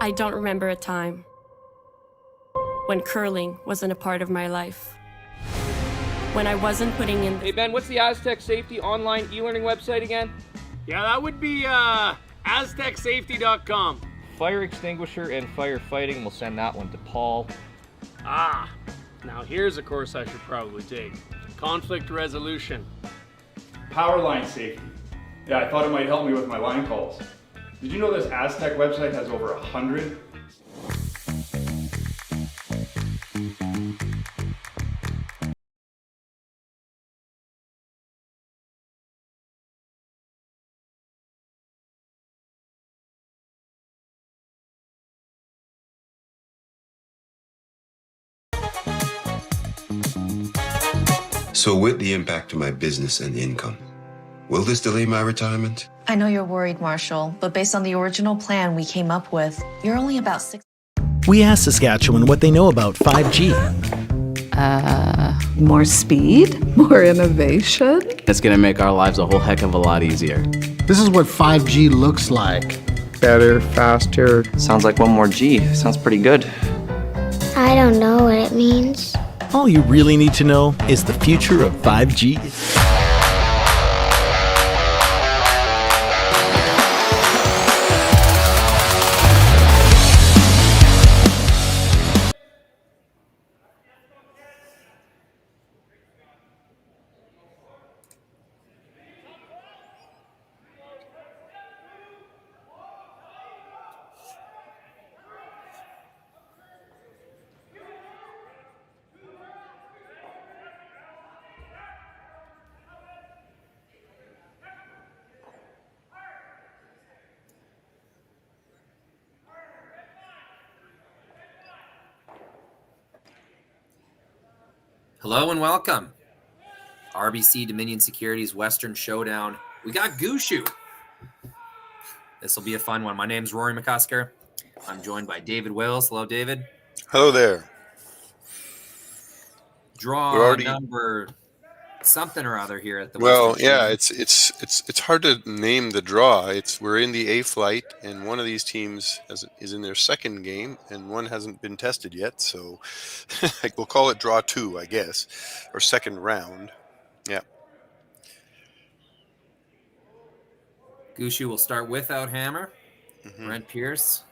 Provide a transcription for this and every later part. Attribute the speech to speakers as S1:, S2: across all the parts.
S1: I don't remember a time when curling wasn't a part of my life. When I wasn't putting in...
S2: Hey Ben, what's the Aztec Safety online e-learning website again?
S3: Yeah, that would be aztecsafety.com.
S2: Fire extinguisher and firefighting, we'll send that one to Paul.
S3: Ah, now here's a course I should probably take. Conflict resolution.
S4: Power line safety. Yeah, I thought it might help me with my line calls. Did you know this Aztec website has over 100?
S5: So with the impact to my business and income, will this delay my retirement?
S6: I know you're worried, Marshall, but based on the original plan we came up with, you're only about 6.
S7: We asked Saskatchewan what they know about 5G.
S8: More speed, more innovation.
S9: It's going to make our lives a whole heck of a lot easier.
S10: This is what 5G looks like.
S11: Better, faster.
S12: Sounds like one more G. Sounds pretty good.
S13: I don't know what it means.
S7: All you really need to know is the future of 5G.
S14: Hello and welcome. RBC Dominion Securities Western Showdown. We got Gushue. This will be a fun one. My name's Rory McCusker. I'm joined by David Wills. Hello, David.
S15: Hello there.
S14: Draw number something or other here at the
S15: Western Showdown. It's hard to name the draw. We're in the A flight, and one of these teams is in their second game, and one hasn't been tested yet. So we'll call it draw 2, I guess, or second round. Yeah.
S14: Gushue will start without hammer. Brent Pierce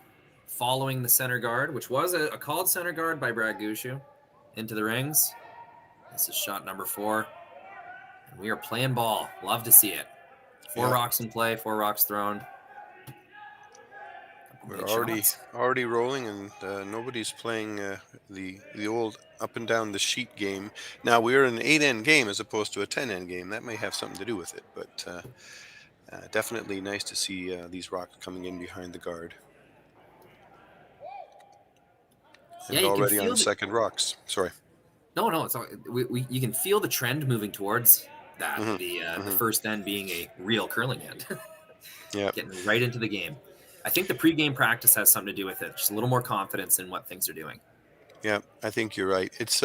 S14: following the center guard, which was a called center guard by Brad Gushue, into the rings. This is shot number 4. And we are playing ball. Love to see it. 4 rocks in play, 4 rocks thrown.
S15: We're already rolling, and nobody's playing the old up and down the sheet game. Now we're in an 8-end game as opposed to a 10-end game. That may have something to do with it, but definitely nice to see these rocks coming in behind the guard. And already on the second rocks. Sorry.
S14: No, it's all, you can feel the trend moving towards that. The first end being a real curling end. Getting right into the game. I think the pregame practice has something to do with it. Just a little more confidence in what things are doing.
S15: Yeah, I think you're right. It's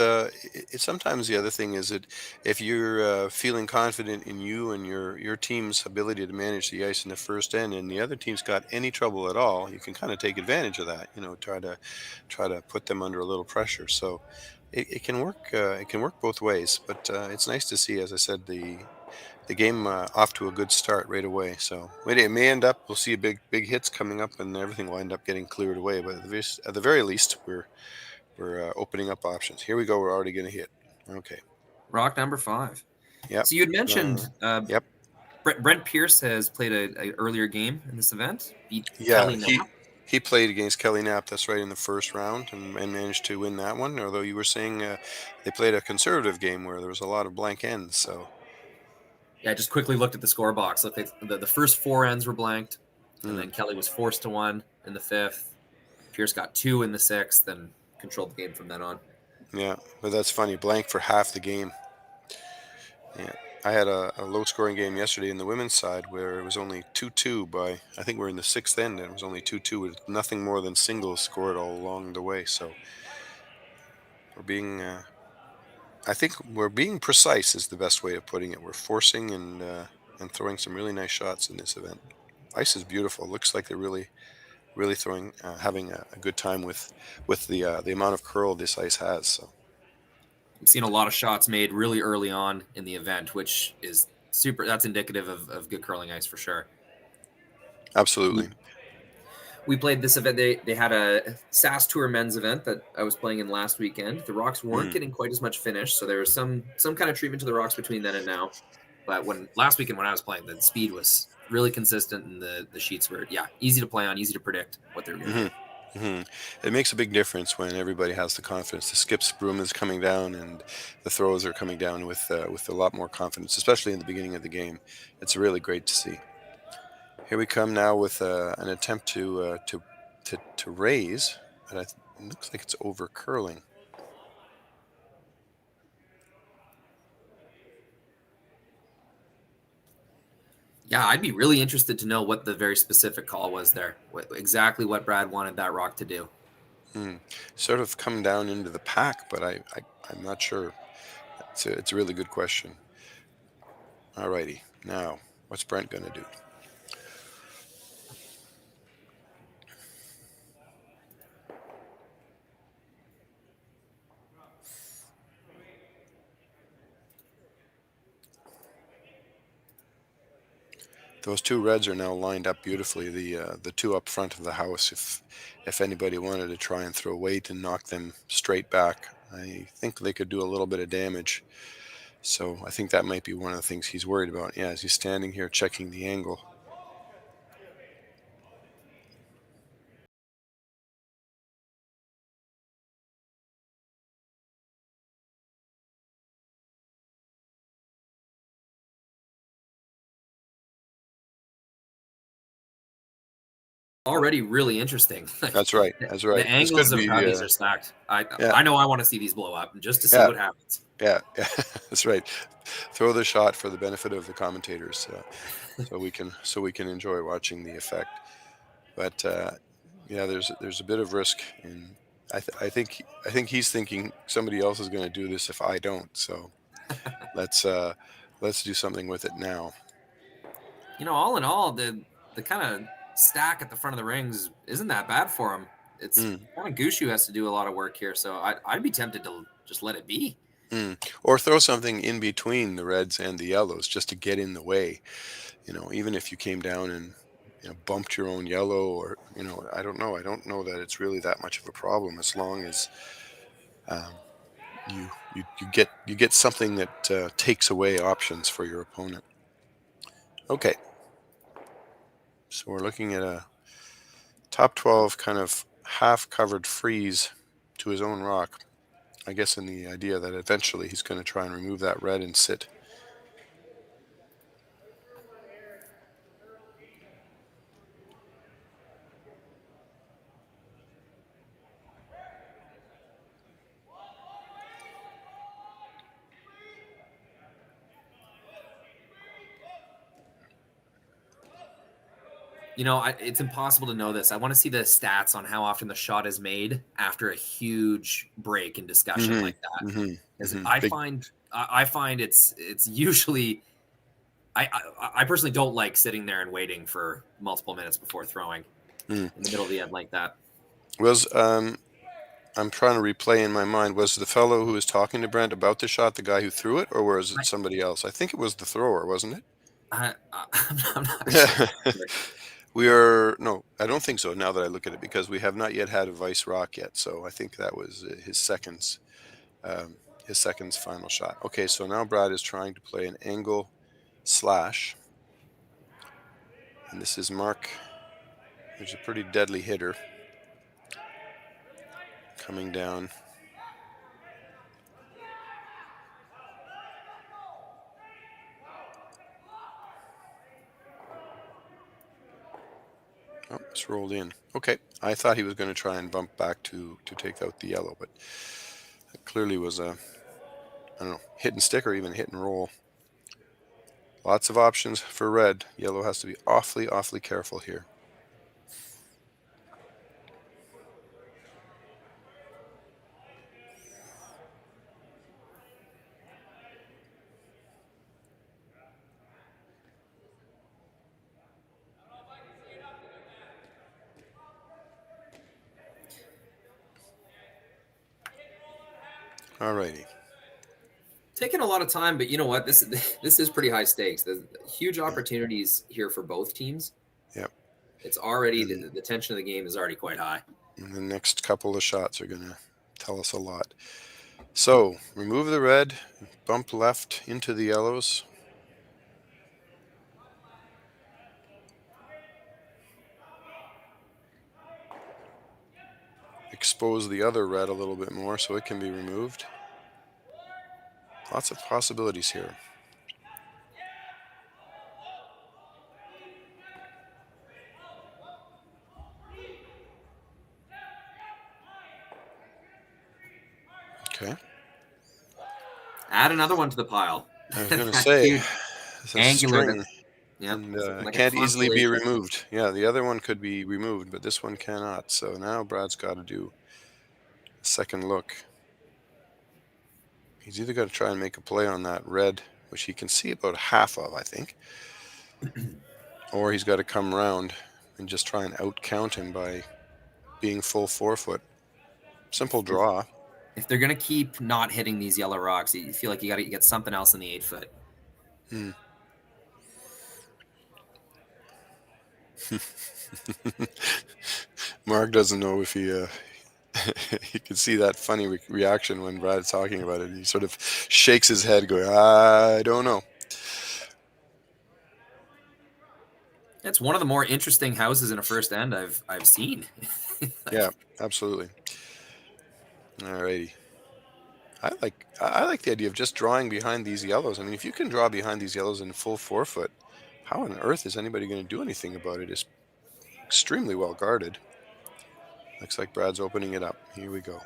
S15: sometimes the other thing is that if you're feeling confident in you and your team's ability to manage the ice in the first end, and the other team's got any trouble at all, you can kind of take advantage of that. Try to put them under a little pressure. So it can work. It can work both ways. But it's nice to see, as I said, the game off to a good start right away. So it may end up, we'll see big hits coming up, and everything will end up getting cleared away. But at the very least, we're opening up options. Here we go. We're already going to hit. Okay.
S14: Rock number 5.
S15: Yeah.
S14: So you had mentioned Brent Pierce has played a earlier game in this event. Beat Kelly Knapp.
S15: He played against Kelly Knapp, that's right, in the first round, and managed to win that one. Although you were saying they played a conservative game where there was a lot of blank ends. So
S14: yeah, I just quickly looked at the score box. Looked like the first 4 ends were blanked, and then Kelly was forced to 1 in the 5th. Pierce got 2 in the 6th, and controlled the game from then on.
S15: Yeah, but that's funny. Blank for half the game. Yeah, I had a low-scoring game yesterday in the women's side where it was only 2-2 by, I think we're in the 6th end, and it was only 2-2 with nothing more than singles scored all along the way. So we're being, I think we're being precise is the best way of putting it. We're forcing and throwing some really nice shots in this event. Ice is beautiful. It looks like they're really really having a good time with the amount of curl this ice has. So
S14: we've seen a lot of shots made really early on in the event, which is super. That's indicative of good curling ice for sure.
S15: Absolutely.
S14: We played this event. They had a SAS Tour men's event that I was playing in last weekend. The rocks weren't getting quite as much finish, so there was some kind of treatment to the rocks between then and now. But last weekend when I was playing, the speed was really consistent, and the sheets were easy to play on, easy to predict what they were going to do.
S15: It makes a big difference when everybody has the confidence. The skips broom is coming down, and the throws are coming down with a lot more confidence, especially in the beginning of the game. It's really great to see. Here we come now with an attempt to raise, but it looks like it's over curling.
S14: Yeah, I'd be really interested to know what the very specific call was there. Exactly what Brad wanted that rock to do.
S15: Sort of come down into the pack, but I'm not sure. It's a really good question. All righty, now what's Brent going to do? Those two reds are now lined up beautifully. The two up front of the house. If anybody wanted to try and throw weight and knock them straight back, I think they could do a little bit of damage. So I think that might be one of the things he's worried about. Yeah, as he's standing here checking the angle.
S14: Already really interesting.
S15: That's right. That's right.
S14: The angles of how these are stacked. I know I want to see these blow up just to see what happens.
S15: Yeah, that's right. Throw the shot for the benefit of the commentators, so we can enjoy watching the effect. But there's a bit of risk, and I think he's thinking somebody else is going to do this if I don't. So let's do something with it now.
S14: All in all, the kind of stack at the front of the rings isn't that bad for him. It's kind of Gushue has to do a lot of work here, so I'd be tempted to just let it be.
S15: Or throw something in between the reds and the yellows just to get in the way. Even if you came down and bumped your own yellow, or I don't know. I don't know that it's really that much of a problem as long as you get something that takes away options for your opponent. Okay. So we're looking at a top 12 kind of half-covered freeze to his own rock. I guess in the idea that eventually he's going to try and remove that red and sit.
S14: It's impossible to know this. I want to see the stats on how often the shot is made after a huge break in discussion like that. I find it's usually. I personally don't like sitting there and waiting for multiple minutes before throwing in the middle of the end like that.
S15: I'm trying to replay in my mind. Was the fellow who was talking to Brent about the shot the guy who threw it, or was it somebody else? I think it was the thrower, wasn't it?
S14: I'm not sure.
S15: No, I don't think so now that I look at it, because we have not yet had a vice rock yet. So I think that was his second's final shot. Okay, so now Brad is trying to play an angle slash. And this is Mark, who's a pretty deadly hitter, coming down. Oh, it's rolled in. Okay, I thought he was going to try and bump back to take out the yellow, but it clearly was a, I don't know, hit and stick or even hit and roll. Lots of options for red. Yellow has to be awfully, awfully careful here. Alrighty.
S14: Taking a lot of time, but you know what? This is pretty high stakes. There's huge opportunities here for both teams.
S15: Yep.
S14: It's already the tension of the game is already quite high.
S15: And the next couple of shots are going to tell us a lot. So remove the red, bump left into the yellows. Expose the other red a little bit more so it can be removed. Lots of possibilities here. Okay.
S14: Add another one to the pile.
S15: I was going to say, it's a
S14: angular.
S15: string, and can't easily be removed. Yeah, the other one could be removed, but this one cannot. So now Brad's got to do a second look. He's either got to try and make a play on that red, which he can see about half of, I think, or he's got to come around and just try and out-count him by being full 4-foot. Simple draw.
S14: If they're going to keep not hitting these yellow rocks, you feel like you got to get something else in the 8-foot.
S15: Mark doesn't know if he he could see that funny reaction when Brad's talking about it. He sort of shakes his head going, I don't know.
S14: It's one of the more interesting houses in a first end I've seen.
S15: Yeah, absolutely. Alrighty. I like the idea of just drawing behind these yellows. I mean, if you can draw behind these yellows in full 4-foot, how on earth is anybody going to do anything about it? It's extremely well guarded. Looks like Brad's opening it up. Here we go.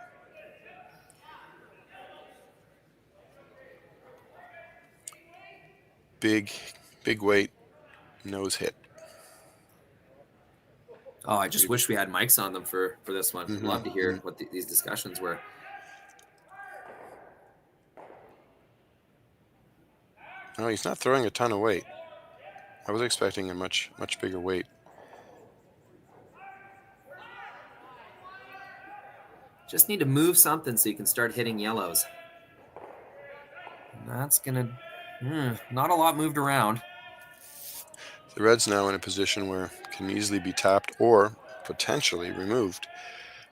S15: Big weight, nose hit.
S14: Oh, I just wish we had mics on them for this one. I'd love to hear what these discussions were.
S15: No, he's not throwing a ton of weight. I was expecting a much bigger weight.
S14: Just need to move something so you can start hitting yellows. That's gonna not a lot moved around.
S15: The red's now in a position where it can easily be tapped or potentially removed,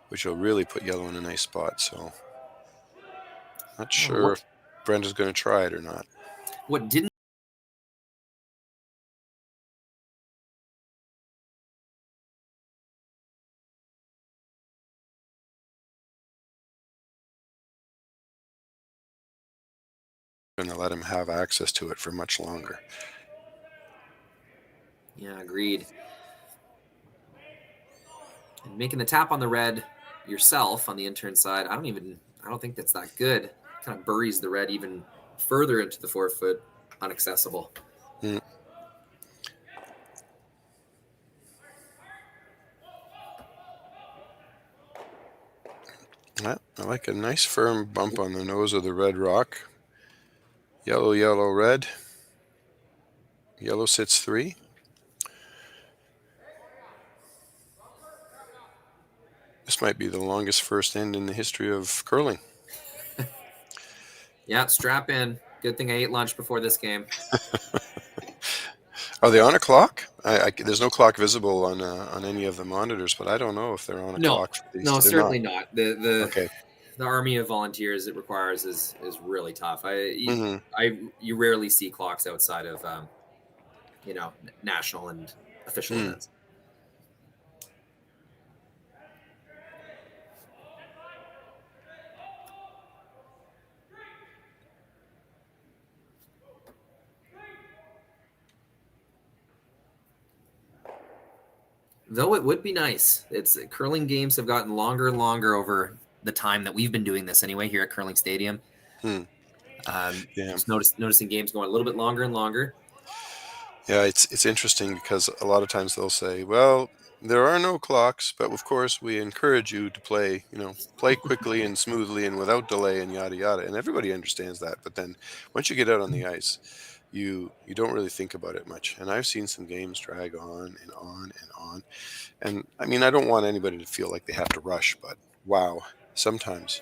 S15: which will really put yellow in a nice spot. So not sure if Brent is going to try it or not.
S14: What didn't
S15: going to let him have access to it for much longer.
S14: Yeah, agreed. And making the tap on the red yourself on the intern side, I don't think that's that good. Kind of buries the red even further into the 4-foot, unaccessible.
S15: Yeah, I like a nice firm bump on the nose of the red rock. Yellow, yellow, red. Yellow sits 3. This might be the longest first end in the history of curling.
S14: Yeah, strap in. Good thing I ate lunch before this game.
S15: Are they on a clock? There's no clock visible on any of the monitors, but I don't know if they're on a clock.
S14: No, certainly not. The army of volunteers it requires is really tough. You rarely see clocks outside of national and official events. Though it would be nice. Curling games have gotten longer and longer over the time that we've been doing this anyway here at Curling Stadium. Just noticing games going a little bit longer and longer.
S15: Yeah, it's interesting because a lot of times they'll say, well, there are no clocks, but of course we encourage you to play quickly and smoothly and without delay and yada yada. And everybody understands that. But then once you get out on the ice, you don't really think about it much. And I've seen some games drag on and on and on. And I mean, I don't want anybody to feel like they have to rush, but wow, sometimes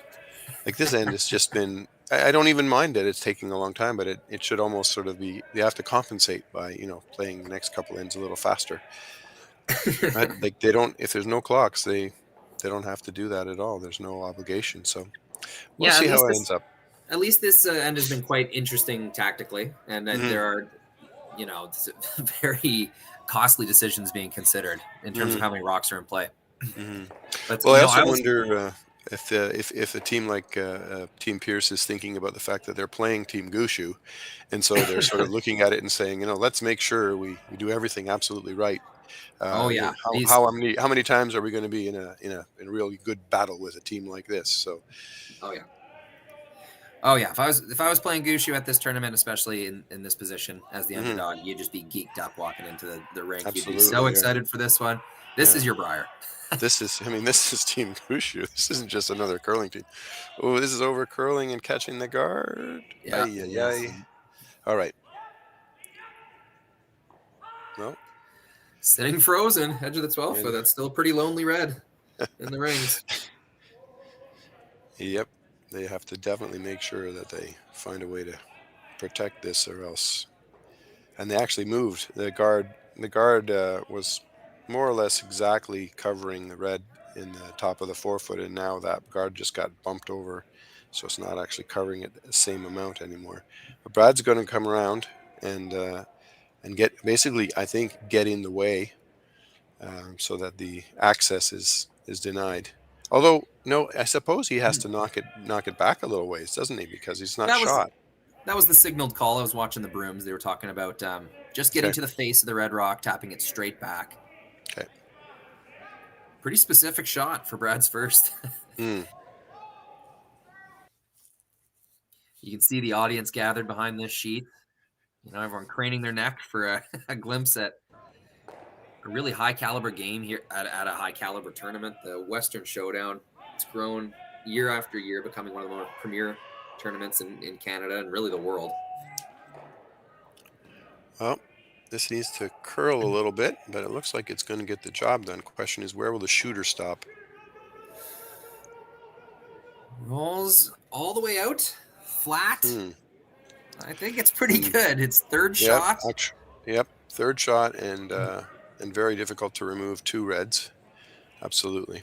S15: Like this end has just been. I don't even mind that it's taking a long time, but it should almost sort of be. They have to compensate by playing the next couple ends a little faster. Right? Like they don't. If there's no clocks, they don't have to do that at all. There's no obligation. So we'll see how it ends up.
S14: At least this end has been quite interesting tactically, and there are, very costly decisions being considered in terms of how many rocks are in play. But,
S15: well, I also wonder if a team like Team Pierce is thinking about the fact that they're playing Team Gushue, and so they're sort of looking at it and saying, let's make sure we do everything absolutely right.
S14: Oh yeah.
S15: How many times are we going to be in a really good battle with a team like this? So.
S14: Oh yeah. If I was playing Gushue at this tournament, especially in this position as the underdog, you'd just be geeked up walking into the rink.
S15: Absolutely,
S14: you'd be so excited for this one. This is your Briar.
S15: This is Team Gushue. This isn't just another curling team. Oh, this is over curling and catching the guard.
S14: Yeah.
S15: All right. No.
S14: Sitting frozen, edge of the 12 foot. That's still pretty lonely red in the rings.
S15: Yep. They have to definitely make sure that they find a way to protect this, or else. And they actually moved. The guard was more or less exactly covering the red in the top of the 4 foot, and now that guard just got bumped over, so it's not actually covering it the same amount anymore. But Brad's going to come around and get basically, I think, get in the way, so that the access is denied. Although, no, I suppose he has to knock it back a little ways, doesn't he? Because he's not shot.
S14: That was the signaled call. I was watching the brooms. They were talking about just getting to the face of the red rock, tapping it straight back.
S15: Okay.
S14: Pretty specific shot for Brad's first. You can see the audience gathered behind this sheet. Everyone craning their neck for a glimpse at a really high caliber game here at a high caliber tournament. The Western Showdown. It's grown year after year, becoming one of the more premier tournaments in Canada and really the world.
S15: Well, this needs to curl a little bit, but it looks like it's going to get the job done. Question is, where will the shooter stop?
S14: Rolls all the way out, flat. I think it's pretty good. It's third shot.
S15: Third shot, and very difficult to remove 2 reds. Absolutely.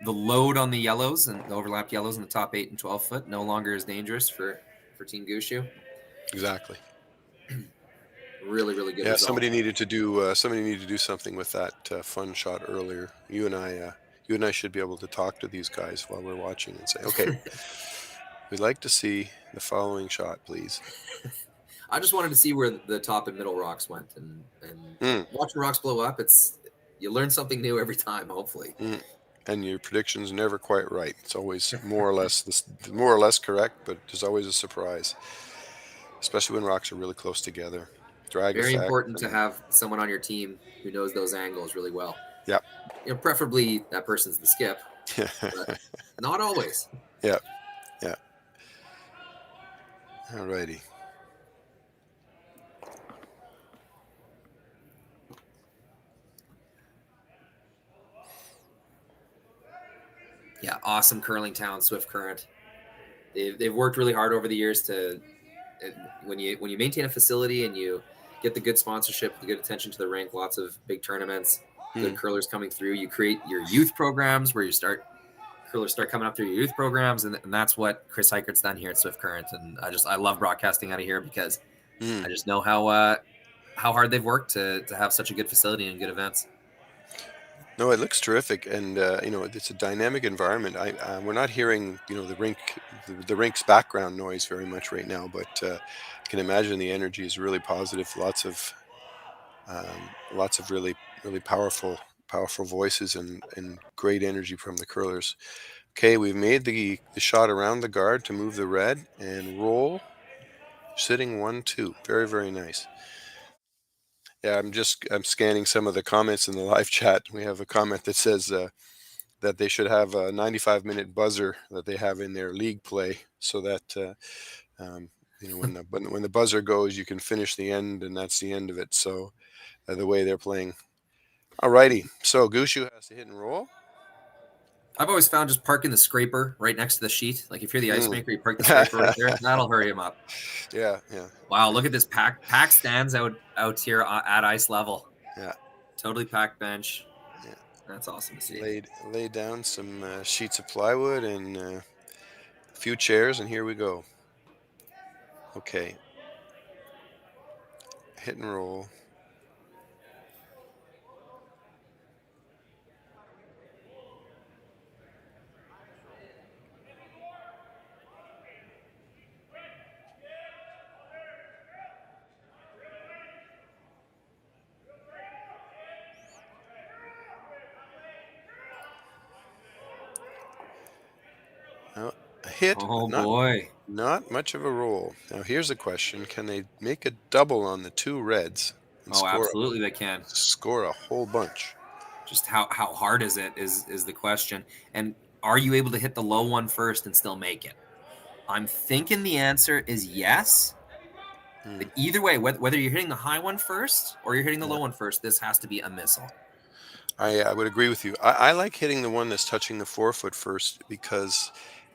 S14: The load on the yellows and the overlapped yellows in the top 8 and 12 foot no longer is dangerous for Team Gushue.
S15: Exactly.
S14: Really, really good.
S15: Yeah,
S14: result.
S15: somebody needed to do something with that fun shot earlier. You and I should be able to talk to these guys while we're watching and say, okay, we'd like to see the following shot, please.
S14: I just wanted to see where the top and middle rocks went, and watching rocks blow up. You learn something new every time, hopefully.
S15: And your prediction's never quite right. It's always more or less correct, but there's always a surprise, especially when rocks are really close together.
S14: Very important to have someone on your team who knows those angles really well.
S15: Yeah.
S14: Preferably that person's the skip, but not always.
S15: Yeah. Alrighty.
S14: Yeah, awesome curling town, Swift Current. They've worked really hard over the years to when you maintain a facility and you get the good sponsorship, the good attention to the rink, lots of big tournaments, good curlers coming through. You create your youth programs where curlers start coming up through your youth programs, and that's what Chris Heikert's done here at Swift Current. And I love broadcasting out of here because I just know how hard they've worked to have such a good facility and good events.
S15: No, it looks terrific, and it's a dynamic environment. We're not hearing the rink's background noise very much right now, but I can imagine the energy is really positive. Lots of really really powerful voices and great energy from the curlers. Okay, we've made the shot around the guard to move the red and roll, sitting 1-2. Very, very nice. Yeah, I'm scanning some of the comments in the live chat. We have a comment that says that they should have a 95-minute buzzer that they have in their league play, so that when the buzzer goes, you can finish the end, and that's the end of it. So the way they're playing. Alrighty, so Gushue has to hit and roll.
S14: I've always found just parking the scraper right next to the sheet. Like if you're the ice maker, you park the scraper right there. That'll hurry him up.
S15: Yeah.
S14: Wow, look at this pack stands out here at ice level.
S15: Yeah.
S14: Totally packed bench.
S15: Yeah.
S14: That's awesome to see.
S15: Laid down some sheets of plywood and a few chairs, and here we go. Okay. Hit and roll. Now, a hit.
S14: Oh boy.
S15: Not much of a roll. Now here's a question: can they make a double on the two reds? And
S14: Absolutely they can.
S15: Score a whole bunch.
S14: Just how hard is it is the question. And are you able to hit the low one first and still make it? I'm thinking the answer is yes. But either way, whether you're hitting the high one first or you're hitting the low one first, this has to be a missile.
S15: I would agree with you. I like hitting the one that's touching the 4-foot first, because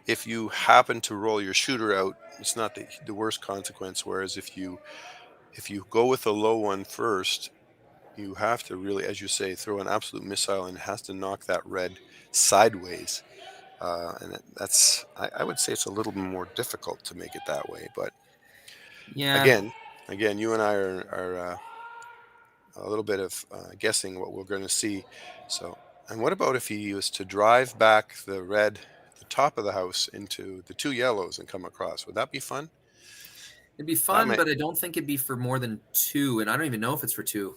S15: if you happen to roll your shooter out, it's not the worst consequence. Whereas if you go with the low one first, you have to really, as you say, throw an absolute missile, and it has to knock that red sideways. And that's, I would say it's a little more difficult to make it that way. But
S14: yeah,
S15: again, you and I are a little bit of guessing what we're going to see. So, and what about if he was to drive back the red, the top of the house, into the two yellows and come across? Would that be fun?
S14: It'd be fun, but I don't think it'd be for more than two, and I don't even know if it's for two.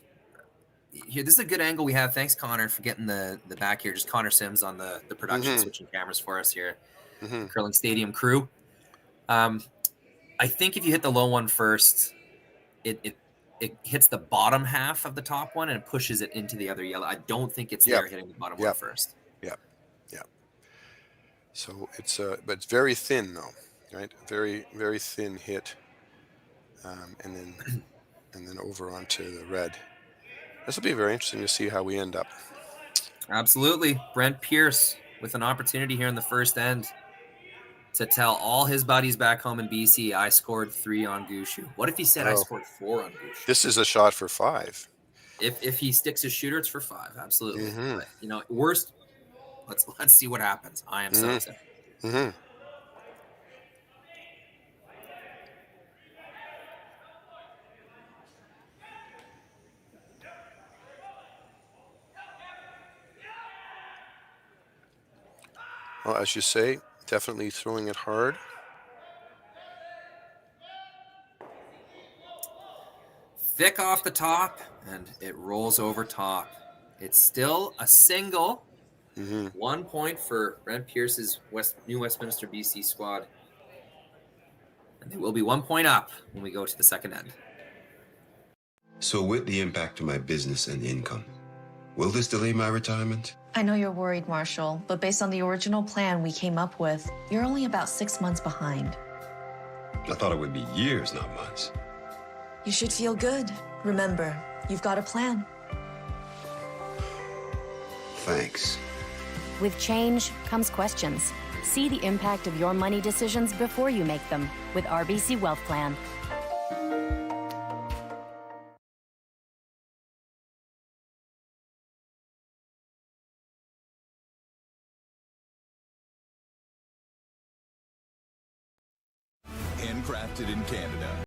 S14: Here, this is a good angle we have. Thanks, Connor, for getting the back here. Just Connor Sims on the production, switching cameras for us here. The Curling Stadium crew. I think if you hit the low one first, it hits the bottom half of the top one and it pushes it into the other yellow. I don't think it's there hitting the bottom one first.
S15: Yeah. So it's but it's very thin though, right? Very, very thin hit, and then over onto the red. This will be very interesting to see how we end up.
S14: Absolutely. Brent Pierce with an opportunity here in the first end to tell all his buddies back home in BC, I scored 3 on Gushue. What if he said I scored 4 on Gushue?
S15: This is a shot for 5.
S14: If he sticks his shooter, it's for 5. Absolutely. But, worst, let's see what happens. I am so excited.
S15: Well, as you say, definitely throwing it hard.
S14: Thick off the top, and it rolls over top. It's still a single. 1 point for Brent Pierce's new Westminister BC squad. And they will be 1 point up when we go to the second end.
S5: So with the impact to my business and income, will this delay my retirement?
S6: I know you're worried, Marshall, but based on the original plan we came up with, you're only about 6 months behind.
S5: I thought it would be years, not months.
S6: You should feel good. Remember, you've got a plan.
S5: Thanks.
S16: With change comes questions. See the impact of your money decisions before you make them with RBC Wealth Plan.
S17: Handcrafted in Canada.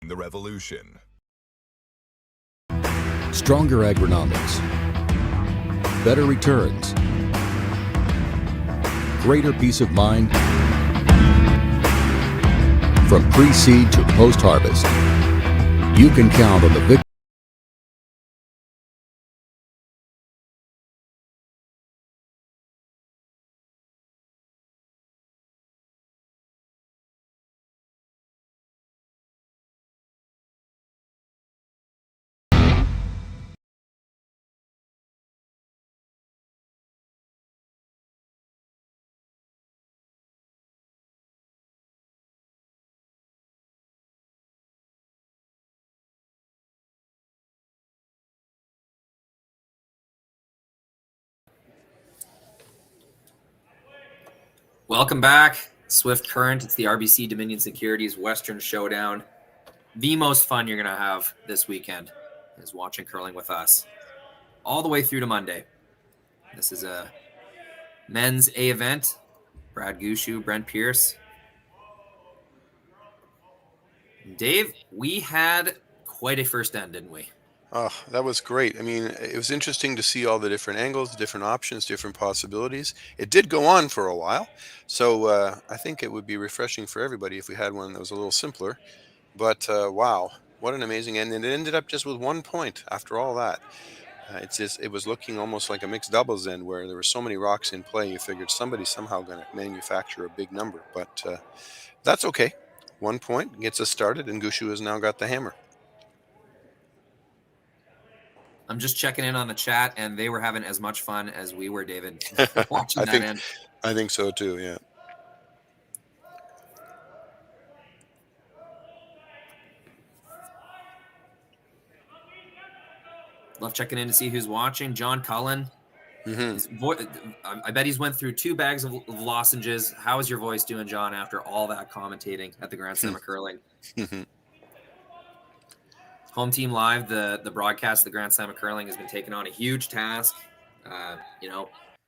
S17: The revolution.
S18: Stronger agronomics, better returns, greater peace of mind. From pre-seed to post-harvest, you can count on the victory.
S14: Welcome back. Swift Current. It's the RBC Dominion Securities Western Showdown. The most fun you're going to have this weekend is watching curling with us all the way through to Monday. This is a men's A event. Brad Gushue, Brent Pierce. Dave, we had quite a first end, didn't we?
S15: Oh, that was great. I mean, it was interesting to see all the different angles, different options, different possibilities. It did go on for a while, so I think it would be refreshing for everybody if we had one that was a little simpler. But wow, what an amazing end. And it ended up just with 1 point after all that. It was looking almost like a mixed doubles end where there were so many rocks in play. You figured somebody's somehow going to manufacture a big number, but that's okay. 1 point gets us started, and Gushue has now got the hammer.
S14: I'm just checking in on the chat, and they were having as much fun as we were, David, watching that end.
S15: I think so too, yeah.
S14: Love checking in to see who's watching. John Cullen. I bet he's went through 2 bags of lozenges. How is your voice doing, John, after all that commentating at the Grand Slam of Curling? Home Team Live, the broadcast of the Grand Slam of Curling has been taking on a huge task.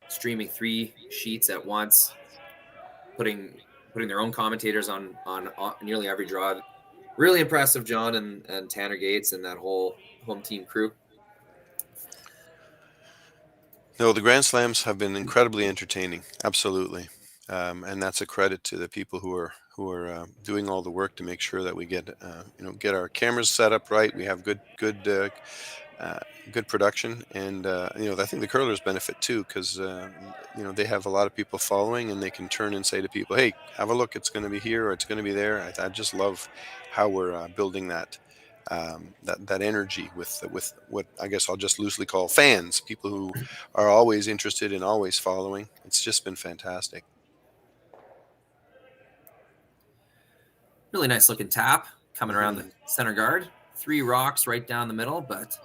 S14: Streaming 3 sheets at once, putting their own commentators on nearly every draw. Really impressive, John and Tanner Gates and that whole Home Team crew.
S15: No, the Grand Slams have been incredibly entertaining, absolutely, and that's a credit to the people who are doing all the work to make sure that we get our cameras set up right. We have good production, and I think the curlers benefit too because they have a lot of people following, and they can turn and say to people, "Hey, have a look! It's going to be here or it's going to be there." I just love how we're building that energy with what I guess I'll just loosely call fans, people who are always interested and always following. It's just been fantastic.
S14: Really nice looking tap coming around the center guard. 3 rocks right down the middle, but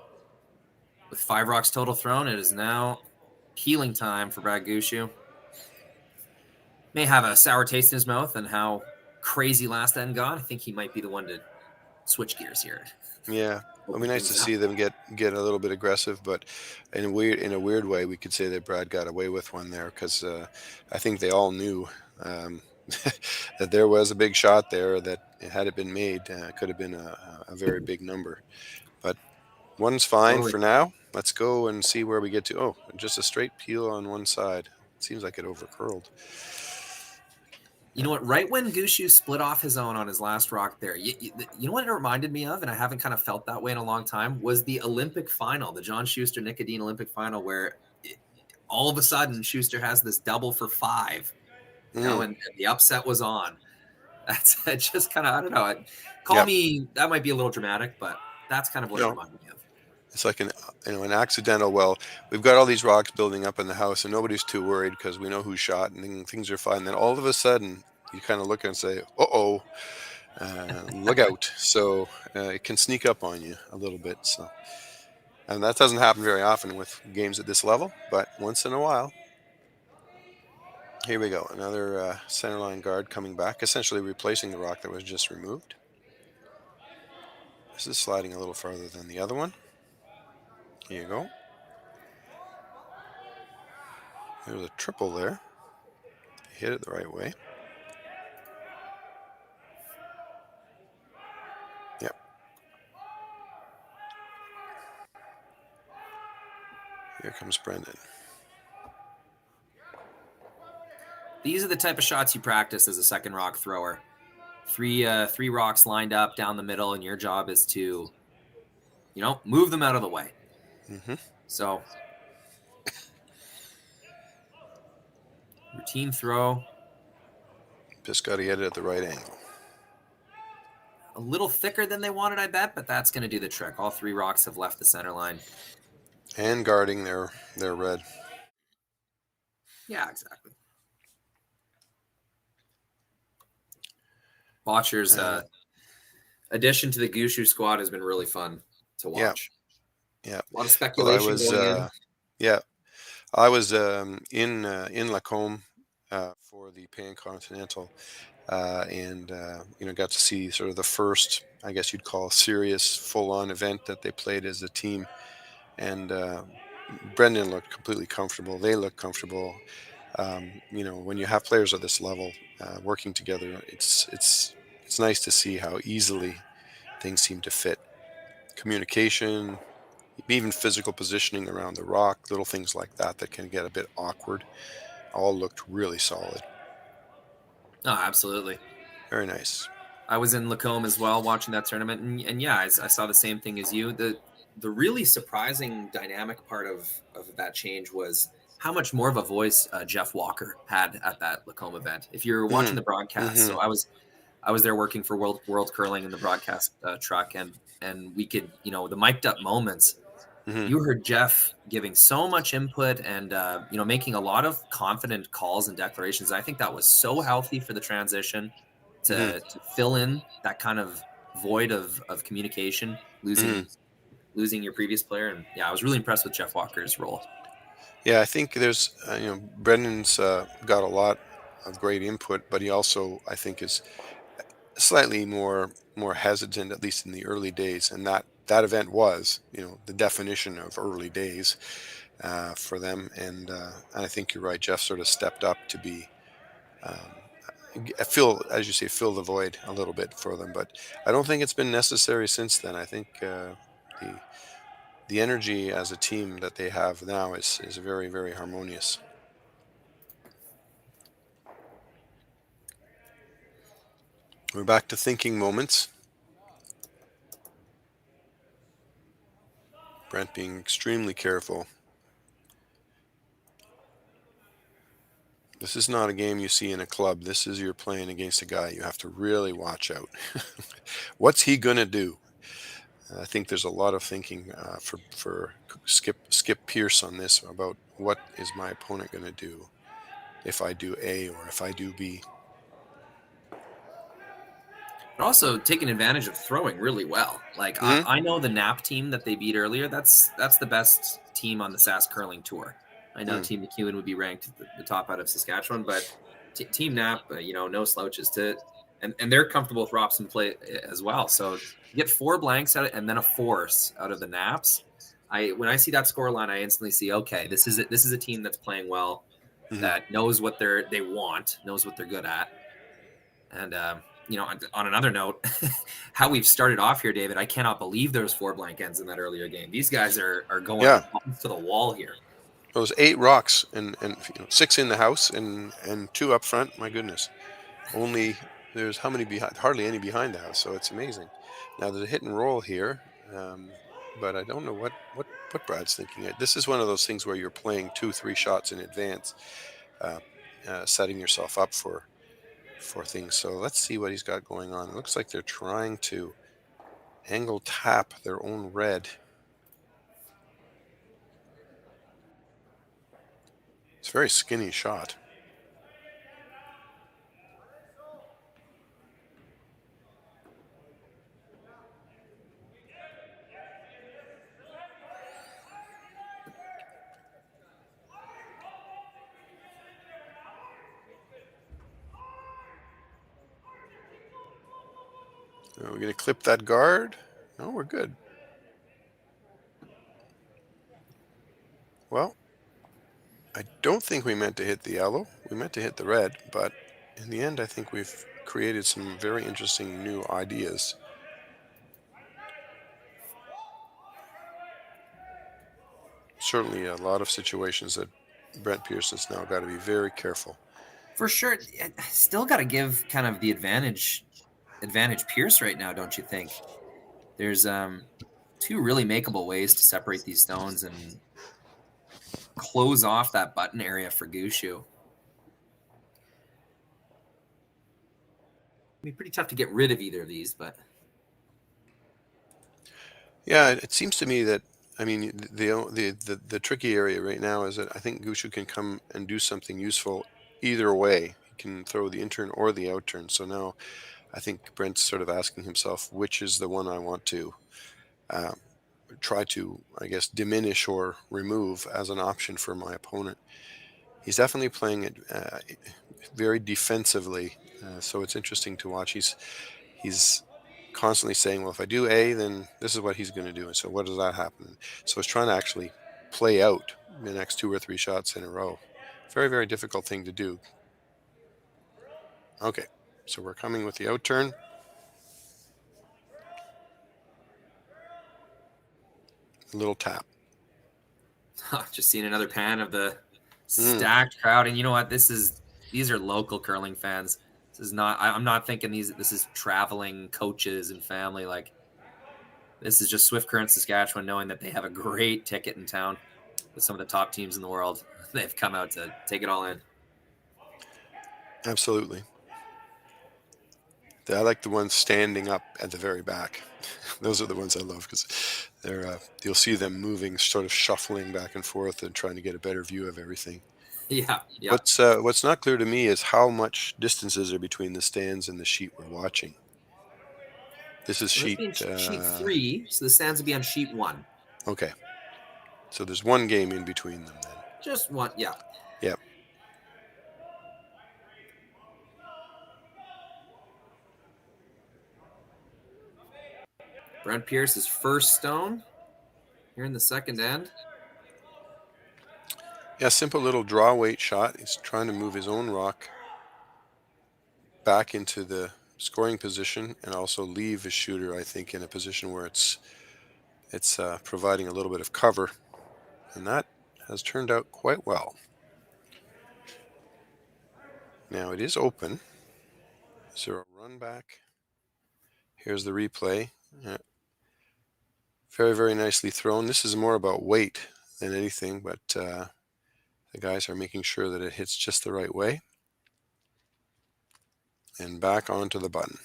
S14: with 5 rocks total thrown, it is now healing time for Brad Gushue. May have a sour taste in his mouth and how crazy last end got. I think he might be the one to switch gears here.
S15: Yeah, it'll be nice to see them get a little bit aggressive, but in a weird way, we could say that Brad got away with one there because I think they all knew that there was a big shot there that had it been made could have been a very big number. But one's fine for now. Let's go and see where we get to. Oh, just a straight peel on one side. It seems like it overcurled.
S14: You know what? Right when Gushue split off his own on his last rock there, you know what it reminded me of, and I haven't kind of felt that way in a long time, was the Olympic final, the John Schuster Nicodine Olympic final, where all of a sudden Schuster has this double for 5, and the upset was on. That's just kind of, I don't know. Call me, that might be a little dramatic, but that's kind of what it reminded me of.
S15: It's like an accidental. Well, we've got all these rocks building up in the house, and nobody's too worried because we know who shot, and things are fine. And then all of a sudden, you kind of look and say, "Uh-oh, look out!" So it can sneak up on you a little bit. So, and that doesn't happen very often with games at this level, but once in a while. Here we go. Another centerline guard coming back, essentially replacing the rock that was just removed. This is sliding a little farther than the other one. Here you go. There's a triple there. Hit it the right way. Yep. Here comes Brendan.
S14: These are the type of shots you practice as a second rock thrower. 3 rocks lined up down the middle, and your job is to, move them out of the way. So, routine throw.
S15: Just got to hit it at the right angle.
S14: A little thicker than they wanted, I bet, but that's going to do the trick. All 3 rocks have left the center line.
S15: And guarding their red.
S14: Yeah, exactly. Botcher's addition to the Gushue squad has been really fun to watch.
S15: Yeah.
S14: A lot of speculation going in.
S15: Yeah. I was in Lacombe for the Pan Continental, and got to see sort of the first, I guess you'd call, serious, full-on event that they played as a team. And Brendan looked completely comfortable. They looked comfortable. When you have players at this level working together, it's nice to see how easily things seem to fit. Communication, even physical positioning around the rock, little things like that can get a bit awkward, all looked really solid.
S14: Oh, absolutely.
S15: Very nice.
S14: I was in Lacombe as well watching that tournament, and yeah, I saw the same thing as you. The really surprising dynamic part of that change was how much more of a voice Jeff Walker had at that Lacombe event. If you're watching the broadcast, so I was there working for World Curling in the broadcast truck, and we could, the mic'd up moments. You heard Jeff giving so much input and making a lot of confident calls and declarations. I think that was so healthy for the transition to fill in that kind of void of communication, losing your previous player. And yeah, I was really impressed with Jeff Walker's role.
S15: Yeah, I think there's Brendan's got a lot of great input, but he also, I think, is slightly more hesitant, at least in the early days, and that event was the definition of early days for them. And I think you're right, Jeff sort of stepped up to be fill the void a little bit for them, but I don't think it's been necessary since then. I think the energy as a team that they have now is very, very harmonious. We're back to thinking moments. Brent being extremely careful. This is not a game you see in a club. This is you're playing against a guy you have to really watch out. What's he going to do? I think there's a lot of thinking for Skip Pierce on this about what is my opponent going to do if I do A or if I do B.
S14: But also taking advantage of throwing really well. Like I know the Knapp team that they beat earlier. That's the best team on the Sask Curling Tour. I know Team McEwen would be ranked the top out of Saskatchewan, but Team Knapp, no slouches to it, and they're comfortable with Robson play as well. So you get 4 blanks out of, and then a force out of the Knapps. When I see that score line, I instantly see, okay, this is a team that's playing well, that knows what they want, knows what they're good at, and on another note, how we've started off here, David, I cannot believe there was 4 blank ends in that earlier game. These guys are going to the wall here.
S15: It was 8 rocks and 6 in the house and 2 up front. My goodness. Only there's how many behind? Hardly any behind the house. So it's amazing. Now there's a hit and roll here, but I don't know what Brad's thinking. This is one of those things where you're playing 2-3 shots in advance, setting yourself up for things. So let's see what he's got going on. It looks like they're trying to angle tap their own red. It's a very skinny shot. Are we going to clip that guard? No, we're good. Well, I don't think we meant to hit the yellow. We meant to hit the red, but in the end, I think we've created some very interesting new ideas. Certainly a lot of situations that Brent Pierce has now got to be very careful.
S14: For sure. Still got to give kind of the advantage Pierce right now, don't you think? There's 2 really makeable ways to separate these stones and close off that button area for Gushue. It'd be pretty tough to get rid of either of these, but
S15: yeah, it seems to me that the tricky area right now is that I think Gushue can come and do something useful either way. He can throw the in-turn or the out-turn. So now I think Brent's sort of asking himself, which is the one I want to try to, I guess, diminish or remove as an option for my opponent. he's definitely playing it very defensively. So it's interesting to watch. He's constantly saying, well, if I do A, then this is what he's going to do. And so what does that happen? So it's trying to actually play out the next 2 or 3 shots in a row. Very, very difficult thing to do. Okay, so we're coming with the out turn. A little tap.
S14: Just seeing another pan of the stacked crowd. And you know what? These are local curling fans. This is not, I'm not thinking this is traveling coaches and family. Like, this is just Swift Current Saskatchewan knowing that they have a great ticket in town with some of the top teams in the world. They've come out to take it all in.
S15: Absolutely. I like the ones standing up at the very back. Those are the ones I love because they're you'll see them moving, sort of shuffling back and forth and trying to get a better view of everything.
S14: Yeah.
S15: What's not clear to me is how much distance is there between the stands and the sheet we're watching. This is sheet
S14: 3, so the stands will be on sheet 1.
S15: Okay. So there's one game in between them then.
S14: Just one, yeah.
S15: Yep.
S14: Brent Pierce's first stone here in the second end.
S15: Yeah, simple little draw weight shot. He's trying to move his own rock back into the scoring position and also leave his shooter, I think, in a position where it's providing a little bit of cover. And that has turned out quite well. Now it is open. Is there a run back? Here's the replay. Very, very nicely thrown. This is more about weight than anything, but the guys are making sure that it hits just the right way. And back onto the button.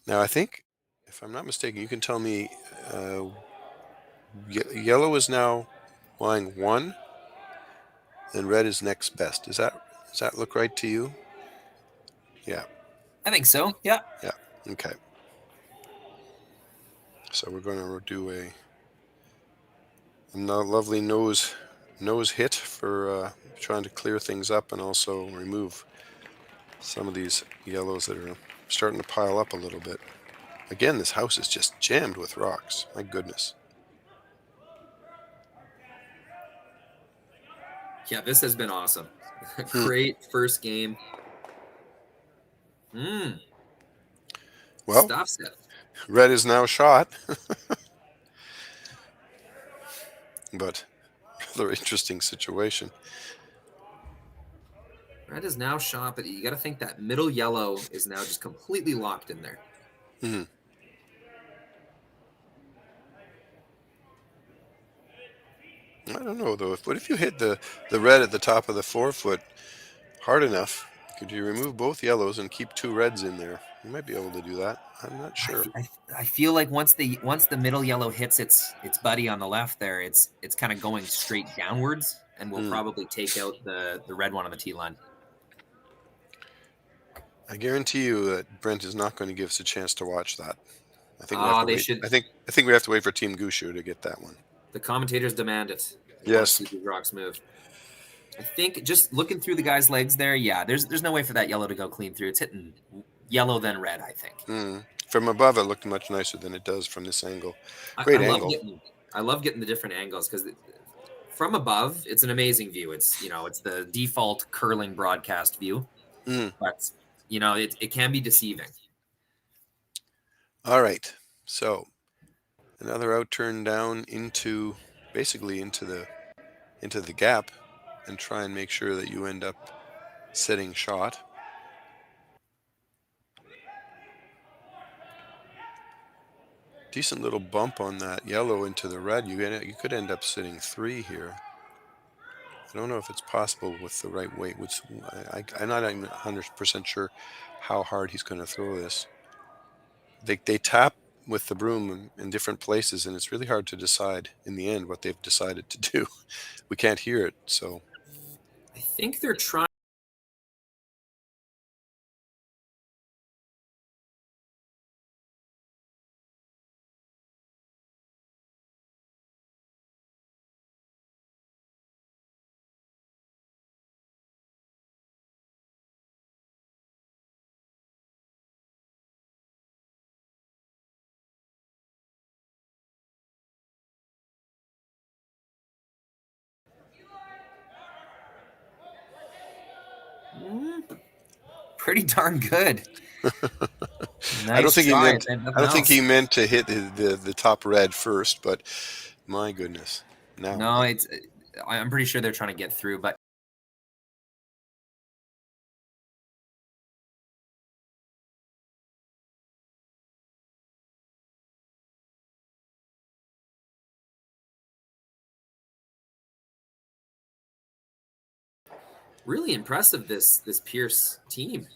S15: Now I think, if I'm not mistaken, you can tell me yellow is now lying 1, and red is next best. Does that look right to you? Yeah.
S14: I think so. Yeah.
S15: Yeah. Okay. So we're going to do a lovely nose hit for trying to clear things up and also remove some of these yellows that are starting to pile up a little bit. Again, this house is just jammed with rocks. My goodness.
S14: Yeah, this has been awesome. Great first game.
S15: Well,
S14: Stops it.
S15: Red is now shot. But rather interesting situation.
S14: Red is now shot, but you got to think that middle yellow is now just completely locked in there.
S15: Mm-hmm. I don't know though. What if you hit the red at the top of the 4-foot hard enough? Could you remove both yellows and keep 2 reds in there? You might be able to do that. I'm not sure.
S14: I feel like once the middle yellow hits its buddy on the left there, it's kind of going straight downwards, and will probably take out the red one on the tee line.
S15: I guarantee you that Brent is not going to give us a chance to watch that. I think we have to wait. I think we have to wait for Team Gushue to get that one.
S14: The commentators demand it.
S15: Yes.
S14: The rocks move. I think just looking through the guy's legs there, yeah, there's no way for that yellow to go clean through. It's hitting yellow then red, I think.
S15: From above, it looked much nicer than it does from this angle. Great angle.
S14: I love getting the different angles because from above, it's an amazing view. It's it's the default curling broadcast view, but it can be deceiving.
S15: All right, so another out turn down basically into the gap, and try and make sure that you end up setting shot. Decent little bump on that yellow into the red. You could end up sitting 3 here. I don't know if it's possible with the right weight. I'm not even 100% sure how hard he's going to throw this. They tap with the broom in different places, and it's really hard to decide in the end what they've decided to do. We can't hear it, so.
S14: I think they're trying. Pretty darn good.
S15: I don't think
S14: try,
S15: he meant to hit the top red first, but my goodness. Now
S14: no, I'm pretty sure they're trying to get through, but really impressive, this Pierce team.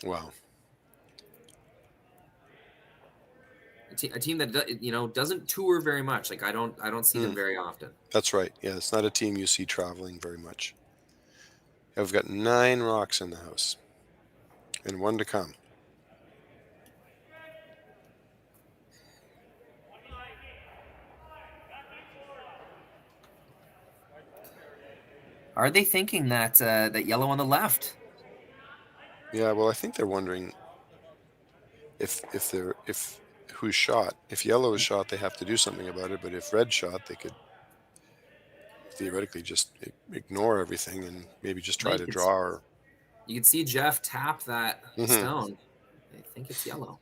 S15: Wow.
S14: A team that doesn't tour very much. Like I don't see them very often.
S15: That's right. Yeah, it's not a team you see traveling very much. I've got 9 rocks in the house, and 1 to come.
S14: Are they thinking that that yellow on the left?
S15: Yeah, well, I think they're wondering if who's shot. If yellow is shot, they have to do something about it. But if red shot, they could theoretically just ignore everything and maybe just try to draw. Or
S14: you can see Jeff tap that stone. I think it's yellow.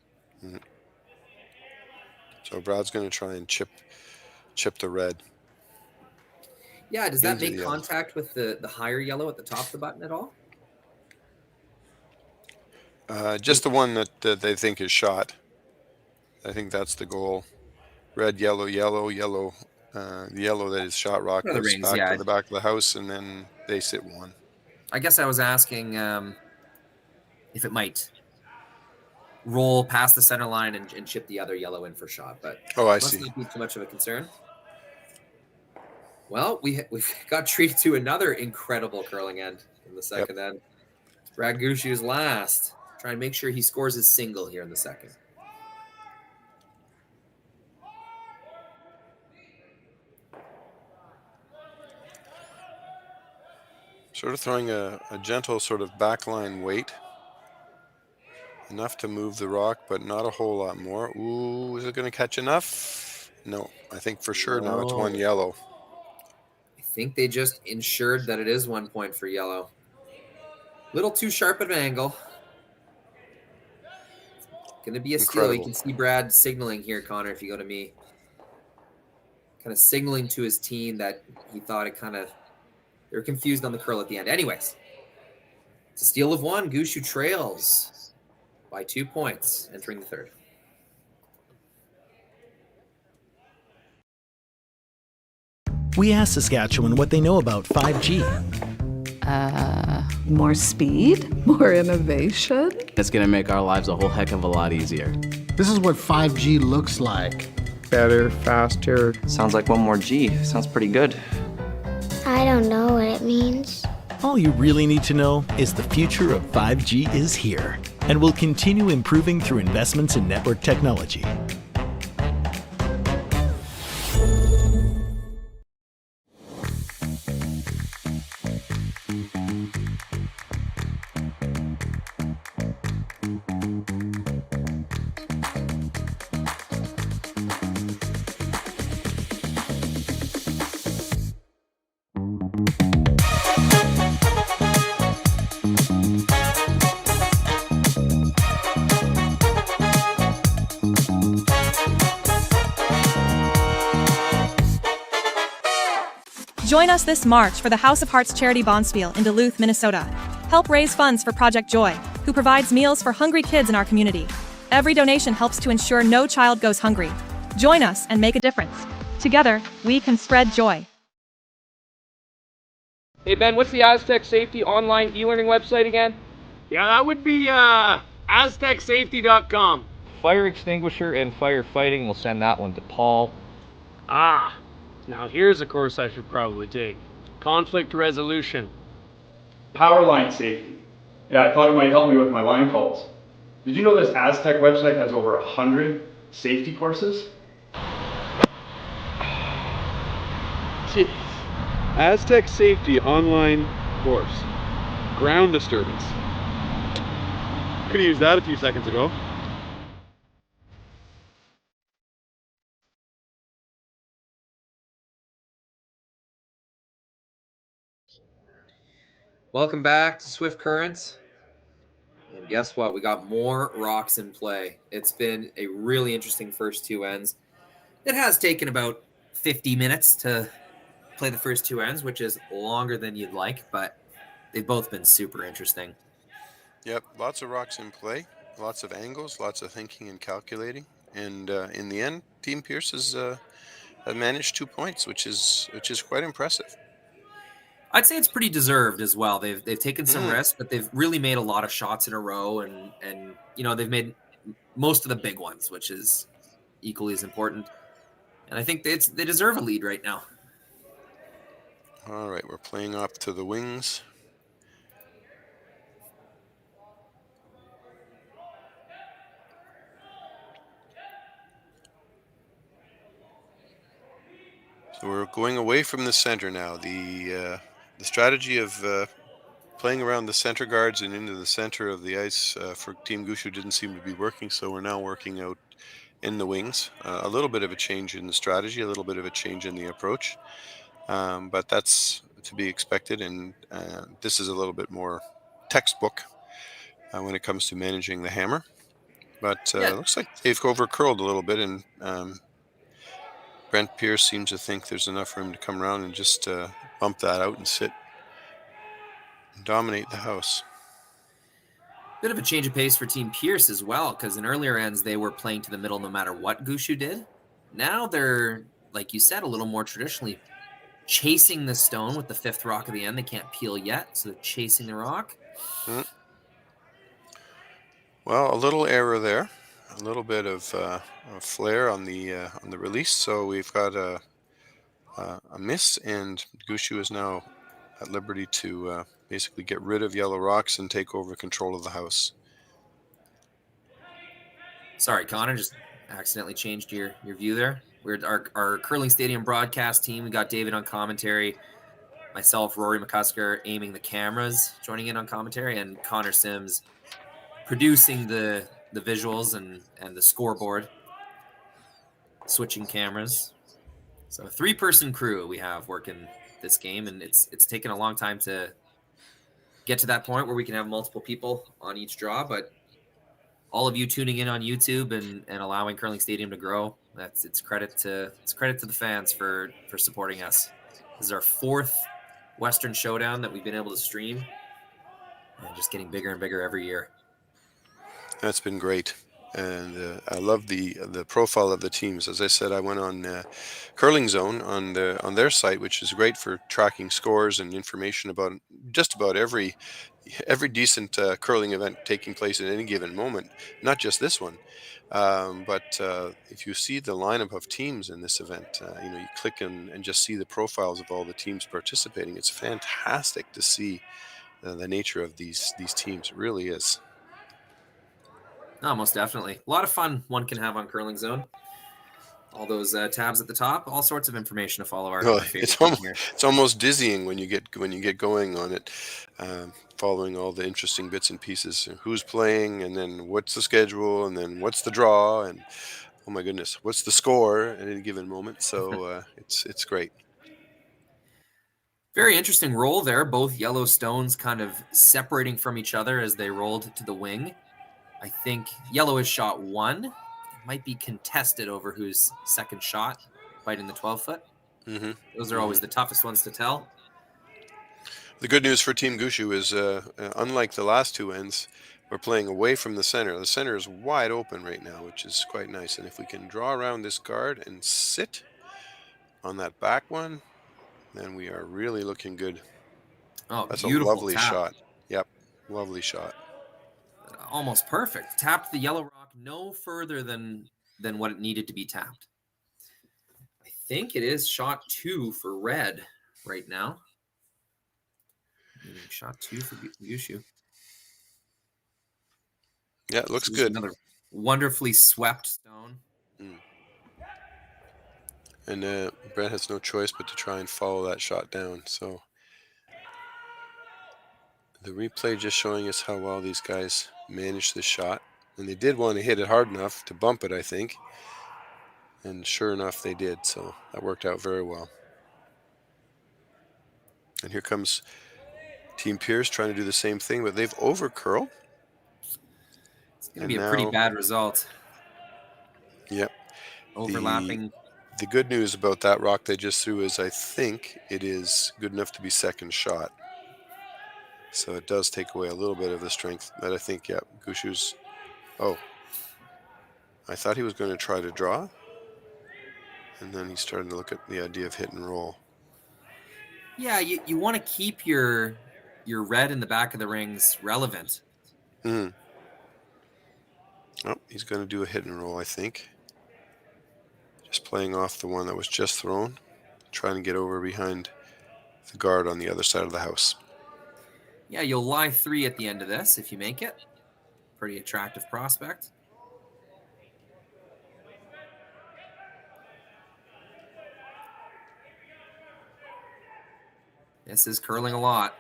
S15: So Brad's going to try and chip the red.
S14: Yeah, does that make contact with the higher yellow at the top of the button at all?
S15: Just the one that they think is shot. I think that's the goal. Red, yellow, yellow, yellow. The yellow that is shot rock goes back to the back of the house, and then they sit 1.
S14: I guess I was asking if it might roll past the center line and chip the other yellow in for shot, but
S15: I see.
S14: Must not be too much of a concern. Well, we've got treated to another incredible curling end in the second end. Brad Gushue's last. Try and make sure he scores his single here in the second.
S15: Sort of throwing a gentle sort of backline weight. Enough to move the rock, but not a whole lot more. Ooh, is it going to catch enough? No, I think for sure now it's 1 yellow.
S14: I think they just ensured that it is 1 point for yellow. Little too sharp of an angle. Going to be a steal. You can see Brad signaling here, Connor, if you go to me. Kind of signaling to his team that he thought they were confused on the curl at the end. Anyways, it's a steal of 1. Gushue trails by 2 points entering the third.
S7: We asked Saskatchewan what they know about 5G.
S8: More speed, more innovation.
S9: It's going to make our lives a whole heck of a lot easier.
S10: This is what 5G looks like.
S11: Better, faster.
S12: Sounds like 1 more G. Sounds pretty good.
S13: I don't know what it means.
S7: All you really need to know is the future of 5G is here and will continue improving through investments in network technology.
S19: Join us this March for the House of Hearts Charity Bonspiel in Duluth, Minnesota. Help raise funds for Project Joy, who provides meals for hungry kids in our community. Every donation helps to ensure no child goes hungry. Join us and make a difference. Together, we can spread joy.
S2: Hey Ben, what's the Aztec Safety online e-learning website again?
S3: Yeah, that would be aztecsafety.com.
S2: Fire extinguisher and firefighting, we'll send that one to Paul.
S3: Now here's a course I should probably take. Conflict resolution.
S4: Power line safety. Yeah, I thought it might help me with my line calls. Did you know this Aztec website has over 100 safety courses?
S20: Jeez. Aztec Safety online course. Ground disturbance. Could have used that a few seconds ago.
S14: Welcome back to Swift Currents. And guess what? We got more rocks in play. It's been a really interesting first two ends. It has taken about 50 minutes to play the first two ends, which is longer than you'd like, but they've both been super interesting.
S15: Yep, lots of rocks in play, lots of angles, lots of thinking and calculating. And in the end, Team Pierce has managed 2 points, which is quite impressive.
S14: I'd say it's pretty deserved as well. They've taken some risks, but they've really made a lot of shots in a row, and they've made most of the big ones, which is equally as important. And I think they deserve a lead right now.
S15: All right, we're playing off to the wings. So we're going away from the center now. The strategy of playing around the center guards and into the center of the ice for Team Gushue didn't seem to be working, so we're now working out in the wings. A little bit of a change in the strategy, a little bit of a change in the approach, but that's to be expected, and this is a little bit more textbook when it comes to managing the hammer. But it looks like they've over-curled a little bit, and Brent Pierce seems to think there's enough room to come around and just bump that out and sit and dominate the house.
S14: Bit of a change of pace for Team Pierce as well, because in earlier ends they were playing to the middle no matter what Gushue did. Now they're, like you said, a little more traditionally chasing the stone with the fifth rock of the end. They can't peel yet, so they're chasing the rock.
S15: Well, a little error there, a little bit of flare on the release. So we've got a miss, and Gushue is now at liberty to basically get rid of yellow rocks and take over control of the house.
S14: Sorry, Connor, just accidentally changed your view there. We're our Curling Stadium broadcast team. We got David on commentary, myself, Rory McCusker, aiming the cameras, joining in on commentary, and Connor Sims producing the visuals and the scoreboard, switching cameras. So a 3-person crew we have working this game, and it's taken a long time to get to that point where we can have multiple people on each draw, but all of you tuning in on YouTube and allowing Curling Stadium to grow, it's credit to the fans for supporting us. This is our 4th Western Showdown that we've been able to stream, and just getting bigger and bigger every year.
S15: That's been great, and I love the profile of the teams. As I said, I went on Curling Zone on their site, which is great for tracking scores and information about just about every decent curling event taking place at any given moment. Not just this one, but if you see the lineup of teams in this event, you click and just see the profiles of all the teams participating. It's fantastic to see the nature of these teams. It really is.
S14: Oh, most definitely. A lot of fun one can have on Curling Zone. All those tabs at the top, all sorts of information to follow our
S15: it's almost dizzying when you get going on it, following all the interesting bits and pieces. Who's playing, and then what's the schedule, and then what's the draw, and oh my goodness, what's the score at any given moment. So it's great.
S14: Very interesting roll there. Both yellow stones kind of separating from each other as they rolled to the wing. I think yellow has shot 1. It might be contested over whose second shot, fighting the 12-foot.
S15: Mm-hmm.
S14: Those are always the toughest ones to tell.
S15: The good news for Team Gushue is, unlike the last 2 ends, we're playing away from the center. The center is wide open right now, which is quite nice. And if we can draw around this guard and sit on that back one, then we are really looking good.
S14: Oh,
S15: that's a
S14: beautiful
S15: lovely
S14: tap.
S15: shot. Yep, lovely shot.
S14: Almost perfect. Tapped the yellow rock no further than what it needed to be tapped. I think it is shot 2 for red right now. Shot 2 for Gushue.
S15: Yeah, it looks good.
S14: Another wonderfully swept stone.
S15: And Brent has no choice but to try and follow that shot down. So the replay just showing us how well these guys managed this shot. And they did want to hit it hard enough to bump it, I think. And sure enough, they did. So that worked out very well. And here comes Team Pierce trying to do the same thing, but they've over curled.
S14: It's going to be a pretty bad result.
S15: Yep.
S14: Overlapping.
S15: The good news about that rock they just threw is I think it is good enough to be second shot. So it does take away a little bit of the strength. But I think, yeah, Gushue's... Oh. I thought he was going to try to draw. And then he's starting to look at the idea of hit and roll.
S14: Yeah, you want to keep your red in the back of the rings relevant.
S15: Oh, he's going to do a hit and roll, I think. Just playing off the one that was just thrown, trying to get over behind the guard on the other side of the house.
S14: Yeah, you'll lie 3 at the end of this if you make it. Pretty attractive prospect. This is curling a lot.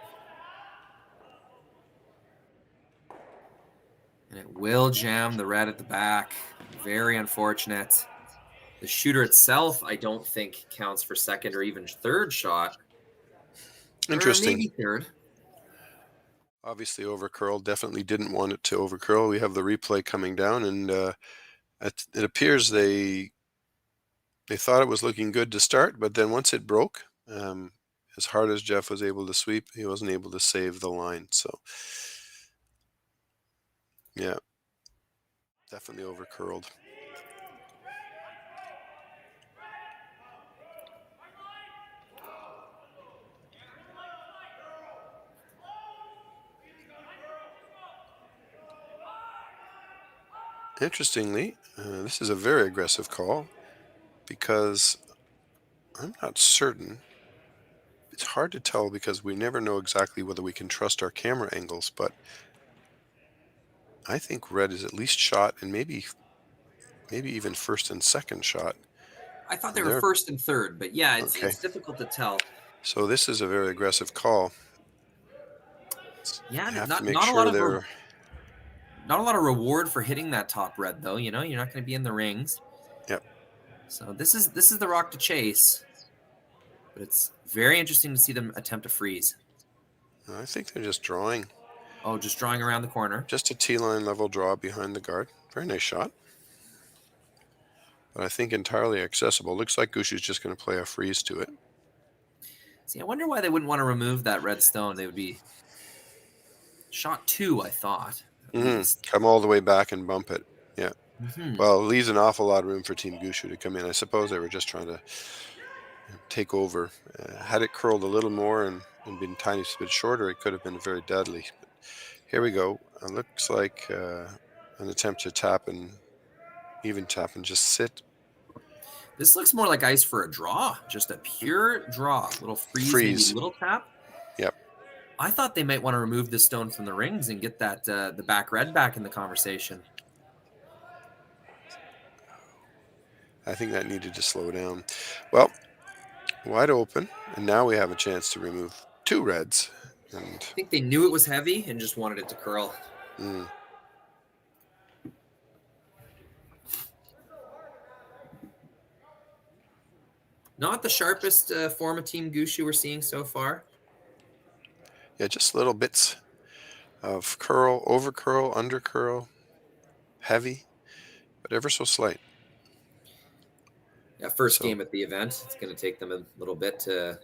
S14: And it will jam the red at the back. Very unfortunate. The shooter itself, I don't think, counts for second or even third shot.
S15: Interesting.
S14: Or maybe third.
S15: Obviously over curl. Definitely didn't want it to over curl. We have the replay coming down, and it appears they thought it was looking good to start, but then once it broke, as hard as Jeff was able to sweep, he wasn't able to save the line. So, yeah, definitely over curled. Interestingly, this is a very aggressive call because I'm not certain. It's hard to tell because we never know exactly whether we can trust our camera angles, but I think red is at least shot and maybe even first and second shot.
S14: I thought they were first and third, but yeah, it's difficult to tell.
S15: So this is a very aggressive call.
S14: Yeah, not a lot of reward for hitting that top red, though. You know, you're not going to be in the rings.
S15: Yep.
S14: So this is the rock to chase, but it's very interesting to see them attempt to freeze.
S15: I think they're just drawing.
S14: Oh, just drawing around the corner.
S15: Just a T-line level draw behind the guard. Very nice shot. But I think entirely accessible. Looks like Gushue's just going to play a freeze to it.
S14: See, I wonder why they wouldn't want to remove that red stone. They would be shot 2, I thought.
S15: Come all the way back and bump it. Yeah. Well, it leaves an awful lot of room for Team Gushue to come in. I suppose they were just trying to take over. Had it curled a little more and been a tiny bit shorter, it could have been very deadly. But here we go. It looks like an attempt to tap and even tap and just sit.
S14: This looks more like ice for a draw. Just a pure draw. Little freeze. Maybe little tap.
S15: Yep.
S14: I thought they might want to remove this stone from the rings and get that the back red back in the conversation.
S15: I think that needed to slow down. Well, wide open, and now we have a chance to remove 2 reds. And
S14: I think they knew it was heavy and just wanted it to curl. Not the sharpest form of Team Gushue we're seeing so far.
S15: Yeah, just little bits of curl, over curl, under curl, heavy, but ever so slight.
S14: Yeah, first game at the event. It's going to take them a little bit to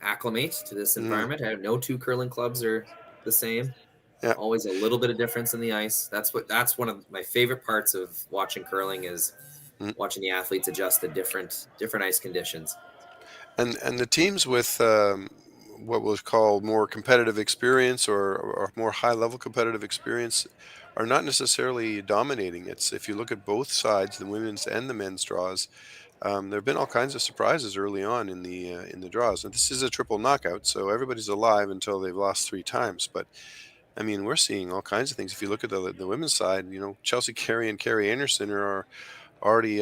S14: acclimate to this environment. No 2 curling clubs are the same.
S15: Yeah.
S14: Always a little bit of difference in the ice. That's one of my favorite parts of watching curling is watching the athletes adjust to different ice conditions.
S15: And the teams with what was called more competitive experience or more high-level competitive experience are not necessarily dominating. It's if you look at both sides, the women's and the men's draws, there have been all kinds of surprises early on in the draws. And this is a triple knockout, so everybody's alive until they've lost 3 times. But I mean, we're seeing all kinds of things. If you look at the women's side, you know, Chelsea Carey and Carrie Anderson are already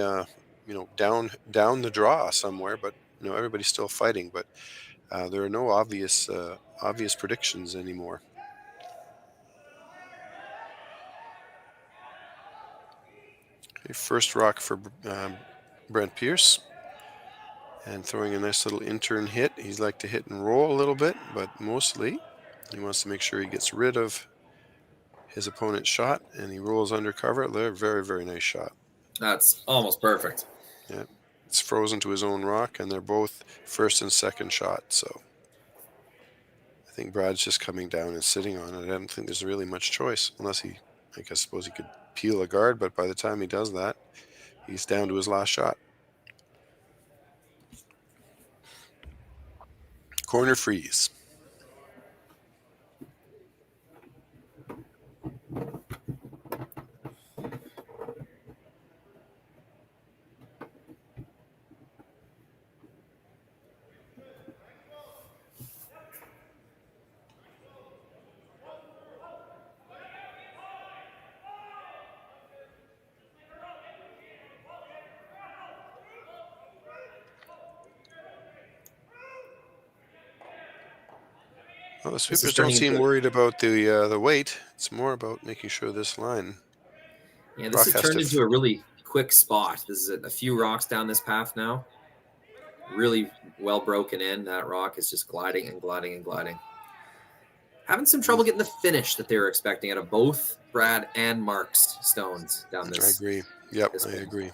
S15: down the draw somewhere, but you know everybody's still fighting. But there are no obvious predictions anymore. Okay, first rock for Brent Pierce, and throwing a nice little intern hit. He's like to hit and roll a little bit, but mostly He wants to make sure he gets rid of his opponent's shot, and he rolls under cover. They're very, very nice shot.
S14: That's almost perfect.
S15: Yeah, it's frozen to his own rock, and they're both first and second shot. So I think Brad's just coming down and sitting on it. I don't think there's really much choice, unless I suppose he could peel a guard, but by the time he does that, he's down to his last shot. Corner freeze. Well, the sweepers don't seem worried about the weight. It's more about making sure this line.
S14: Yeah, this has turned into a really quick spot. This is a few rocks down this path now. Really well broken in. That rock is just gliding and gliding and gliding. Having some trouble getting the finish that they were expecting out of both Brad and Mark's stones down this.
S15: I agree. Yep, I agree.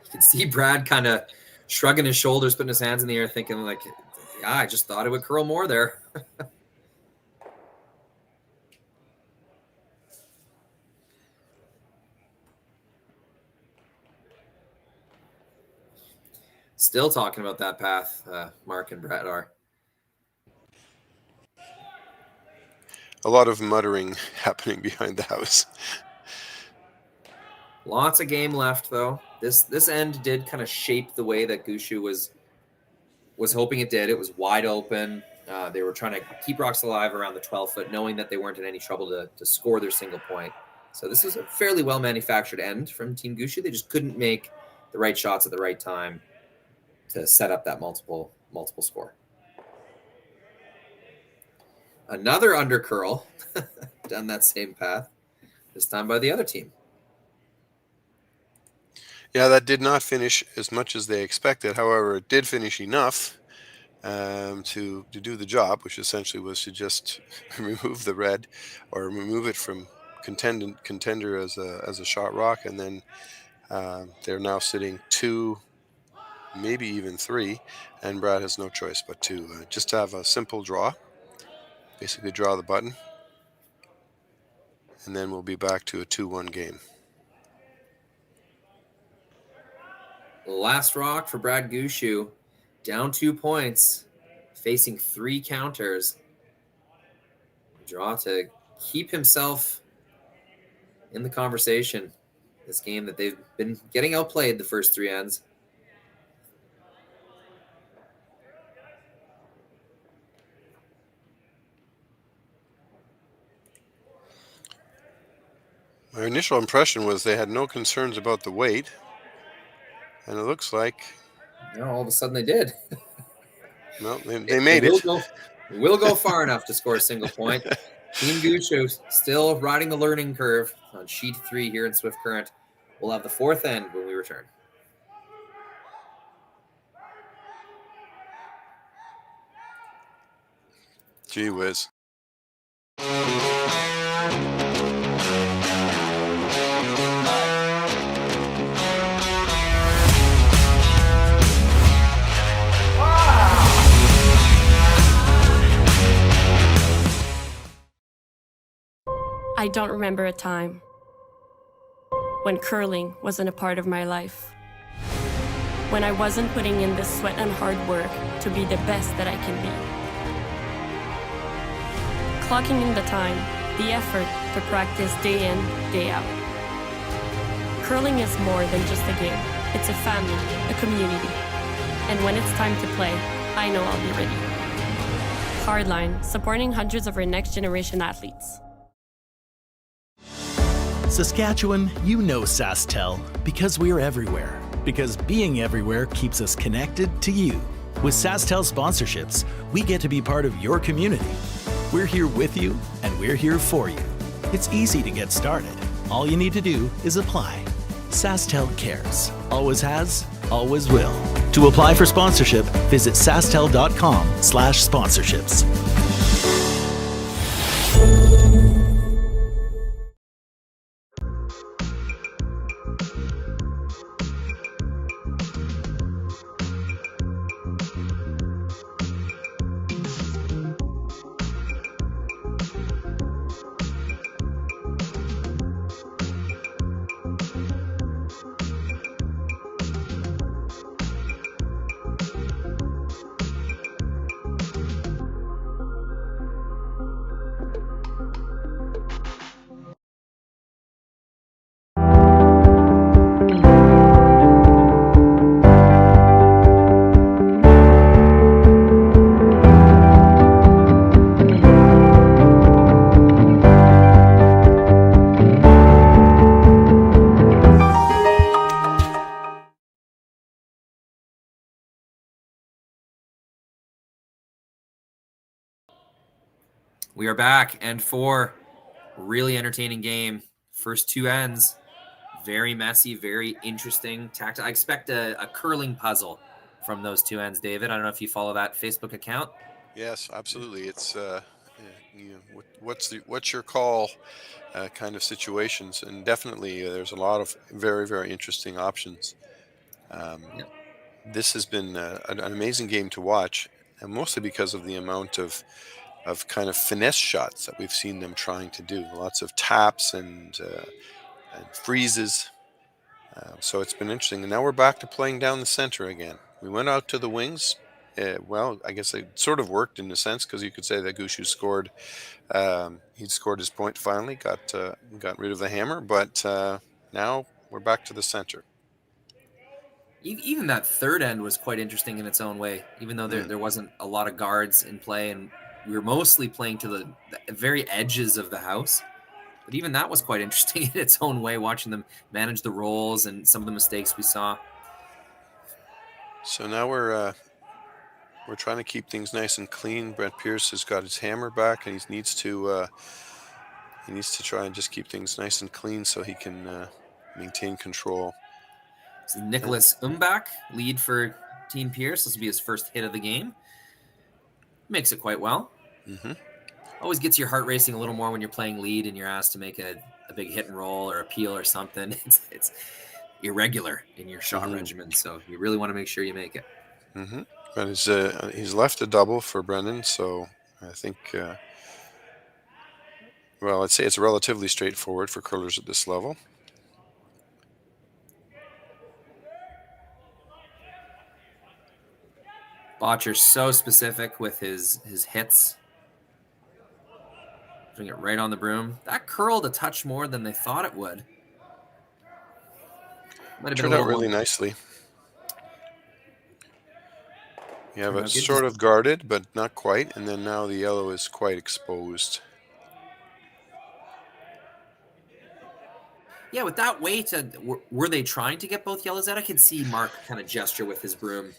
S14: You can see Brad kind of shrugging his shoulders, putting his hands in the air, thinking like, yeah, I just thought it would curl more there. Still talking about that path, Mark and Brad are.
S15: A lot of muttering happening behind the house.
S14: Lots of game left, though. This end did kind of shape the way that Gushue was hoping it did. It was wide open. They were trying to keep rocks alive around the 12 foot, knowing that they weren't in any trouble to score their single point. So this was a fairly well manufactured end from Team Gushue. They just couldn't make the right shots at the right time to set up that multiple score. Another undercurl down that same path, this time by the other team.
S15: Yeah, that did not finish as much as they expected. However, it did finish enough to do the job, which essentially was to just remove the red or remove it from contender as a shot rock, and then they're now sitting 2, maybe even 3, and Brad has no choice but to just have a simple draw, basically draw the button, and then we'll be back to a 2-1 game.
S14: Last rock for Brad Gushue, down 2 points, facing 3 counters. Draw to keep himself in the conversation. This game that they've been getting outplayed the first 3 ends.
S15: My initial impression was they had no concerns about the weight. And it looks like...
S14: No, all of a sudden they did.
S15: No, they made it.
S14: Will go far enough to score a single point. Team Gushue still riding the learning curve on sheet 3 here in Swift Current. We'll have the 4th end when we return.
S15: Gee whiz.
S1: I don't remember a time when curling wasn't a part of my life, when I wasn't putting in the sweat and hard work to be the best that I can be. Clocking in the time, the effort to practice day in, day out. Curling is more than just a game. It's a family, a community. And when it's time to play, I know I'll be ready. Hardline, supporting hundreds of our next generation athletes.
S7: Saskatchewan, you know Sasktel because we're everywhere. Because being everywhere keeps us connected to you. With Sasktel sponsorships, we get to be part of your community. We're here with you, and we're here for you. It's easy to get started. All you need to do is apply. Sasktel cares. Always has, always will. To apply for sponsorship, visit sasktel.com/sponsorships.
S14: We are back, and for a really entertaining game. First two ends, very messy, very interesting. I expect a curling puzzle from those two ends, David. I don't know if you follow that Facebook account.
S15: Yes, absolutely. It's what's your call kind of situations, and definitely there's a lot of very, very interesting options. This has been an amazing game to watch, and mostly because of the amount of kind of finesse shots that we've seen them trying to do. Lots of taps and freezes. So it's been interesting. And now we're back to playing down the center again. We went out to the wings. Well, I guess it sort of worked in a sense, because you could say that Gushue scored. He'd scored his point finally, got rid of the hammer, but now we're back to the center.
S14: Even that third end was quite interesting in its own way, even though there wasn't a lot of guards in play, and we were mostly playing to the very edges of the house. But even that was quite interesting in its own way, watching them manage the rolls and some of the mistakes we saw.
S15: So now we're trying to keep things nice and clean. Brent Pierce has got his hammer back, and he needs to try and just keep things nice and clean so he can maintain control.
S14: So Nicholas Umbach, lead for Team Pierce. This will be his first hit of the game. Makes it quite well.
S15: Mm-hmm.
S14: Always gets your heart racing a little more when you're playing lead and you're asked to make a big hit and roll or a peel or something. It's irregular in your shot regimen, so you really want to make sure you make it.
S15: Mm-hmm. But he's left a double for Brendan, so I think, well, I'd say it's relatively straightforward for curlers at this level.
S14: Botcher's so specific with his hits. Putting it right on the broom. That curled a touch more than they thought it would. Might have
S15: Turned out really nicely. You have it sort of guarded, but not quite, and then now the yellow is quite exposed.
S14: Yeah, with that weight, were they trying to get both yellows out? I could see Mark kind of gesture with his broom.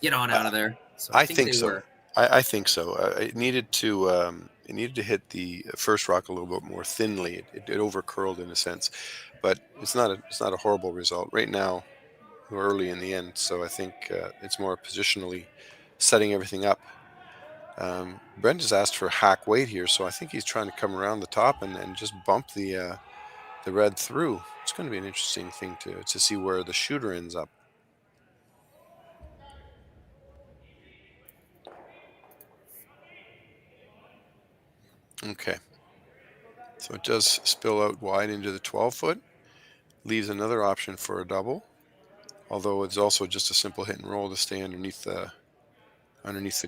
S14: Get on out of there. So
S15: I think so. I think so. It needed to hit the first rock a little bit more thinly. It over curled in a sense, but it's not a horrible result right now. We're early in the end, so I think it's more positionally setting everything up. Brent has asked for hack weight here, so I think he's trying to come around the top and just bump the red through. It's going to be an interesting thing to see where the shooter ends up. Okay, so it does spill out wide into the 12-foot, leaves another option for a double, although it's also just a simple hit and roll to stay underneath the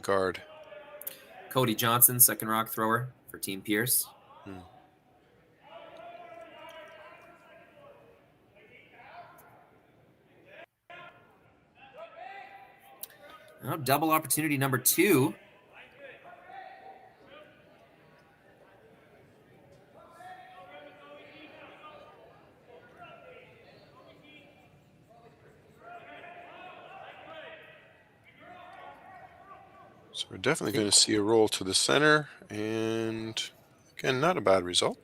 S15: guard.
S14: Cody Johnson, second rock thrower for Team Pierce. Now double opportunity number 2.
S15: So we're definitely going to see a roll to the center, and again, not a bad result.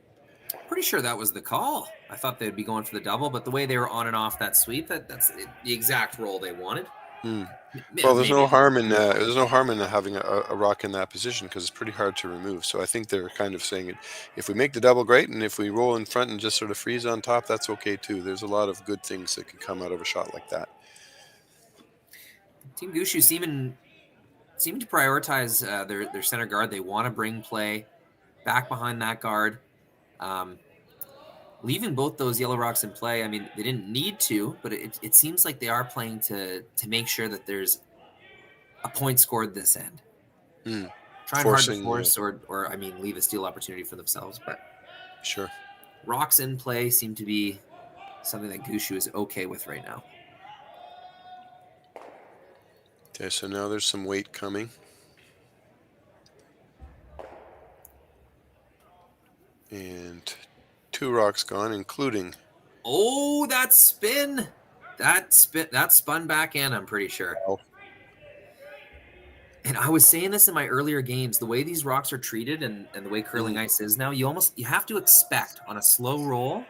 S14: Pretty sure that was the call. I thought they'd be going for the double, but the way they were on and off that sweep, that's the exact roll they wanted.
S15: Well, there's no harm in having a rock in that position because it's pretty hard to remove. So I think they're kind of saying it. If we make the double, great, and if we roll in front and just sort of freeze on top, that's okay too. There's a lot of good things that can come out of a shot like that.
S14: Team Gushue seeming to prioritize their center guard. They want to bring play back behind that guard. Leaving both those yellow rocks in play, I mean, they didn't need to, but it seems like they are playing to make sure that there's a point scored this end. Trying hard to force or I mean, leave a steal opportunity for themselves. But
S15: sure,
S14: rocks in play seem to be something that Gushue is okay with right now.
S15: Okay, so now there's some weight coming. And 2 rocks gone, including.
S14: Oh, that spin! That spun back in, I'm pretty sure.
S15: Oh.
S14: And I was saying this in my earlier games, the way these rocks are treated and the way curling ice is now, you have to expect on a slow roll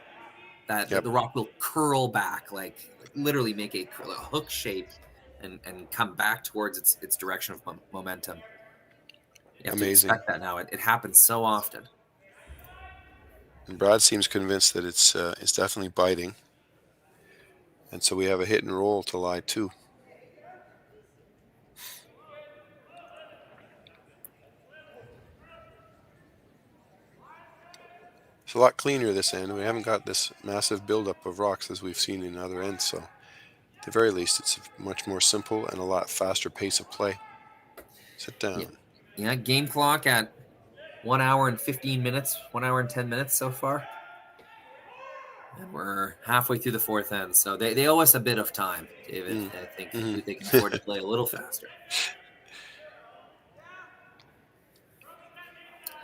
S14: that the rock will curl back, like literally make a hook shape and come back towards its direction of momentum. You have
S15: Amazing.
S14: to expect that now. It happens so often.
S15: And Brad seems convinced that it's definitely biting. And so we have a hit and roll to lie 2. It's a lot cleaner this end. We haven't got this massive buildup of rocks as we've seen in other ends. So at the very least, it's much more simple and a lot faster pace of play. Sit down.
S14: Yeah, game clock at 1 hour and 15 minutes, 1 hour and 10 minutes so far. And we're halfway through the 4th end. So they owe us a bit of time, David. I think they can afford to play a little faster.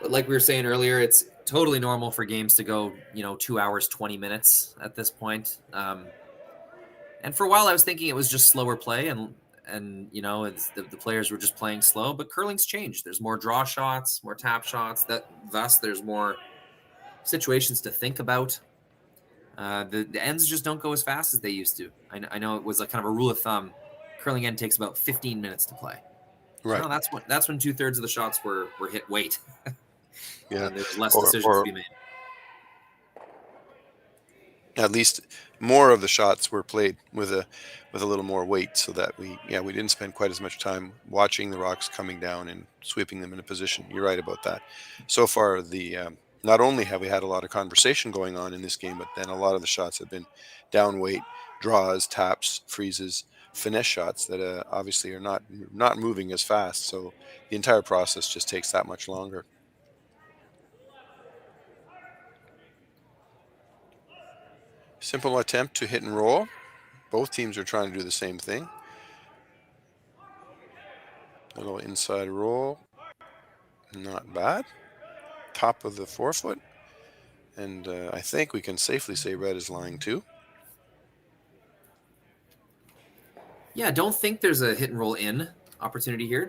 S14: But like we were saying earlier, it's totally normal for games to go, 2 hours, 20 minutes at this point. And for a while I was thinking it was just slower play and it's the players were just playing slow, but curling's changed. There's more draw shots, more tap shots, thus there's more situations to think about. The ends just don't go as fast as they used to. I know it was like kind of a rule of thumb. Curling end takes about 15 minutes to play.
S15: Right.
S14: No, that's when 2/3 of the shots were hit weight.
S15: Yeah.
S14: And there's less decisions to be made.
S15: At least more of the shots were played with a little more weight, so that we didn't spend quite as much time watching the rocks coming down and sweeping them in a position. You're right about that. So far, not only have we had a lot of conversation going on in this game, but then a lot of the shots have been down weight, draws, taps, freezes, finesse shots that obviously are not moving as fast. So the entire process just takes that much longer. Simple attempt to hit and roll. Both teams are trying to do the same thing. A little inside roll. Not bad. Top of the forefoot. And I think we can safely say red is lying 2.
S14: Yeah, I don't think there's a hit and roll in opportunity here.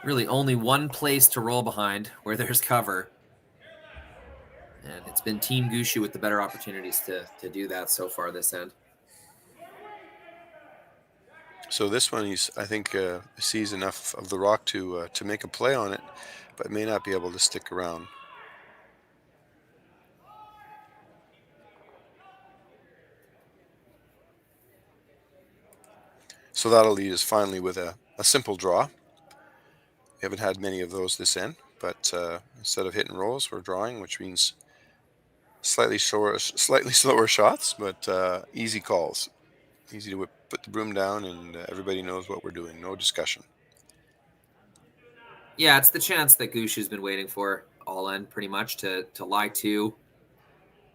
S14: Really only one place to roll behind where there's cover. And it's been Team Gushue with the better opportunities to do that so far this end.
S15: So this one, I think sees enough of the rock to make a play on it, but may not be able to stick around. So that'll lead us finally with a simple draw. We haven't had many of those this end, but instead of hit and rolls, we're drawing, which means slightly slower shots, but easy calls. Easy to put the broom down, and everybody knows what we're doing. No discussion.
S14: Yeah, it's the chance that Gushue's been waiting for all end, pretty much, to lie 2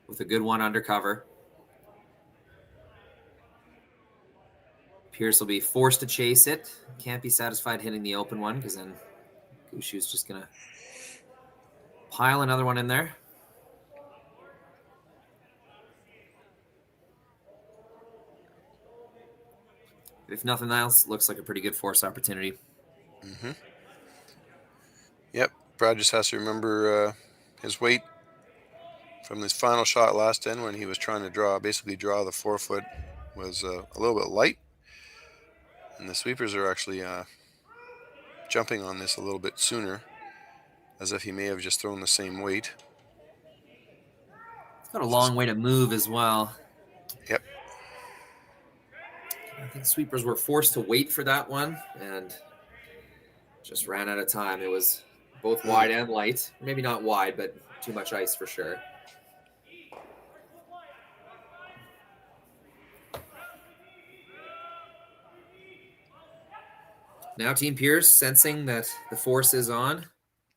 S14: with a good one under cover. Pierce will be forced to chase it. Can't be satisfied hitting the open one, because then Gushue's just going to pile another one in there. If nothing else, looks like a pretty good force opportunity.
S15: Mm-hmm. Brad just has to remember his weight from his final shot last end when he was trying to basically draw the 4-foot was a little bit light. And the sweepers are actually jumping on this a little bit sooner, as if he may have just thrown the same weight.
S14: It's got a long way to move as well.
S15: Yep.
S14: I think sweepers were forced to wait for that one and just ran out of time. It was both wide and light. Maybe not wide, but too much ice for sure. Now Team Pierce, sensing that the force is on,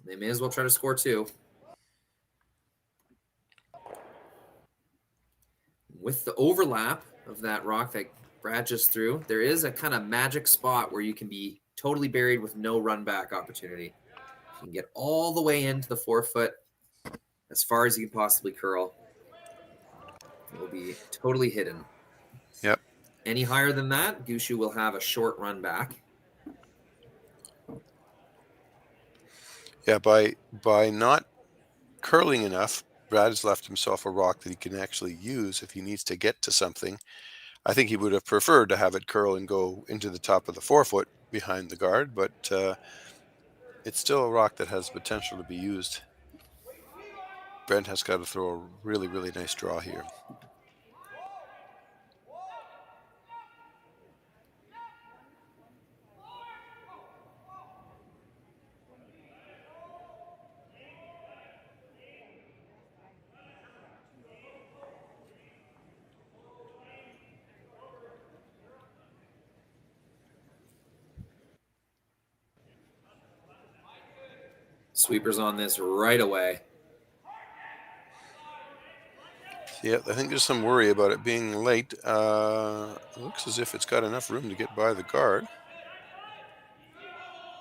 S14: they may as well try to score two. With the overlap of that rock that Brad just threw, there is a kind of magic spot where you can be totally buried with no run back opportunity. You can get all the way into the 4-foot as far as you can possibly curl. It will be totally hidden.
S15: Yep.
S14: Any higher than that, Gushue will have a short run back.
S15: Yeah, by not curling enough, Brad has left himself a rock that he can actually use if he needs to get to something. I think he would have preferred to have it curl and go into the top of the 4-foot behind the guard, but it's still a rock that has potential to be used. Brent has got to throw a really, really nice draw here.
S14: Sweepers on this right away.
S15: Yeah, I think there's some worry about it being late. It looks as if it's got enough room to get by the guard.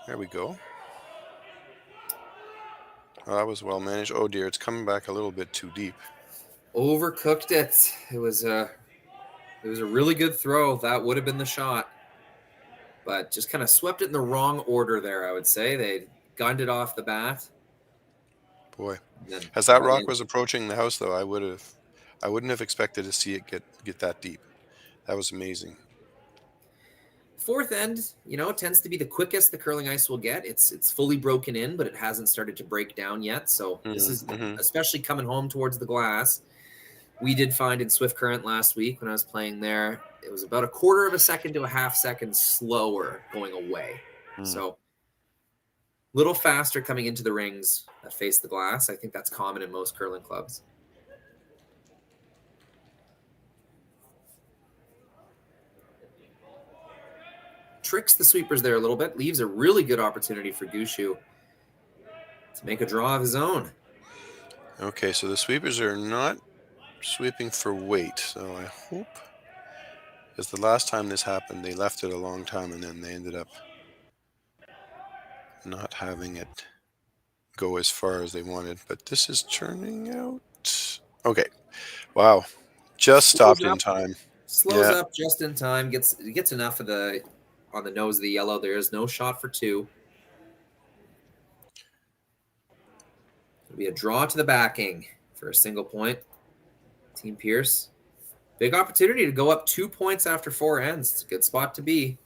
S15: There we go. Oh, that was well managed. Oh dear, it's coming back a little bit too deep.
S14: Overcooked it. It was a really good throw. That would have been the shot, but just kind of swept it in the wrong order there. I would say they gunned it off the bat.
S15: Boy, as that rock was approaching the house, though, I wouldn't have expected to see it get that deep. That was amazing.
S14: Fourth end, tends to be the quickest the curling ice will get. It's fully broken in, but it hasn't started to break down yet. So this is especially coming home towards the glass. We did find in Swift Current last week when I was playing there, it was about a quarter of a second to a half second slower going away. So a little faster coming into the rings that face the glass. I think that's common in most curling clubs. Tricks the sweepers there a little bit, leaves a really good opportunity for Gushue to make a draw of his own.
S15: Okay, so the sweepers are not sweeping for weight, so I hope, because the last time this happened, they left it a long time and then they ended up not having it go as far as they wanted, but this is turning out okay. Wow, just stopped in time.
S14: Slows up just in time, gets enough of the on the nose of the yellow. There is no shot for two. It'll be a draw to the backing for a single point. Team Pierce, big opportunity to go up 2 points after 4 ends. It's a good spot to be.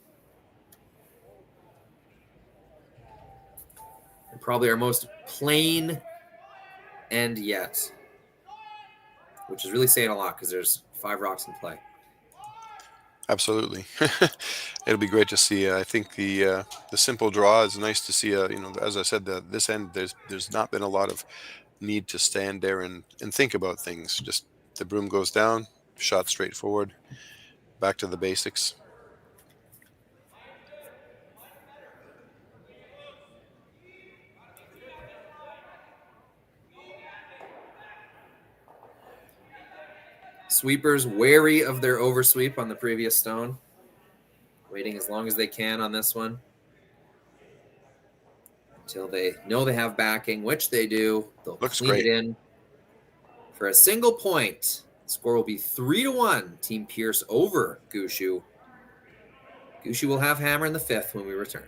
S14: And probably our most plain end yet, which is really saying a lot because there's 5 rocks in play.
S15: Absolutely. It'll be great to see. I think the simple draw is nice to see. As I said, this end, there's not been a lot of need to stand there and think about things. Just the broom goes down, shot straight forward, back to the basics.
S14: Sweepers wary of their oversweep on the previous stone. Waiting as long as they can on this one. Until they know they have backing, which they do. They'll clean it in for a single point. The score will be 3-1. Team Pierce over Gushue. Gushue will have hammer in the 5th when we return.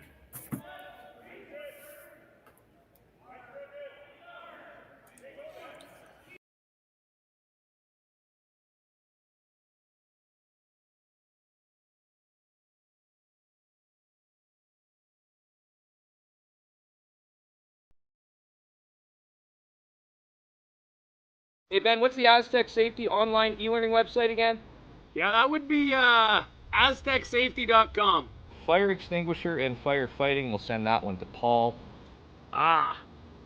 S2: Hey Ben, what's the Aztec Safety online e-learning website again?
S3: Yeah, that would be aztecsafety.com.
S2: Fire extinguisher and firefighting, we'll send that one to Paul.
S3: Ah,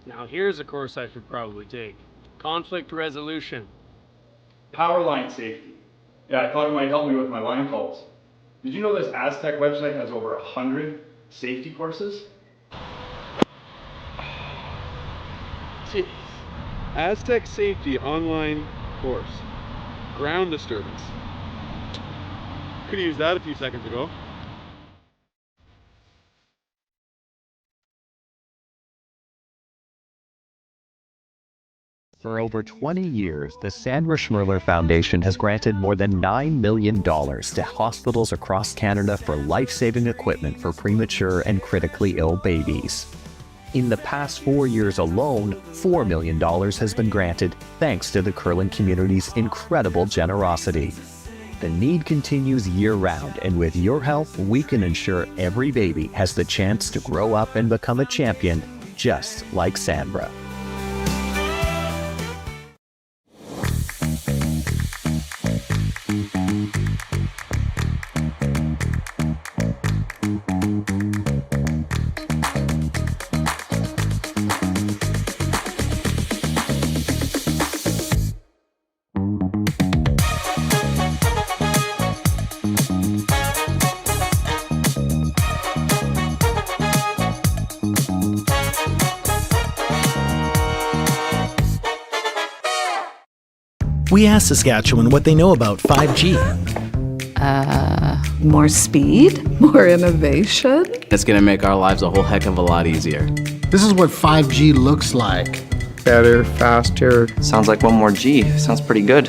S3: now here's a course I should probably take. Conflict resolution.
S4: Power line safety. Yeah, I thought it might help me with my line calls. Did you know this Aztec website has over 100 safety courses?
S20: Jeez. Aztec Safety online course. Ground disturbance. Could have used that a few seconds ago.
S21: For over 20 years, the Sandra Schmirler Foundation has granted more than $9 million to hospitals across Canada for life-saving equipment for premature and critically ill babies. In the past 4 years alone, $4 million has been granted thanks to the curling community's incredible generosity. The need continues year-round, and with your help, we can ensure every baby has the chance to grow up and become a champion, just like Sandra.
S7: We asked Saskatchewan what they know about 5G.
S8: More speed? More innovation?
S9: It's gonna make our lives a whole heck of a lot easier.
S10: This is what 5G looks like.
S11: Better, faster.
S12: Sounds like one more G. Sounds pretty good.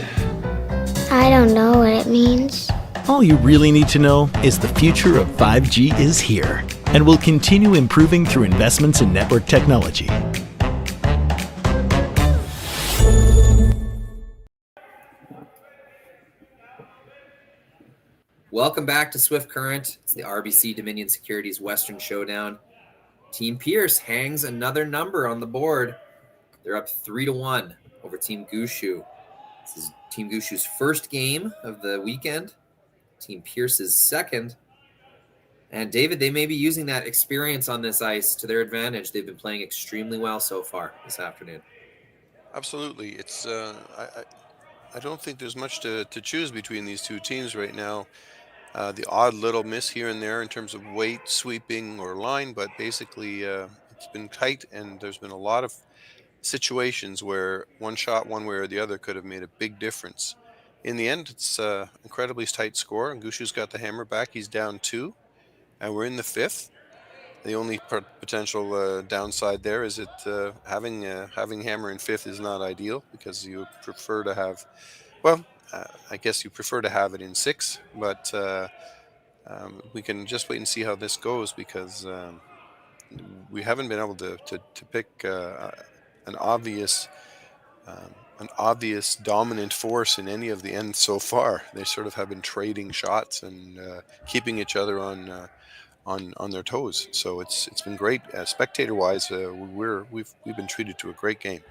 S13: I don't know what it means.
S7: All you really need to know is the future of 5G is here and will continue improving through investments in network technology.
S14: Welcome back to Swift Current. It's the RBC Dominion Securities Western Showdown. Team Pierce hangs another number on the board. They're up 3-1 over Team Gushue. This is Team Gushue's first game of the weekend. Team Pierce's second. And David, they may be using that experience on this ice to their advantage. They've been playing extremely well so far this afternoon.
S15: Absolutely. It's I don't think there's much to choose between these two teams right now. The odd little miss here and there in terms of weight, sweeping, or line, but basically it's been tight, and there's been a lot of situations where one shot one way or the other could have made a big difference. In the end, it's an incredibly tight score, and Gushue's got the hammer back. He's down 2, and we're in the 5th. The only potential downside there is that having hammer in 5th is not ideal, because you prefer to have, well, I guess you prefer to have it in 6, but we can just wait and see how this goes, because we haven't been able to pick an obvious dominant force in any of the ends so far. They sort of have been trading shots and keeping each other on their toes. So it's been great. Spectator-wise, we've been treated to a great game.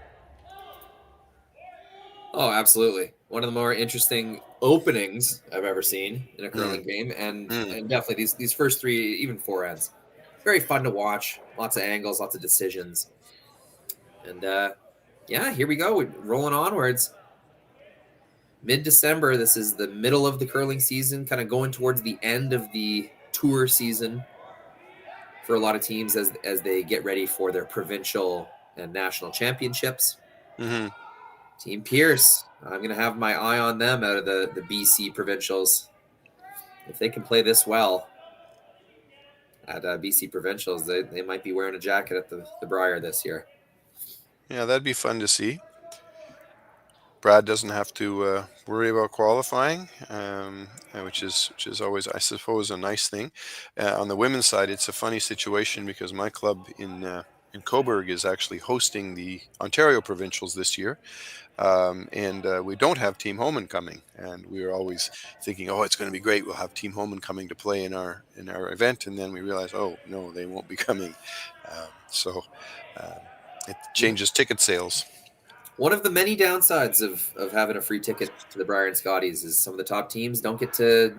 S14: Oh, absolutely. One of the more interesting openings I've ever seen in a curling game. And definitely these first 3, even 4 ends. Very fun to watch. Lots of angles, lots of decisions. And yeah, here we go. We're rolling onwards. Mid-December, this is the middle of the curling season, kind of going towards the end of the tour season for a lot of teams as they get ready for their provincial and national championships.
S15: Mm-hmm.
S14: Team Pierce, I'm going to have my eye on them out of the BC provincials. If they can play this well at BC provincials, they might be wearing a jacket at the Briar this year.
S15: Yeah, that'd be fun to see. Brad doesn't have to worry about qualifying, which is always, I suppose, a nice thing. On the women's side, it's a funny situation because my club in Cobourg is actually hosting the Ontario Provincials this year, and we don't have Team Homan coming. And we were always thinking, oh, it's going to be great. We'll have Team Homan coming to play in our event, and then we realize, oh no, they won't be coming. So it changes ticket sales.
S14: One of the many downsides of having a free ticket to the Briar and Scotties is some of the top teams don't get to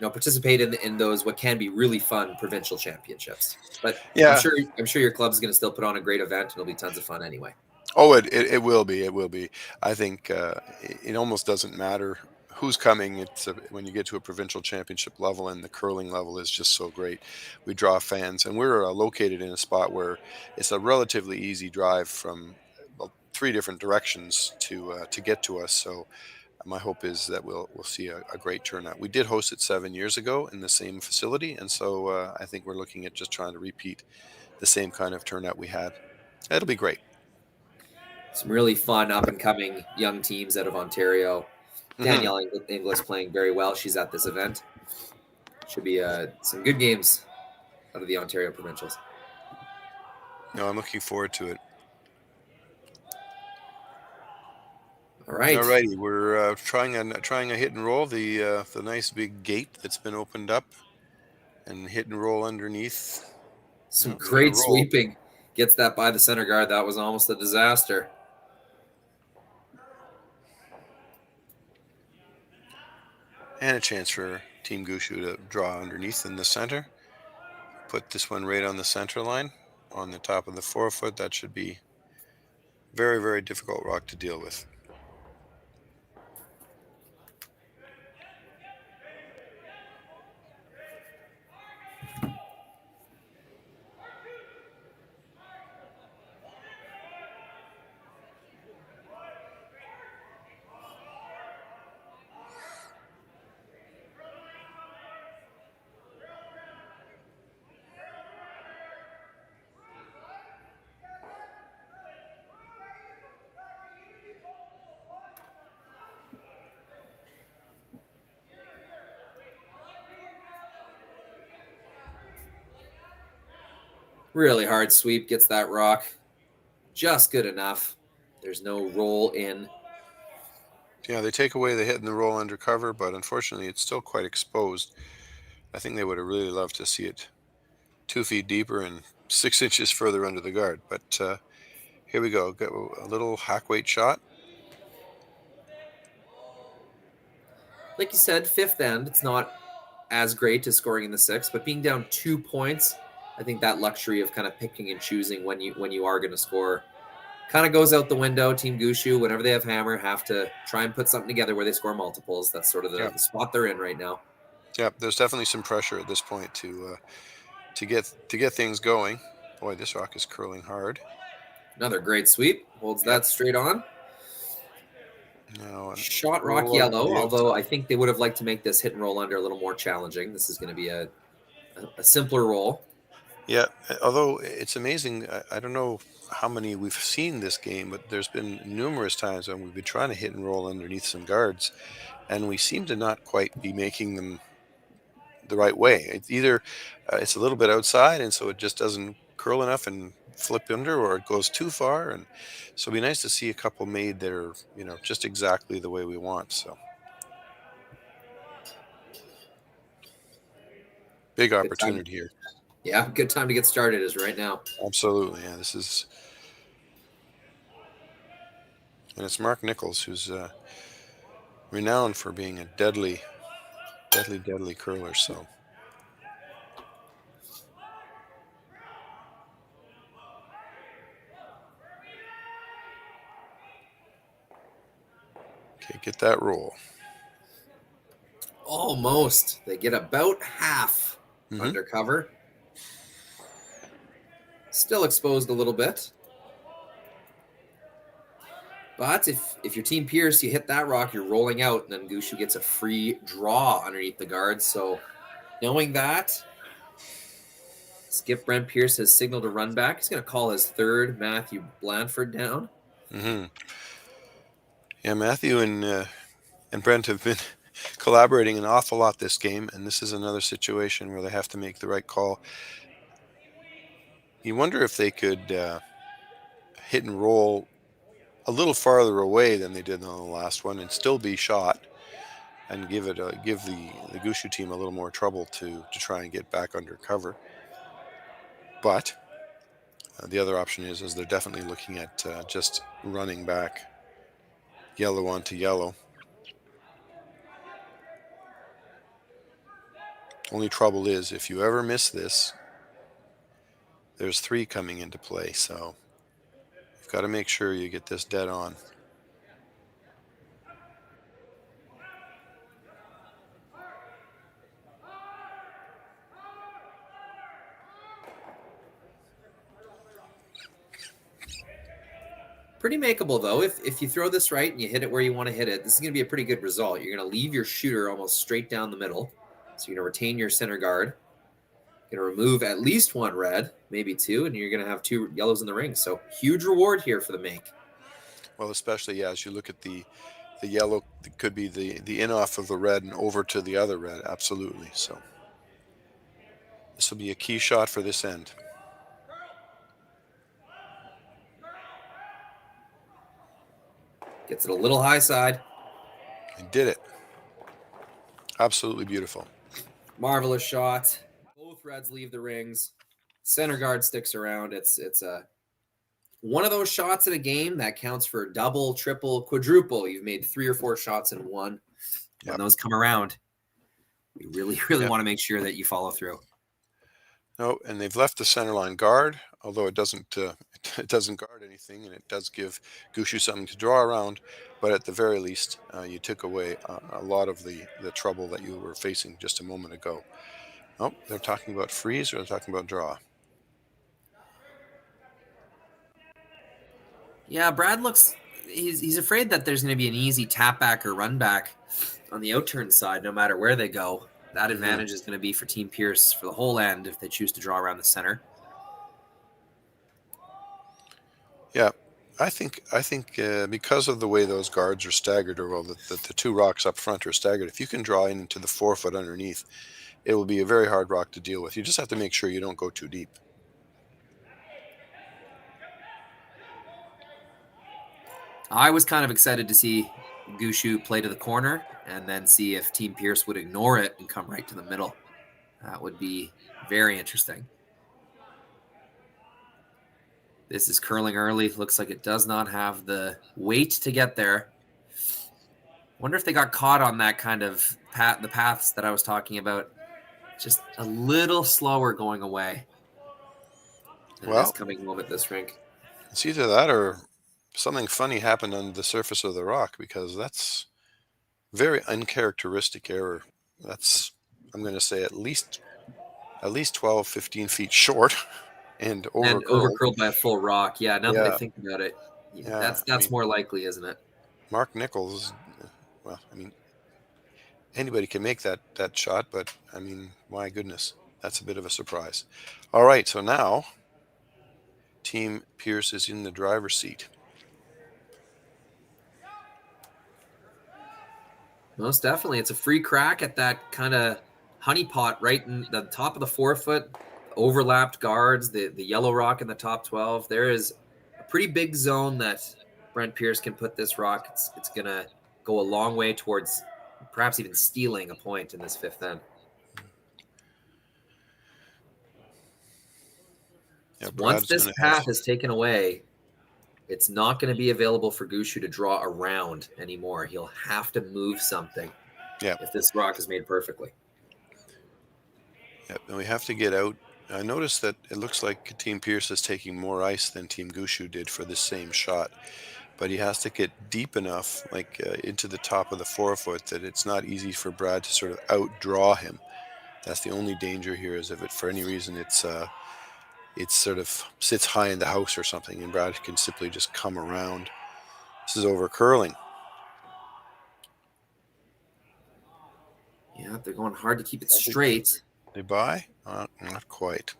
S14: participate in those what can be really fun provincial championships. But
S15: Yeah.
S14: I'm sure your club's going to still put on a great event, and it'll be tons of fun anyway.
S15: Oh, it will be. It will be. I think it almost doesn't matter who's coming. It's when you get to a provincial championship level, and the curling level is just so great. We draw fans, and we're located in a spot where it's a relatively easy drive from 3 different directions to get to us. So my hope is that we'll see a great turnout. We did host it 7 years ago in the same facility, and so I think we're looking at just trying to repeat the same kind of turnout we had. It'll be great.
S14: Some really fun up-and-coming young teams out of Ontario. Danielle Inglis playing very well. She's at this event. Should be some good games out of the Ontario provincials.
S15: No, I'm looking forward to it.
S14: All right.
S15: Alrighty, we're trying a hit and roll. The nice big gate that's been opened up, and hit and roll underneath.
S14: Some great sweeping. Gets that by the center guard. That was almost a disaster.
S15: And a chance for Team Gushue to draw underneath in the center. Put this one right on the center line, on the top of the 4-foot. That should be very, very difficult rock to deal with.
S14: Really hard sweep, gets that rock just good enough. There's no roll in.
S15: Yeah, they take away the hit and the roll undercover, but unfortunately it's still quite exposed. I think they would have really loved to see it 2 feet deeper and 6 inches further under the guard. But here we go. Got a little hack weight shot.
S14: Like you said, fifth end, it's not as great as scoring in the 6th, but being down 2 points, I think that luxury of kind of picking and choosing when you are going to score kind of goes out the window. Team Gushue, whenever they have hammer, have to try and put something together where they score multiples. That's sort of the spot they're in right now.
S15: Yeah, there's definitely some pressure at this point to get things going. Boy, this rock is curling hard.
S14: Another great sweep. Holds that straight on.
S15: No,
S14: shot rock yellow, although I think they would have liked to make this hit and roll under a little more challenging. This is going to be a simpler roll.
S15: Yeah, although it's amazing. I don't know how many we've seen this game, but there's been numerous times when we've been trying to hit and roll underneath some guards, and we seem to not quite be making them the right way. It's either it's a little bit outside, and so it just doesn't curl enough and flip under, or it goes too far. And so it'd be nice to see a couple made that are, just exactly the way we want. So big opportunity here.
S14: Yeah, good time to get started is right now.
S15: Absolutely. Yeah, this is, and it's Mark Nichols, who's renowned for being a deadly curler. So okay, get that roll.
S14: Almost. They get about half undercover. Still exposed a little bit. But if your team Pierce, you hit that rock, you're rolling out, and then Gushue gets a free draw underneath the guard. So knowing that, Skip Brent Pierce has signaled a run back. He's going to call his third Matthew Blanford down.
S15: Mm-hmm. Yeah, Matthew and Brent have been collaborating an awful lot this game, and this is another situation where they have to make the right call. You wonder if they could hit and roll a little farther away than they did on the last one and still be shot, and give the Gushue team a little more trouble to try and get back under cover. But The other option is they're definitely looking at just running back yellow onto yellow. Only trouble is if you ever miss this, there's 3 coming into play, so you've got to make sure you get this dead on.
S14: Pretty makeable, though. If you throw this right and you hit it where you want to hit it, this is going to be a pretty good result. You're going to leave your shooter almost straight down the middle. So you're going to retain your center guard. You're going to remove at least 1 red, maybe 2, and you're going to have 2 yellows in the ring. So huge reward here for the make.
S15: Well, especially as you look at the yellow, it could be the in off of the red and over to the other red. Absolutely. So this will be a key shot for this end.
S14: Gets it a little high side.
S15: And did it. Absolutely beautiful.
S14: Marvelous shot. Both reds leave the rings. Center guard sticks around. It's one of those shots in a game that counts for double, triple, quadruple. You've made 3 or 4 shots in one. When those come around, you really want to make sure that you follow through.
S15: No, and they've left the center line guard, although it doesn't guard anything, and it does give Gushue something to draw around. But at the very least, you took away a lot of the trouble that you were facing just a moment ago. Oh, they're talking about freeze or they're talking about draw.
S14: Yeah, Brad looks he's afraid that there's going to be an easy tap back or run back on the outturn side, no matter where they go. That advantage is going to be for Team Pierce for the whole end if they choose to draw around the center.
S15: Yeah, I think because of the way those guards are staggered, or the 2 rocks up front are staggered, if you can draw into the 4 foot underneath, it will be a very hard rock to deal with. You just have to make sure you don't go too deep.
S14: I was kind of excited to see Gushue play to the corner and then see if Team Pierce would ignore it and come right to the middle. That would be very interesting. This is curling early. Looks like it does not have the weight to get there. Wonder if they got caught on that kind of the paths that I was talking about. Just a little slower going away. Well, it's coming home at this rink.
S15: It's either that or something funny happened on the surface of the rock, because that's very uncharacteristic error. That's, I'm going to say, at least 12, 15 feet short and
S14: overcurled by a full rock. Yeah, now that I think about it, that's more likely, isn't it?
S15: Mark Nichols, well, I mean, anybody can make that shot, but I mean, my goodness, that's a bit of a surprise. All right, so now Team Pierce is in the driver's seat.
S14: Most definitely. It's a free crack at that kind of honeypot right in the top of the 4 foot, overlapped guards, the yellow rock in the top 12. There is a pretty big zone that Brent Pierce can put this rock. It's going to go a long way towards perhaps even stealing a point in this 5th end. Yeah, once this path is taken away, it's not going to be available for Gushue to draw around anymore. He'll have to move something if this rock is made perfectly.
S15: Yep, and we have to get out. I noticed that it looks like Team Pierce is taking more ice than Team Gushue did for this same shot. But he has to get deep enough, like into the top of the 4 foot, that it's not easy for Brad to sort of outdraw him. That's the only danger here, is if it, for any reason, it sort of sits high in the house or something, and Brad can simply just come around. This is over curling.
S14: Yeah, they're going hard to keep it straight.
S15: They buy? Not quite.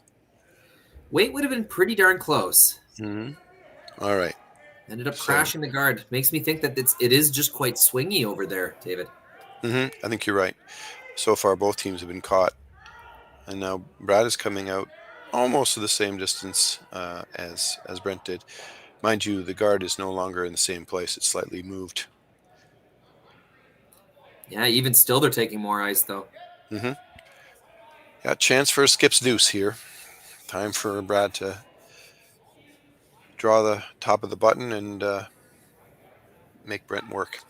S14: Weight would have been pretty darn close.
S15: All right.
S14: Ended up crashing the guard. Makes me think that it is just quite swingy over there, David.
S15: I think you're right. So far, both teams have been caught. And now Brad is coming out almost to the same distance as Brent did. Mind you, the guard is no longer in the same place. It's slightly moved.
S14: Yeah, even still, they're taking more ice, though.
S15: Yeah, chance for a skip's deuce here. Time for Brad to draw the top of the button and make Brent work.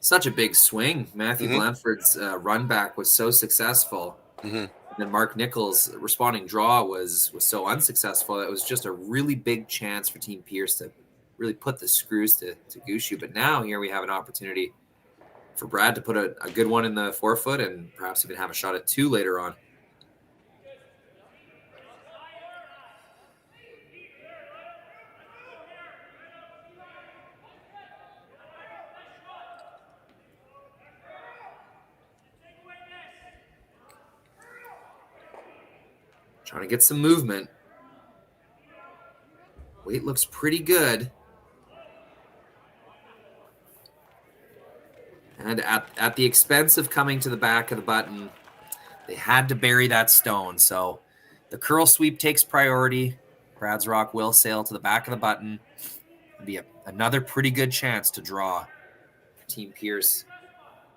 S14: Such a big swing. Matthew Blanford's run back was so successful. And then Mark Nichols' responding draw was so unsuccessful. It was just a really big chance for Team Pierce to really put the screws to Gushue. But now here we have an opportunity for Brad to put a good one in the forefoot and perhaps even have a shot at 2 later on. Trying to get some movement. Weight looks pretty good. And at the expense of coming to the back of the button, they had to bury that stone. So the curl sweep takes priority. Brad's Rock will sail to the back of the button. It'll be another pretty good chance to draw Team Pierce.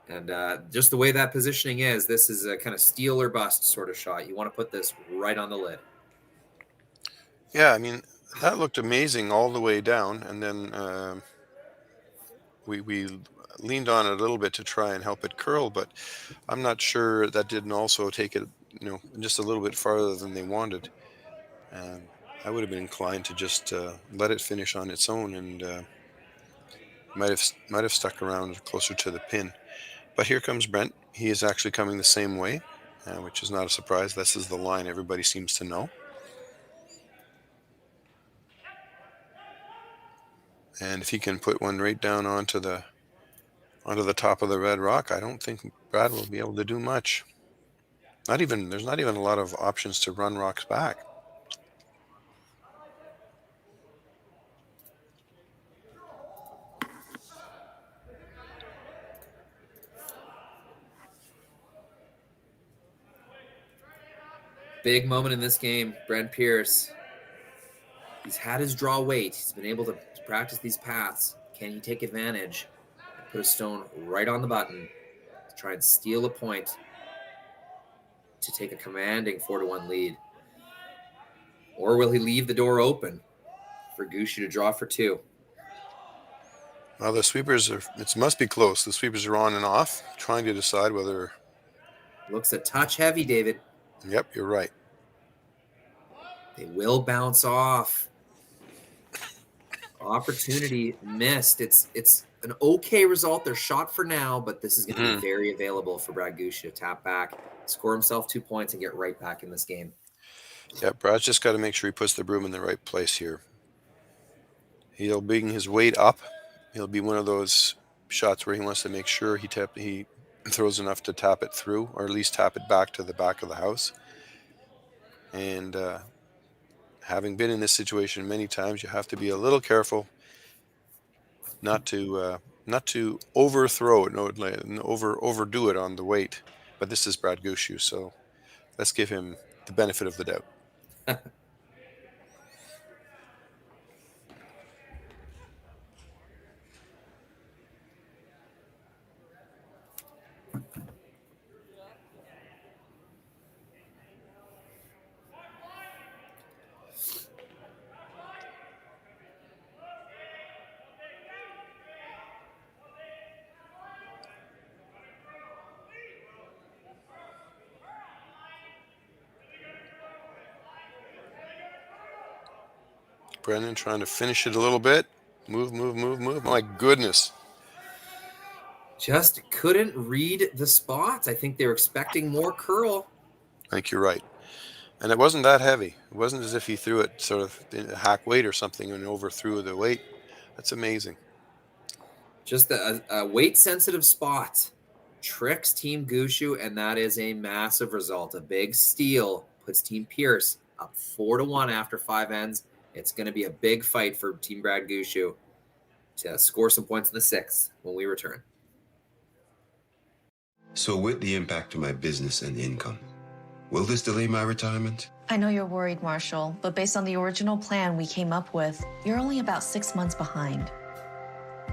S14: And just the way that positioning is, this is a kind of steal or bust sort of shot. You want to put this right on the lid.
S15: Yeah, I mean, that looked amazing all the way down. And then we leaned on it a little bit to try and help it curl. But I'm not sure that didn't also take it, just a little bit farther than they wanted. I would have been inclined to just let it finish on its own and might have stuck around closer to the pin. But here comes Brent. He is actually coming the same way, which is not a surprise. This is the line everybody seems to know. And if he can put one right down onto the top of the red rock, I don't think Brad will be able to do much. There's not even a lot of options to run rocks back.
S14: Big moment in this game, Brent Pierce. He's had his draw weight. He's been able to practice these paths. Can he take advantage and put a stone right on the button to try and steal a point to take a commanding 4-1 lead? Or will he leave the door open for Gushue to draw for 2?
S15: Well, the sweepers it must be close. The sweepers are on and off, trying to decide whether...
S14: Looks a touch heavy, David.
S15: Yep, you're right.
S14: They will bounce off. Opportunity missed. It's an okay result. They're shot for now, but this is going to be very available for Brad Gushue to tap back, score himself 2 points, and get right back in this game.
S15: Yeah, Brad's just got to make sure he puts the broom in the right place here. He'll bring his weight up. He'll be one of those shots where he wants to make sure he throws enough to tap it through, or at least tap it back to the back of the house. And having been in this situation many times, you have to be a little careful not to overthrow it, overdo it on the weight. But this is Brad Gushue, so let's give him the benefit of the doubt. Brendan trying to finish it a little bit. Move. My goodness.
S14: Just couldn't read the spots. I think they were expecting more curl.
S15: I think you're right. And it wasn't that heavy. It wasn't as if he threw it sort of in a hack weight or something and overthrew the weight. That's amazing.
S14: Just a weight-sensitive spot tricks Team Gushue, and that is a massive result. A big steal puts Team Pierce up 4-1 after 5 ends. It's going to be a big fight for Team Brad Gushue to score some points in the 6th when we return.
S5: So with the impact to my business and income, will this delay my retirement?
S6: I know you're worried, Marshall, but based on the original plan we came up with, you're only about 6 months behind.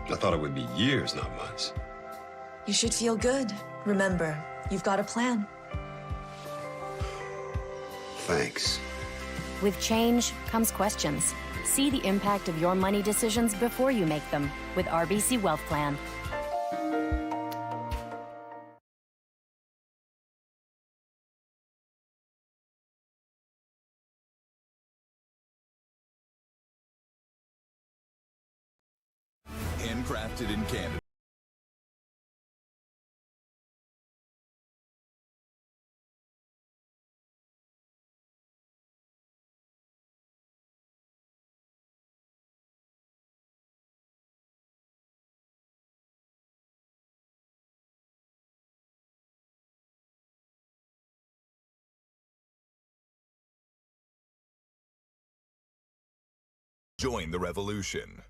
S5: I thought it would be years, not months.
S6: You should feel good. Remember, you've got a plan.
S5: Thanks.
S16: With change comes questions. See the impact of your money decisions before you make them with RBC Wealth Plan.
S17: Handcrafted in Canada. Join the revolution.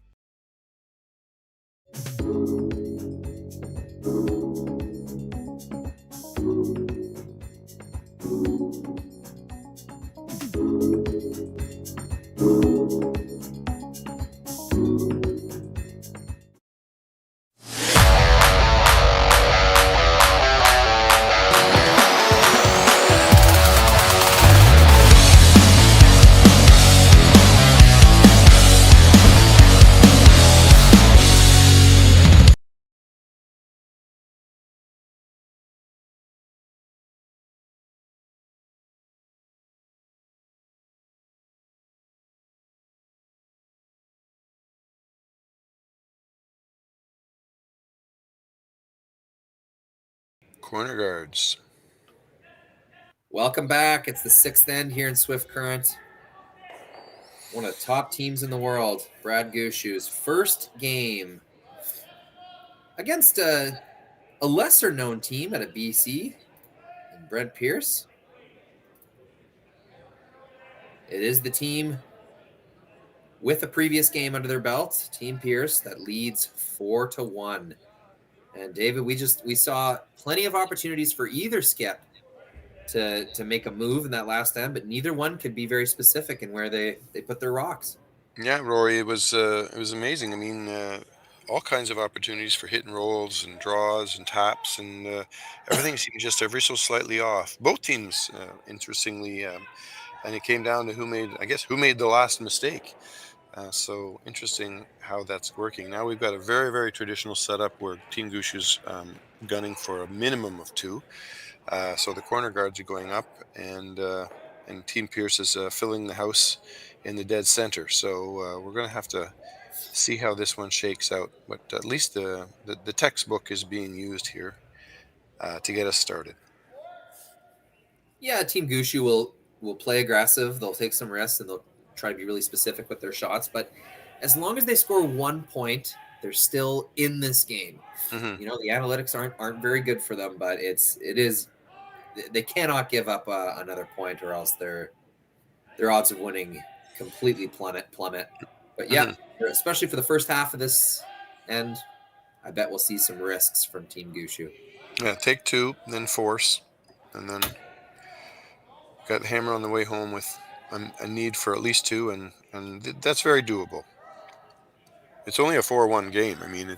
S15: Corner guards.
S14: Welcome back. It's the sixth end here in Swift Current. One of the top teams in the world, Brad Gushue's first game against a lesser-known team at a BC, and Brent Pierce. It is the team with a previous game under their belt, Team Pierce, that leads 4-1. And David, we saw plenty of opportunities for either skip to make a move in that last end, but neither one could be very specific in where they put their rocks.
S15: Yeah, Rory, it was amazing. I mean, all kinds of opportunities for hit and rolls and draws and taps, and everything seemed just ever so slightly off. Both teams, interestingly, and it came down to who made the last mistake. So interesting how that's working. Now we've got a very, very traditional setup where Team Gushue's gunning for a minimum of 2. So the corner guards are going up, and Team Pierce is filling the house in the dead center. So we're going to have to see how this one shakes out. But at least the textbook is being used here to get us started.
S14: Yeah, Team Gushue will play aggressive. They'll take some risks, and they'll try to be really specific with their shots. But as long as they score 1 point, they're still in this game.
S15: Mm-hmm.
S14: You know, the analytics aren't very good for them, but they cannot give up another point, or else their odds of winning completely plummet. But yeah, especially for the first half of this end, I bet we'll see some risks from Team Gushue.
S15: Yeah, take 2, then force, and then got the hammer on the way home with a need for at least 2, and that's very doable. It's only a 4-1 game. I mean,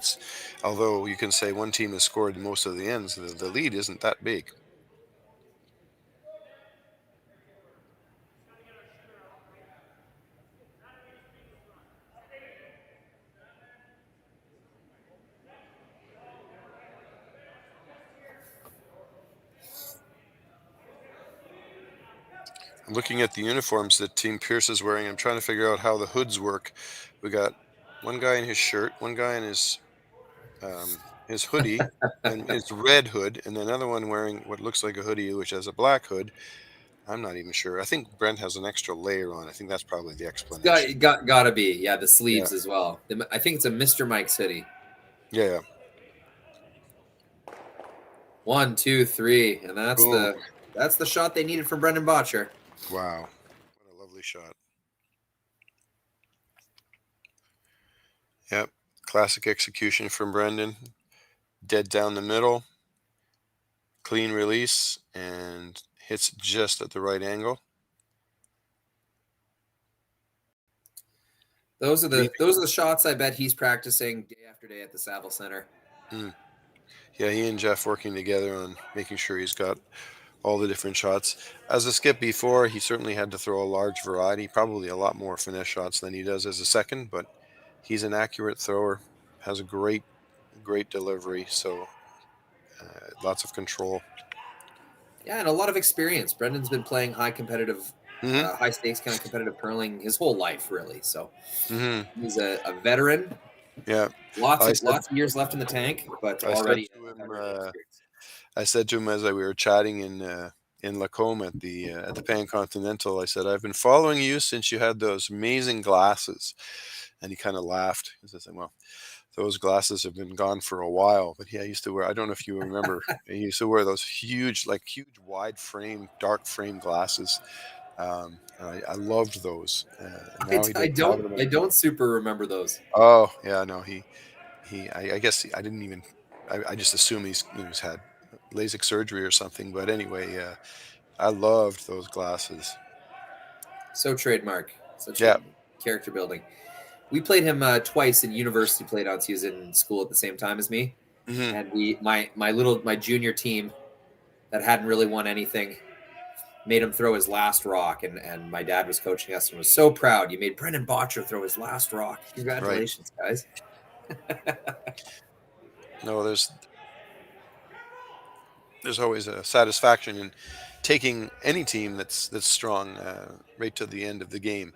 S15: although you can say one team has scored most of the ends, the lead isn't that big. Looking at the uniforms that Team Pierce is wearing, I'm trying to figure out how the hoods work. We got one guy in his shirt, one guy in his hoodie and his red hood, and another one wearing what looks like a hoodie which has a black hood. I'm not even sure. I think Brent has an extra layer on. I think that's probably the explanation.
S14: Gotta be. Yeah, the sleeves as well. I think it's a Mr. Mike's hoodie.
S15: Yeah.
S14: 1, 2, 3, and that's the shot they needed from Brendan Botcher.
S15: Wow, what a lovely shot. Yep, classic execution from Brendan. Dead down the middle, clean release, and hits just at the right angle.
S14: Those are the shots I bet he's practicing day after day at the Sasktel Center.
S15: Yeah, he and Jeff working together on making sure he's got all the different shots. As a skip before, he certainly had to throw a large variety, probably a lot more finesse shots than he does as a second, but he's an accurate thrower, has a great delivery, so lots of control.
S14: Yeah, and a lot of experience. Brendan's been playing high stakes kind of competitive curling his whole life, really. So he's a veteran.
S15: Yeah,
S14: lots of years left in the tank, but already.
S15: I said to him as we were chatting in Lacombe at the Pan Continental, I said, I've been following you since you had those amazing glasses, and he kind of laughed. He said, well, those glasses have been gone for a while, but yeah, I used to wear, I don't know if you remember, he used to wear those huge wide frame, dark frame glasses. I loved those.
S14: I don't super remember those.
S15: Oh yeah, no, I guess I didn't even, I just assume he's had LASIK surgery or something, but anyway, I loved those glasses.
S14: So trademark, such a character building. We played him twice in university play outs. He was in school at the same time as me. And my junior team that hadn't really won anything made him throw his last rock, and my dad was coaching us and was so proud. You made Brendan Botcher throw his last rock. Congratulations, guys.
S15: No, there's always a satisfaction in taking any team that's strong right to the end of the game.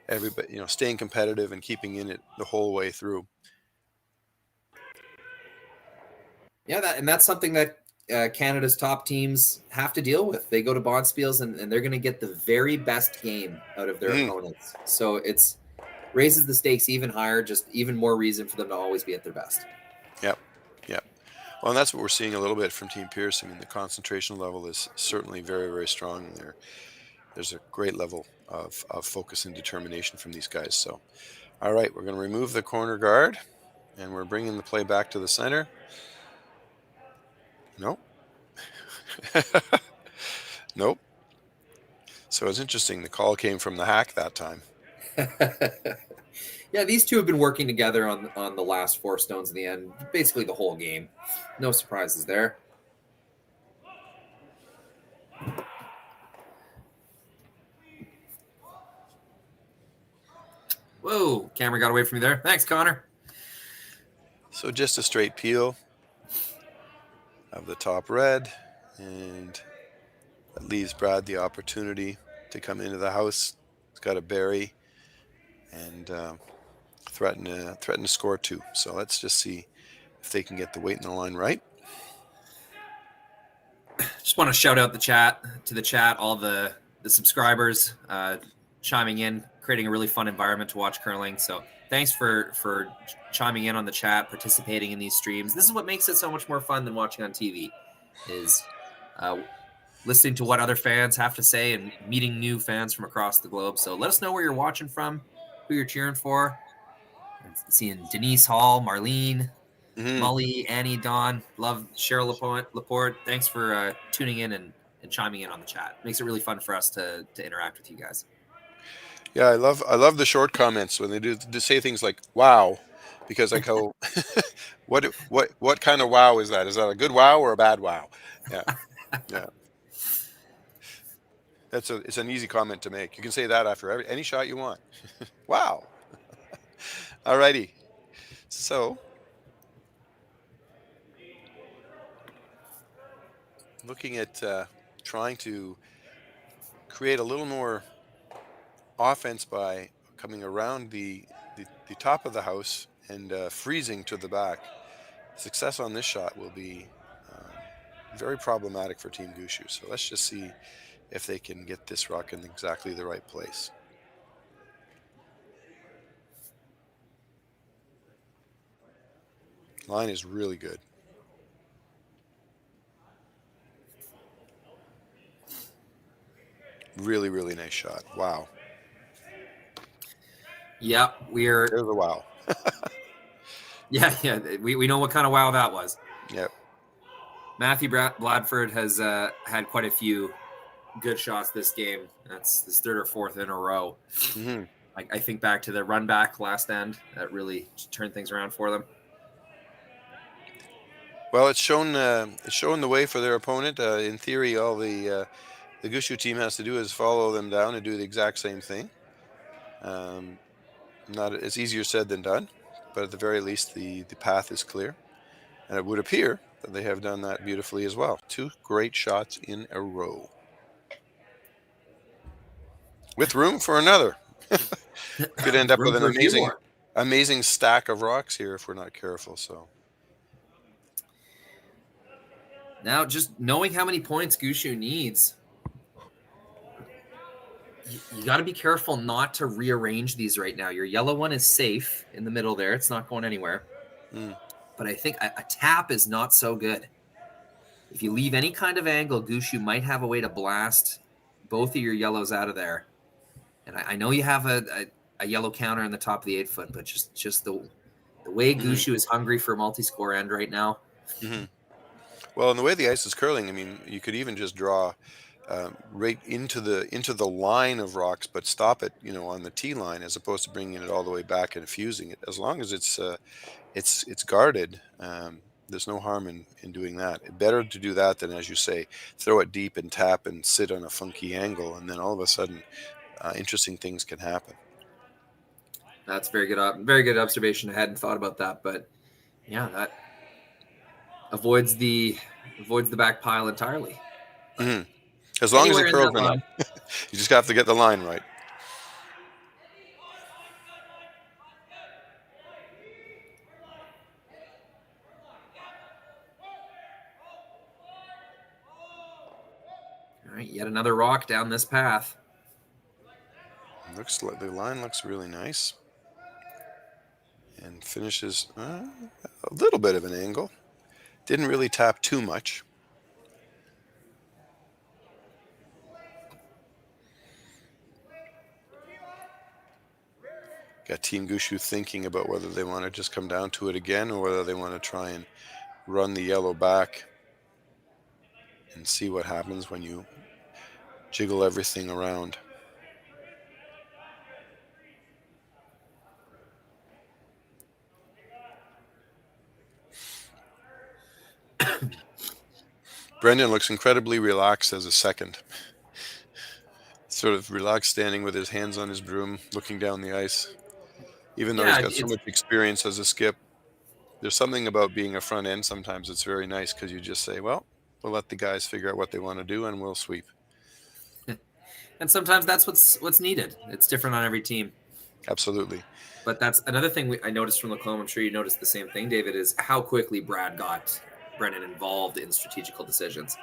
S15: Everybody, staying competitive and keeping in it the whole way through.
S14: Yeah, that's something that Canada's top teams have to deal with. They go to Bonspiels and they're going to get the very best game out of their opponents. So it's raises the stakes even higher, just even more reason for them to always be at their best. Yep.
S15: Well, and that's what we're seeing a little bit from Team Pierce. I mean, the concentration level is certainly very, very strong there. There's a great level of focus and determination from these guys. So, all right, we're going to remove the corner guard, and we're bringing the play back to the center. Nope. Nope. So it's interesting. The call came from the hack that time.
S14: Yeah, these two have been working together on the last 4 stones in the end, basically the whole game. No surprises there. Whoa, camera got away from me there. Thanks, Connor.
S15: So just a straight peel of the top red, and that leaves Brad the opportunity to come into the house. He's got a berry and threaten to score 2. So let's just see if they can get the weight in the line right.
S14: Just want to shout out to the chat, all the subscribers chiming in, creating a really fun environment to watch curling. So thanks for chiming in on the chat, participating in these streams. This is what makes it so much more fun than watching on TV, is listening to what other fans have to say and meeting new fans from across the globe. So let us know where you're watching from, who you're cheering for. I'm seeing Denise Hall, Marlene, Molly, Annie, Dawn, love Cheryl Laporte. Thanks for tuning in and chiming in on the chat. Makes it really fun for us to interact with you guys.
S15: Yeah, I love the short comments when they do say things like "wow," because I go, "What kind of wow is that? Is that a good wow or a bad wow?" Yeah. It's an easy comment to make. You can say that after any shot you want. Wow. Alrighty. So, looking at trying to create a little more offense by coming around the top of the house and freezing to the back. Success on this shot will be very problematic for Team Gushue. So let's just see if they can get this rock in exactly the right place. Line is really good. Really, really nice shot. Wow.
S14: Yeah,
S15: there's a wow.
S14: Yeah. We know what kind of wow that was.
S15: Yep.
S14: Matthew Bladford has had quite a few good shots this game. That's his 3rd or 4th in a row. I think back to the run back last end that really turned things around for them.
S15: Well, it's shown the way for their opponent. In theory, all the Gushue team has to do is follow them down and do the exact same thing. It's easier said than done, but at the very least, the path is clear. And it would appear that they have done that beautifully as well. 2 great shots in a row. With room for another. Could end up with an amazing stack of rocks here if we're not careful. So
S14: now, just knowing how many points Gushue needs, you got to be careful not to rearrange these right now. Your yellow one is safe in the middle there. It's not going anywhere. But I think a tap is not so good. If you leave any kind of angle, Gushue might have a way to blast both of your yellows out of there. And I know you have a yellow counter in the top of the 8-foot, but just the way Gushue is hungry for multi-score end right now.
S15: Well, and the way the ice is curling, I mean, you could even just draw right into the line of rocks, but stop it, on the tee line, as opposed to bringing it all the way back and fusing it. As long as it's guarded, there's no harm in doing that. Better to do that than, as you say, throw it deep and tap and sit on a funky angle, and then all of a sudden, interesting things can happen.
S14: That's very good observation. I hadn't thought about that, but yeah, that avoids the back pile entirely.
S15: As long as it curls enough. You just have to get the line right.
S14: All right, yet another rock down this path.
S15: Looks like the line looks really nice. And finishes a little bit of an angle. Didn't really tap too much. Got Team Gushue thinking about whether they want to just come down to it again or whether they want to try and run the yellow back and see what happens when you jiggle everything around. Brendan looks incredibly relaxed as a second. Sort of relaxed, standing with his hands on his broom, looking down the ice. Even though he's got so much experience as a skip, there's something about being a front end. Sometimes it's very nice because you just say, well, we'll let the guys figure out what they want to do and we'll sweep.
S14: And sometimes that's what's needed. It's different on every team.
S15: Absolutely.
S14: But that's another thing I noticed from Lacombe. I'm sure you noticed the same thing, David, is how quickly Brad got Brennan involved in strategical decisions.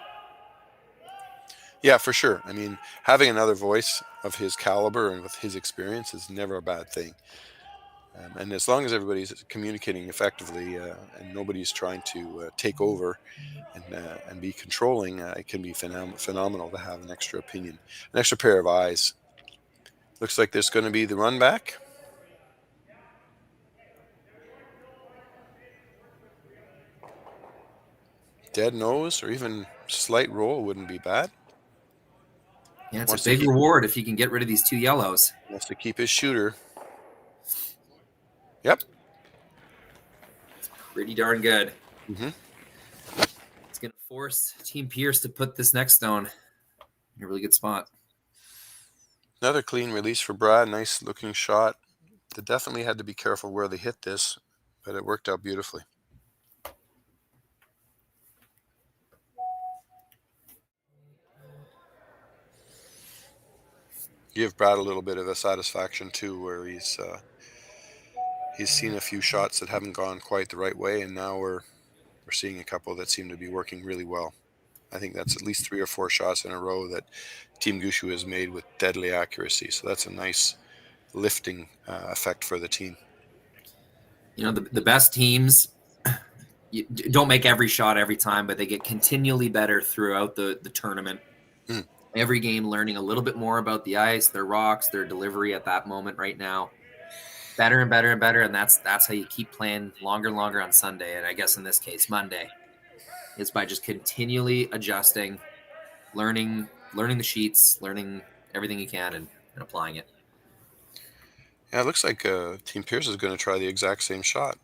S15: Yeah, for sure. I mean, having another voice of his caliber and with his experience is never a bad thing. And as long as everybody's communicating effectively and nobody's trying to take over and be controlling, it can be phenomenal to have an extra opinion, an extra pair of eyes. Looks like there's going to be the run back. Dead nose or even slight roll wouldn't be bad.
S14: Yeah, it's a big reward if you can get rid of these 2 yellows.
S15: Wants to keep his shooter. Yep.
S14: It's pretty darn good.
S15: Mm-hmm.
S14: It's going to force Team Pierce to put this next stone in a really good spot.
S15: Another clean release for Brad. Nice looking shot. They definitely had to be careful where they hit this, but it worked out beautifully. Give Brad a little bit of a satisfaction too, where he's seen a few shots that haven't gone quite the right way, and now we're seeing a couple that seem to be working really well. I think that's at least 3 or 4 shots in a row that Team Gushue has made with deadly accuracy. So that's a nice lifting effect for the team.
S14: You know, the best teams don't make every shot every time, but they get continually better throughout the tournament. Every game learning a little bit more about the ice, their rocks, their delivery at that moment right now. Better and better and better, and that's how you keep playing longer and longer on Sunday, and I guess in this case Monday, is by just continually adjusting, learning the sheets, learning everything you can, and applying it.
S15: Yeah, it looks like Team Pierce is going to try the exact same shot.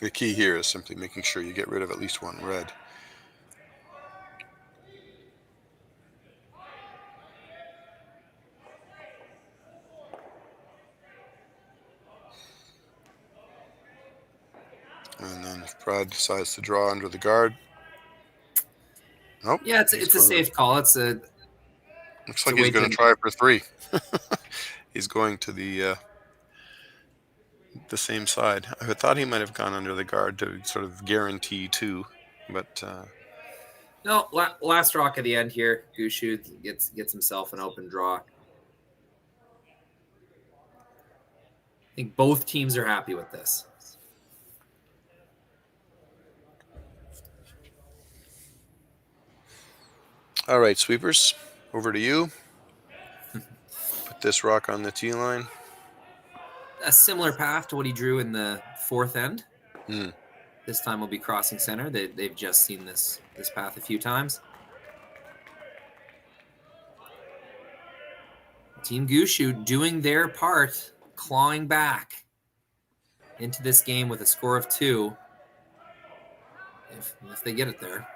S15: The key here is simply making sure you get rid of at least one red. And then if Brad decides to draw under the guard. Nope.
S14: Yeah, it's a safe call. Looks like
S15: he's going to try for 3. He's going to the same side. I thought he might have gone under the guard to sort of guarantee 2, but
S14: no. Last rock at the end here. Gushue gets himself an open draw. I think both teams are happy with this.
S15: All right, sweepers, over to you. Put this rock on the tee line.
S14: A similar path to what he drew in the 4th end.
S15: Mm.
S14: This time we'll be crossing center. They've just seen this path a few times. Team Gushue doing their part, clawing back into this game with a score of 2. If they get it there.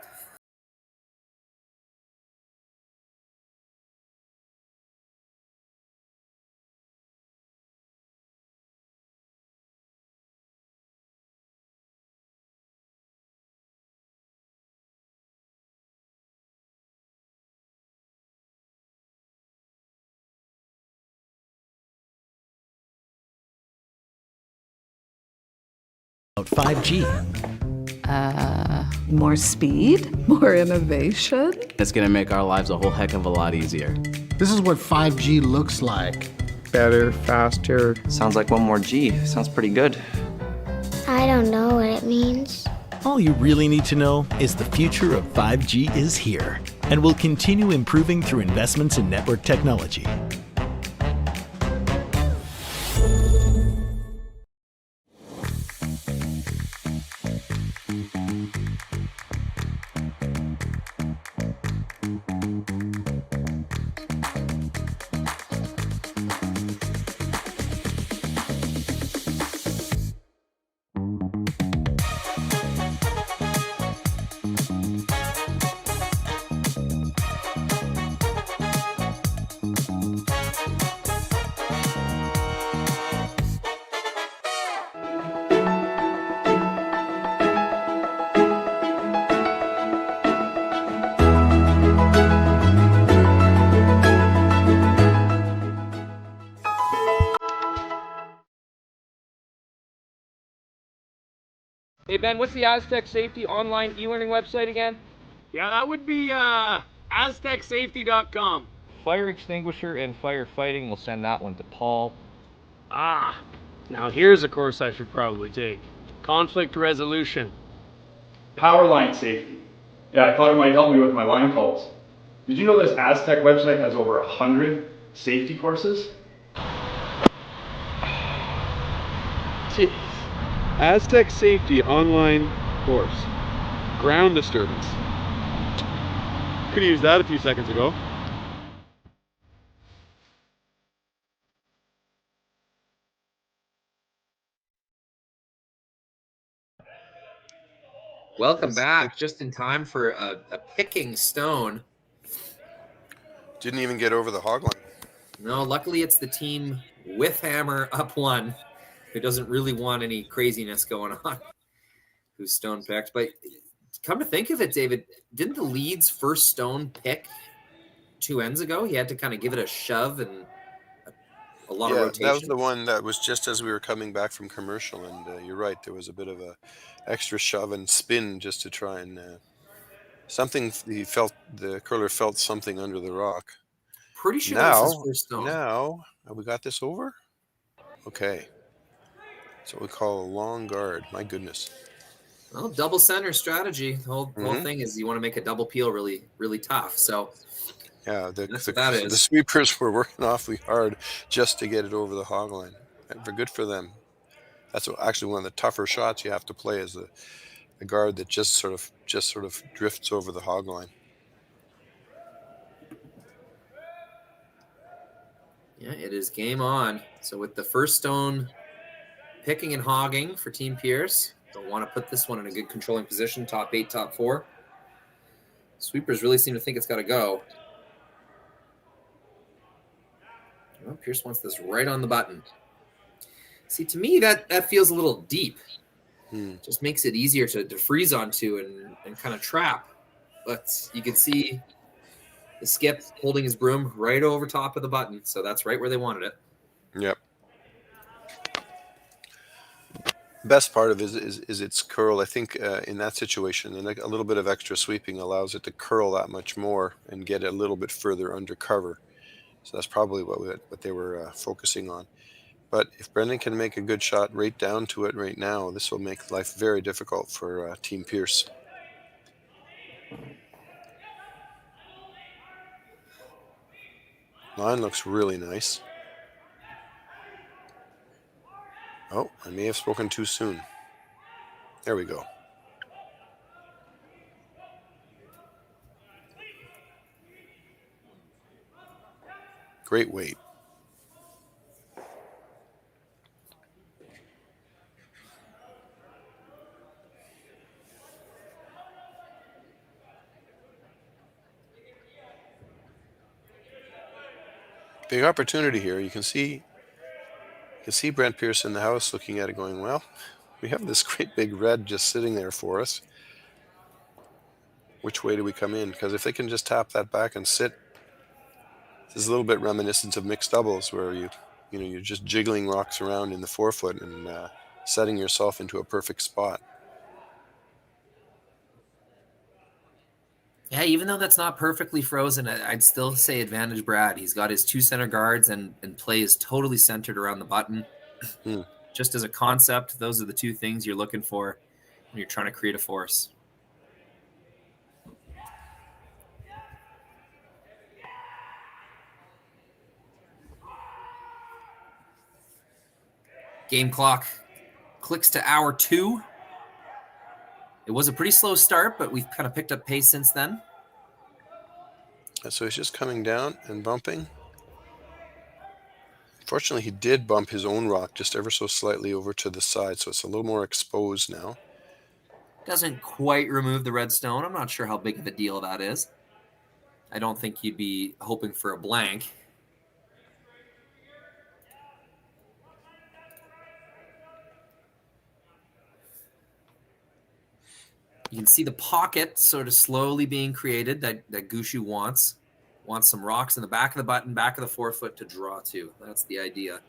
S7: About 5G.
S8: More speed, more innovation.
S9: It's going to make our lives a whole heck of a lot easier.
S10: This is what 5G looks like.
S11: Better, faster.
S12: Sounds like one more G. Sounds pretty good.
S13: I don't know what it means.
S7: All you really need to know is the future of 5G is here and will continue improving through investments in network technology.
S2: Hey Ben, what's the Aztec Safety online e-learning website again?
S3: Yeah, that would be aztecsafety.com.
S2: Fire extinguisher and firefighting, we'll send that one to Paul.
S3: Now here's a course I should probably take. Conflict resolution.
S4: Power line safety. Yeah, I thought it might help me with my line calls. Did you know this Aztec website has over 100 safety courses?
S20: Jeez. Aztec Safety online course. Ground disturbance. Could have used that a few seconds ago.
S14: Welcome back. Just in time for a picking stone.
S15: Didn't even get over the hog line.
S14: No, luckily it's the team with hammer up 1 who doesn't really want any craziness going on, who's stone picked. But come to think of it, David, didn't the Leeds first stone pick 2 ends ago? He had to kind of give it a shove and a lot of rotation.
S15: That was the one that was just as we were coming back from commercial, and you're right, there was a bit of a extra shove and spin just to try and something. The curler felt something under the rock.
S14: Pretty sure that was his first stone.
S15: Now have we got this over? Okay. That's what we call a long guard. My goodness.
S14: Well, double center strategy. The whole thing is you want to make a double peel really, really tough. So
S15: yeah,
S14: that's what that is.
S15: The sweepers were working awfully hard just to get it over the hog line. Good for them. That's actually one of the tougher shots you have to play, is a guard that just sort of drifts over the hog line.
S14: Yeah, it is game on. So with the first stone picking and hogging for Team Pierce, They'll want to put this one in a good controlling position, top 8, top 4. Sweepers really seem to think it's got to go. Well, Pierce wants this right on the button. See, to me, that feels a little deep. Just makes it easier to freeze onto and kind of trap. But you can see the skip holding his broom right over top of the button. So that's right where they wanted it.
S15: Yep. Best part of it is its curl. I think in that situation, and a little bit of extra sweeping allows it to curl that much more and get a little bit further under cover. So that's probably what they were focusing on. But if Brendan can make a good shot right down to it right now, this will make life very difficult for Team Pierce. Line looks really nice. Oh, I may have spoken too soon. There we go. Great weight. Big opportunity here. You can see Brent Pierce in the house looking at it going, well, we have this great big red just sitting there for us. Which way do we come in? Because if they can just tap that back and sit, this is a little bit reminiscent of mixed doubles where you're just jiggling rocks around in the forefoot and setting yourself into a perfect spot.
S14: Yeah, even though that's not perfectly frozen, I'd still say advantage Brad. He's got his 2 center guards and play is totally centered around the button. Just as a concept, those are the 2 things you're looking for when you're trying to create a force. Game clock clicks to hour 2. It was a pretty slow start, but we've kind of picked up pace since then.
S15: So he's just coming down and bumping. Fortunately, he did bump his own rock just ever so slightly over to the side, so it's a little more exposed now.
S14: Doesn't quite remove the red stone. I'm not sure how big of a deal that is. I don't think you'd be hoping for a blank. You can see the pocket sort of slowly being created that Gushue wants. Wants some rocks in the back of the button, back of the forefoot to draw to. That's the idea.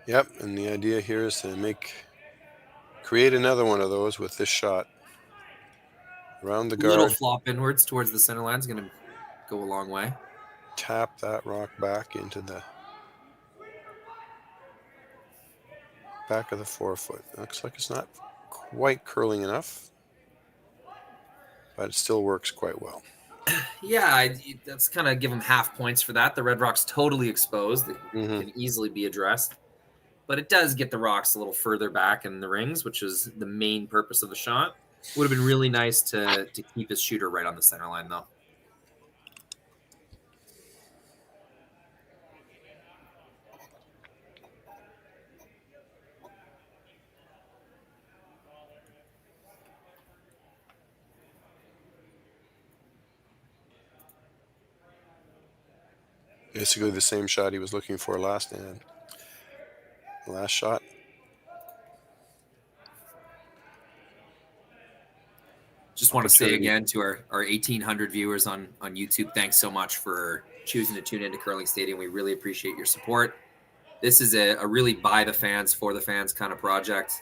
S15: Yep, and the idea here is to create another one of those with this shot. Around the guard.
S14: A little flop inwards towards the center line is going to go a long way.
S15: Tap that rock back into the back of the forefoot. Looks like it's not quite curling enough, but it still works quite well.
S14: Yeah, that's kind of give him half points for that. The red rock's totally exposed. It can easily be addressed, but it does get the rocks a little further back in the rings, which is the main purpose of the shot. Would have been really nice to keep his shooter right on the center line, though.
S15: Basically the same shot he was looking for last shot.
S14: Just want to say again to our 1,800 viewers on YouTube, thanks so much for choosing to tune into Curling Stadium. We really appreciate your support. This is a really by the fans, for the fans kind of project.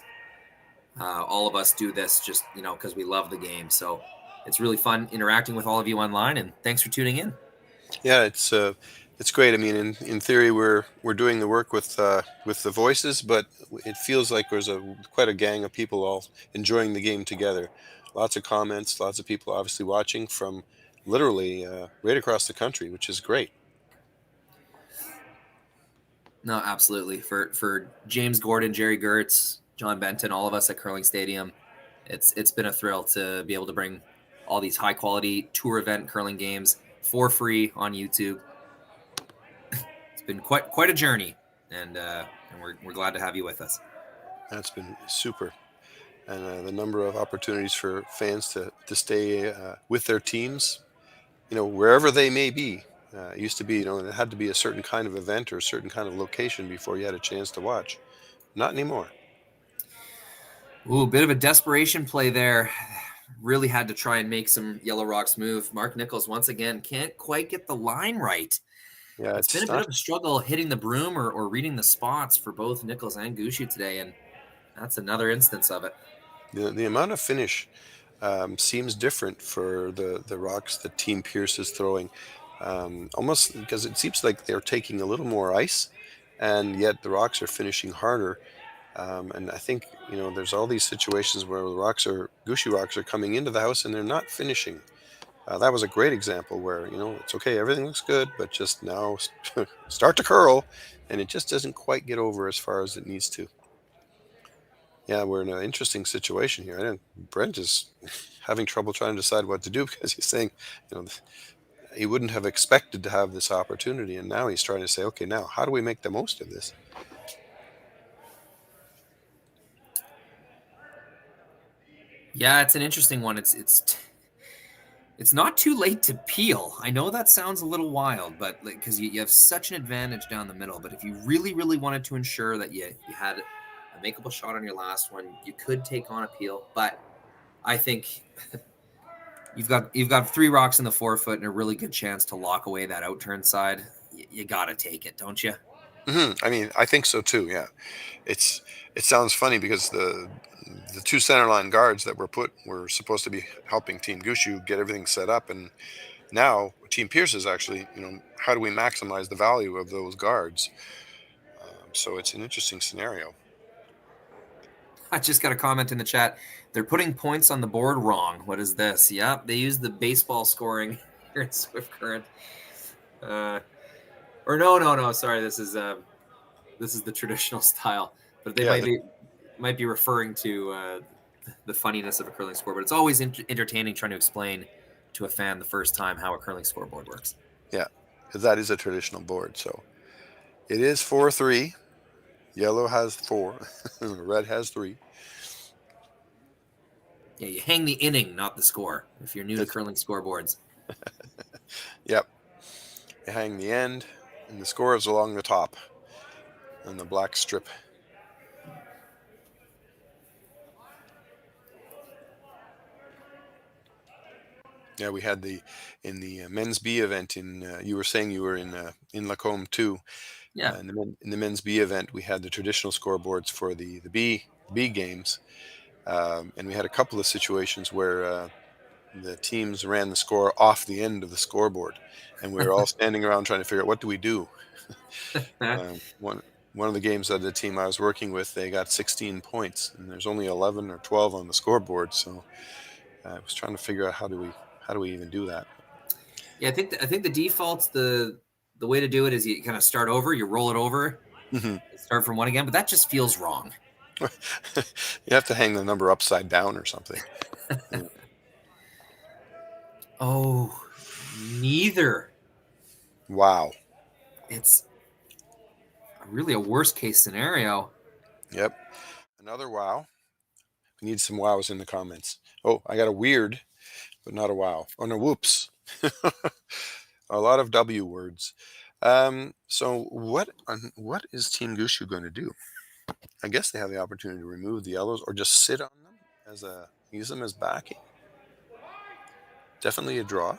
S14: All of us do this just, because we love the game. So it's really fun interacting with all of you online, and thanks for tuning in.
S15: Yeah, it's great. I mean, in theory, we're doing the work with the voices, but it feels like there's quite a gang of people all enjoying the game together. Lots of comments, lots of people obviously watching from literally right across the country, which is great.
S14: No, absolutely. For James Gordon, Jerry Gertz, John Benton, all of us at Curling Stadium, it's been a thrill to be able to bring all these high quality tour event curling games for free on YouTube. It's been quite a journey, and we're glad to have you with us.
S15: That's been super. And the number of opportunities for fans to stay with their teams, wherever they may be. It used to be, it had to be a certain kind of event or a certain kind of location before you had a chance to watch. Not anymore.
S14: Ooh, a bit of a desperation play there. Really had to try and make some Yellow Rocks move. Mark Nichols, once again, can't quite get the line right.
S15: Yeah,
S14: it's been a bit of a struggle hitting the broom or reading the spots for both Nichols and Gushue today, and that's another instance of it.
S15: The amount of finish seems different for the rocks that Team Pierce is throwing, almost because it seems like they're taking a little more ice, and yet the rocks are finishing harder. And I think there's all these situations where the Gushue rocks are coming into the house and they're not finishing. That was a great example where it's okay, everything looks good, but just now start to curl, and it just doesn't quite get over as far as it needs to. Yeah, we're in an interesting situation here. I think Brent is having trouble trying to decide what to do because he's saying, he wouldn't have expected to have this opportunity, and now he's trying to say, okay, now how do we make the most of this?
S14: Yeah, it's an interesting one. It's not too late to peel. I know that sounds a little wild, but because you have such an advantage down the middle. But if you really, really wanted to ensure that you had a makeable shot on your last one, you could take on a peel. But I think you've got 3 rocks in the 4-foot and a really good chance to lock away that out-turn side. You got to take it, don't you?
S15: Mm-hmm. I mean, I think so too. Yeah, it sounds funny because the 2 centerline guards that were supposed to be helping Team Gushue get everything set up, and now Team Pierce is actually, how do we maximize the value of those guards? So it's an interesting scenario.
S14: I just got a comment in the chat. They're putting points on the board wrong. What is this? Yeah, they use the baseball scoring here in Swift Current. Or no. Sorry, this is the traditional style. But they might be referring to the funniness of a curling scoreboard. It's always entertaining trying to explain to a fan the first time how a curling scoreboard works.
S15: Yeah, because that is a traditional board. So it is 4-3. Yellow has 4. Red has 3.
S14: Yeah, you hang the inning, not the score, if you're new to curling scoreboards.
S15: Yep. You hang the end, and the score is along the top and the black strip. Yeah, we had in the men's B event you were saying you were in Lacombe too.
S14: Yeah.
S15: In the men's B event, we had the traditional scoreboards for the B games, and we had a couple of situations where the teams ran the score off the end of the scoreboard, and we were all standing around trying to figure out what do we do. One of the games that the team I was working with, they got 16 points, and there's only 11 or 12 on the scoreboard, so I was trying to figure out how do we even do that.
S14: Yeah, I think the default's the way to do it is you kind of start over, you roll it over, start from 1 again, but that just feels wrong.
S15: You have to hang the number upside down or something. Yeah.
S14: Oh, neither.
S15: Wow.
S14: It's really a worst case scenario.
S15: Yep. Another wow. We need some wows in the comments. Oh, I got a weird, but not a wow. Oh, no, whoops. A lot of W words. So what is Team Gushue going to do? I guess they have the opportunity to remove the yellows or just sit on them use them as backing. Definitely a draw.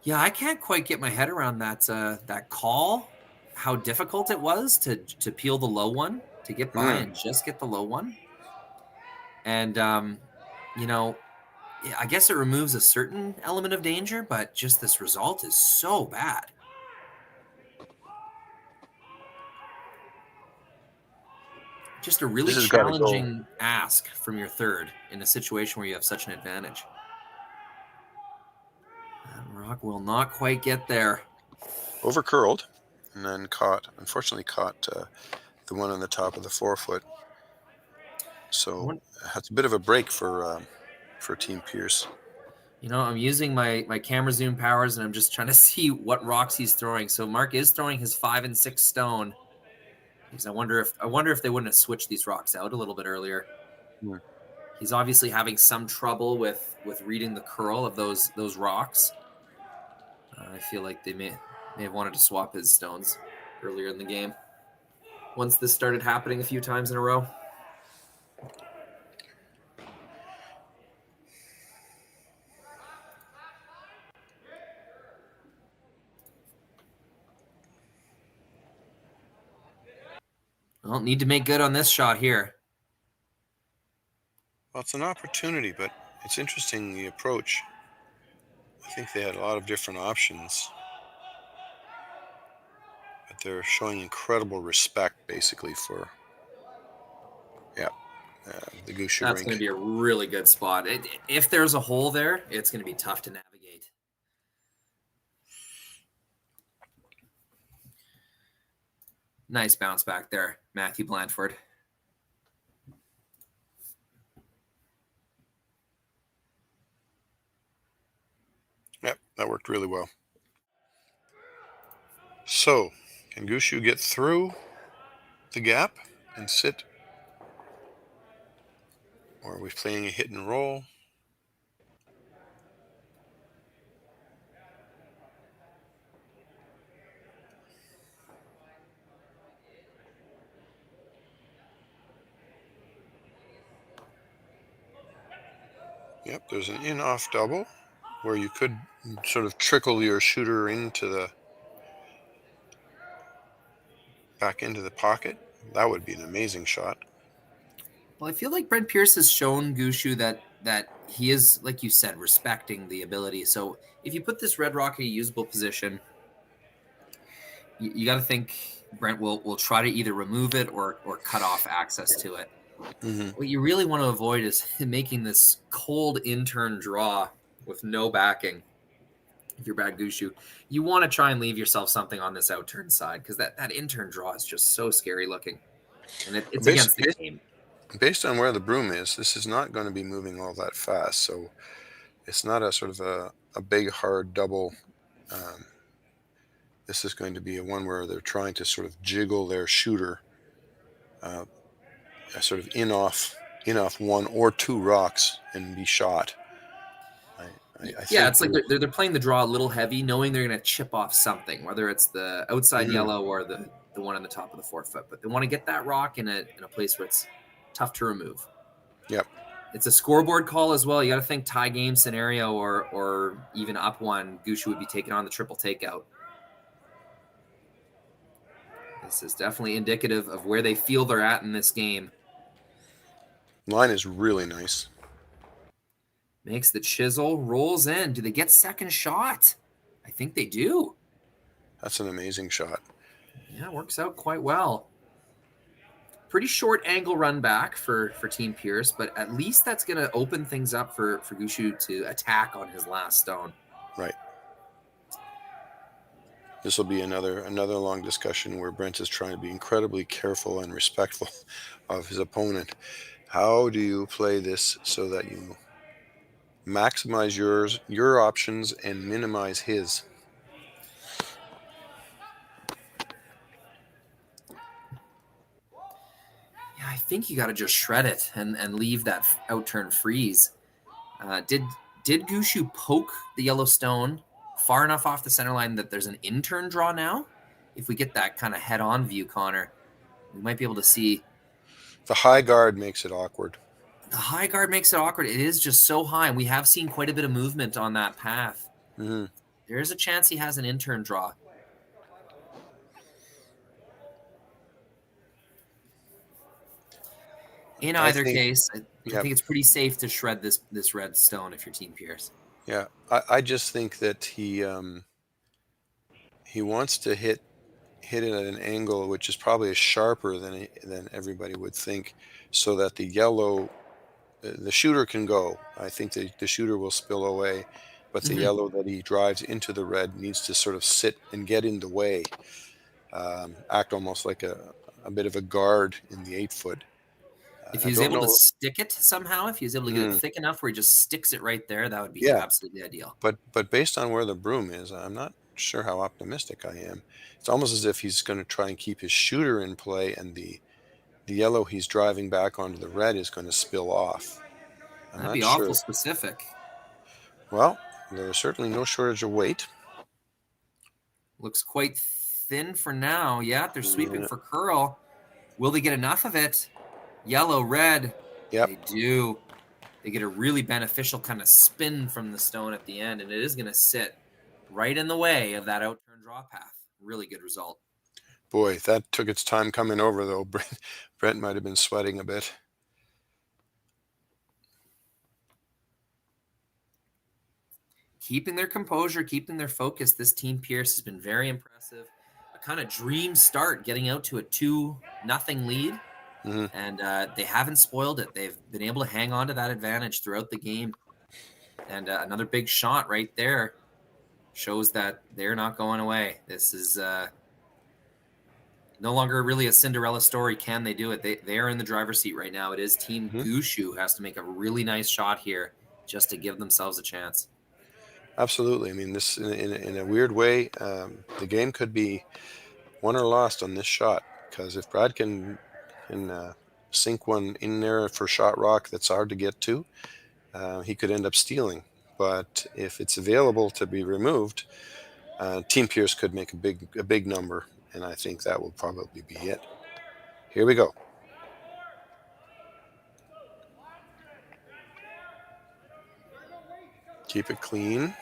S14: Yeah, I can't quite get my head around that call. How difficult it was to peel the low one, to get by and just get the low one. And I guess it removes a certain element of danger, but just this result is so bad. Just a really challenging ask from your third in a situation where you have such an advantage. Rock will not quite get there.
S15: Over curled, and then unfortunately caught the one on the top of the 4-foot. So that's a bit of a break for Team Pierce.
S14: I'm using my camera zoom powers, and I'm just trying to see what rocks he's throwing. So Mark is throwing his 5 and 6 stone. Because I wonder if they wouldn't have switched these rocks out a little bit earlier.
S15: Yeah.
S14: He's obviously having some trouble with reading the curl of those rocks. I feel like they may have wanted to swap his stones earlier in the game. Once this started happening a few times in a row. Well, need to make good on this shot here.
S15: Well, it's an opportunity, but it's interesting, the approach. I think they had a lot of different options. But they're showing incredible respect, basically, for, the Gushue
S14: That's
S15: rink.
S14: going to be a really good spot. If there's a hole there, it's going to be tough to navigate. Nice bounce back there, Matthew Blandford.
S15: Yep, that worked really well. So, can Gushue get through the gap and sit? Or are we playing a hit and roll? Yep, there's an in-off double where you could sort of trickle your shooter back into the pocket. That would be an amazing shot.
S14: Well, I feel like Brent Pierce has shown Gushue that he is, like you said, respecting the ability. So if you put this red rock in a usable position, you got to think Brent will try to either remove it or cut off access to it.
S15: Mm-hmm.
S14: What you really want to avoid is making this cold intern draw with no backing. If you're Brad Gushue, you want to try and leave yourself something on this outturn side, because that intern draw is just so scary looking, and it's against the game.
S15: Based on where the broom is, this is not going to be moving all that fast, so it's not a sort of a big hard double. This is going to be a one where they're trying to sort of jiggle their shooter, sort of in off one or two rocks and be shot. I
S14: It's like they're playing the draw a little heavy, knowing they're going to chip off something, whether it's the outside yellow or the one on the top of the 4-foot. But they want to get that rock in a place where it's tough to remove.
S15: Yep.
S14: It's a scoreboard call as well. You got to think tie game scenario or even up one, Gushue would be taking on the triple takeout. This is definitely indicative of where they feel they're at in this game.
S15: Line is really nice.
S14: Makes the chisel, rolls in. Do they get second shot? I think they do.
S15: That's an amazing shot.
S14: Yeah, works out quite well. Pretty short angle run back for Team Pierce, but at least that's going to open things up for Gushue to attack on his last stone.
S15: Right. This will be another long discussion where Brent is trying to be incredibly careful and respectful of his opponent. How do you play this so that you maximize your options and minimize his?
S14: Yeah, I think you got to just shred it and leave that outturn freeze. Did Gushue poke the yellow stone far enough off the center line that there's an intern draw now? If we get that kind of head-on view, Connor, we might be able to see.
S15: The high guard makes it awkward.
S14: The high guard makes it awkward. It is just so high, and we have seen quite a bit of movement on that path.
S15: Mm-hmm.
S14: There's a chance he has an intern draw. In either case, I think it's pretty safe to shred this red stone if you're Team Pierce.
S15: Yeah, I just think that he wants to hit it at an angle which is probably sharper than everybody would think, so that the yellow, the shooter can go. I think the shooter will spill away, but the yellow that he drives into the red needs to sort of sit and get in the way, act almost like a bit of a guard in the 8-foot.
S14: If he was able to stick it somehow, if he was able to get it thick enough where he just sticks it right there, that would be absolutely ideal.
S15: But based on where the broom is, I'm not sure how optimistic I am. It's almost as if he's going to try and keep his shooter in play, and the yellow he's driving back onto the red is going to spill off.
S14: That'd be awful specific.
S15: Well, there's certainly no shortage of weight.
S14: Looks quite thin for now. Yeah, they're sweeping for curl. Will they get enough of it? Yellow, red.
S15: Yep.
S14: They do. They get a really beneficial kind of spin from the stone at the end, and it is going to sit right in the way of that out-turn draw path. Really good result.
S15: Boy, that took its time coming over, though. Brent might have been sweating a bit.
S14: Keeping their composure, keeping their focus. This team, Pierce, has been very impressive. A kind of dream start, getting out to a 2-0 lead. And they haven't spoiled it. They've been able to hang on to that advantage throughout the game. And another big shot right there shows that they're not going away. This is no longer really a Cinderella story. Can they do it? They are in the driver's seat right now. It is Team Gushue who has to make a really nice shot here just to give themselves a chance.
S15: Absolutely. I mean, this in a weird way, the game could be won or lost on this shot, because if Brad can sink one in there for shot rock that's hard to get to, he could end up stealing. But if it's available to be removed, Team Pierce could make a big number, and I think that will probably be it. Here we go. Keep it clean.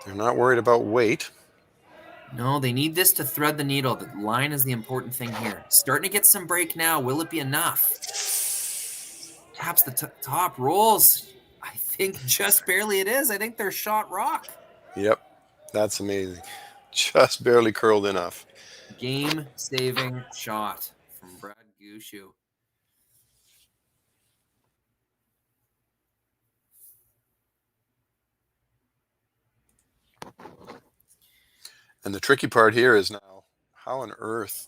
S15: They're not worried about weight.
S14: No, they need this to thread the needle. The line is the important thing here. Starting to get some break now. Will it be enough? Taps the top, rolls. I think just barely it is. I think they're shot rock.
S15: Yep, that's amazing. Just barely curled enough.
S14: Game-saving shot from Brad Gushue.
S15: And the tricky part here is now, how on earth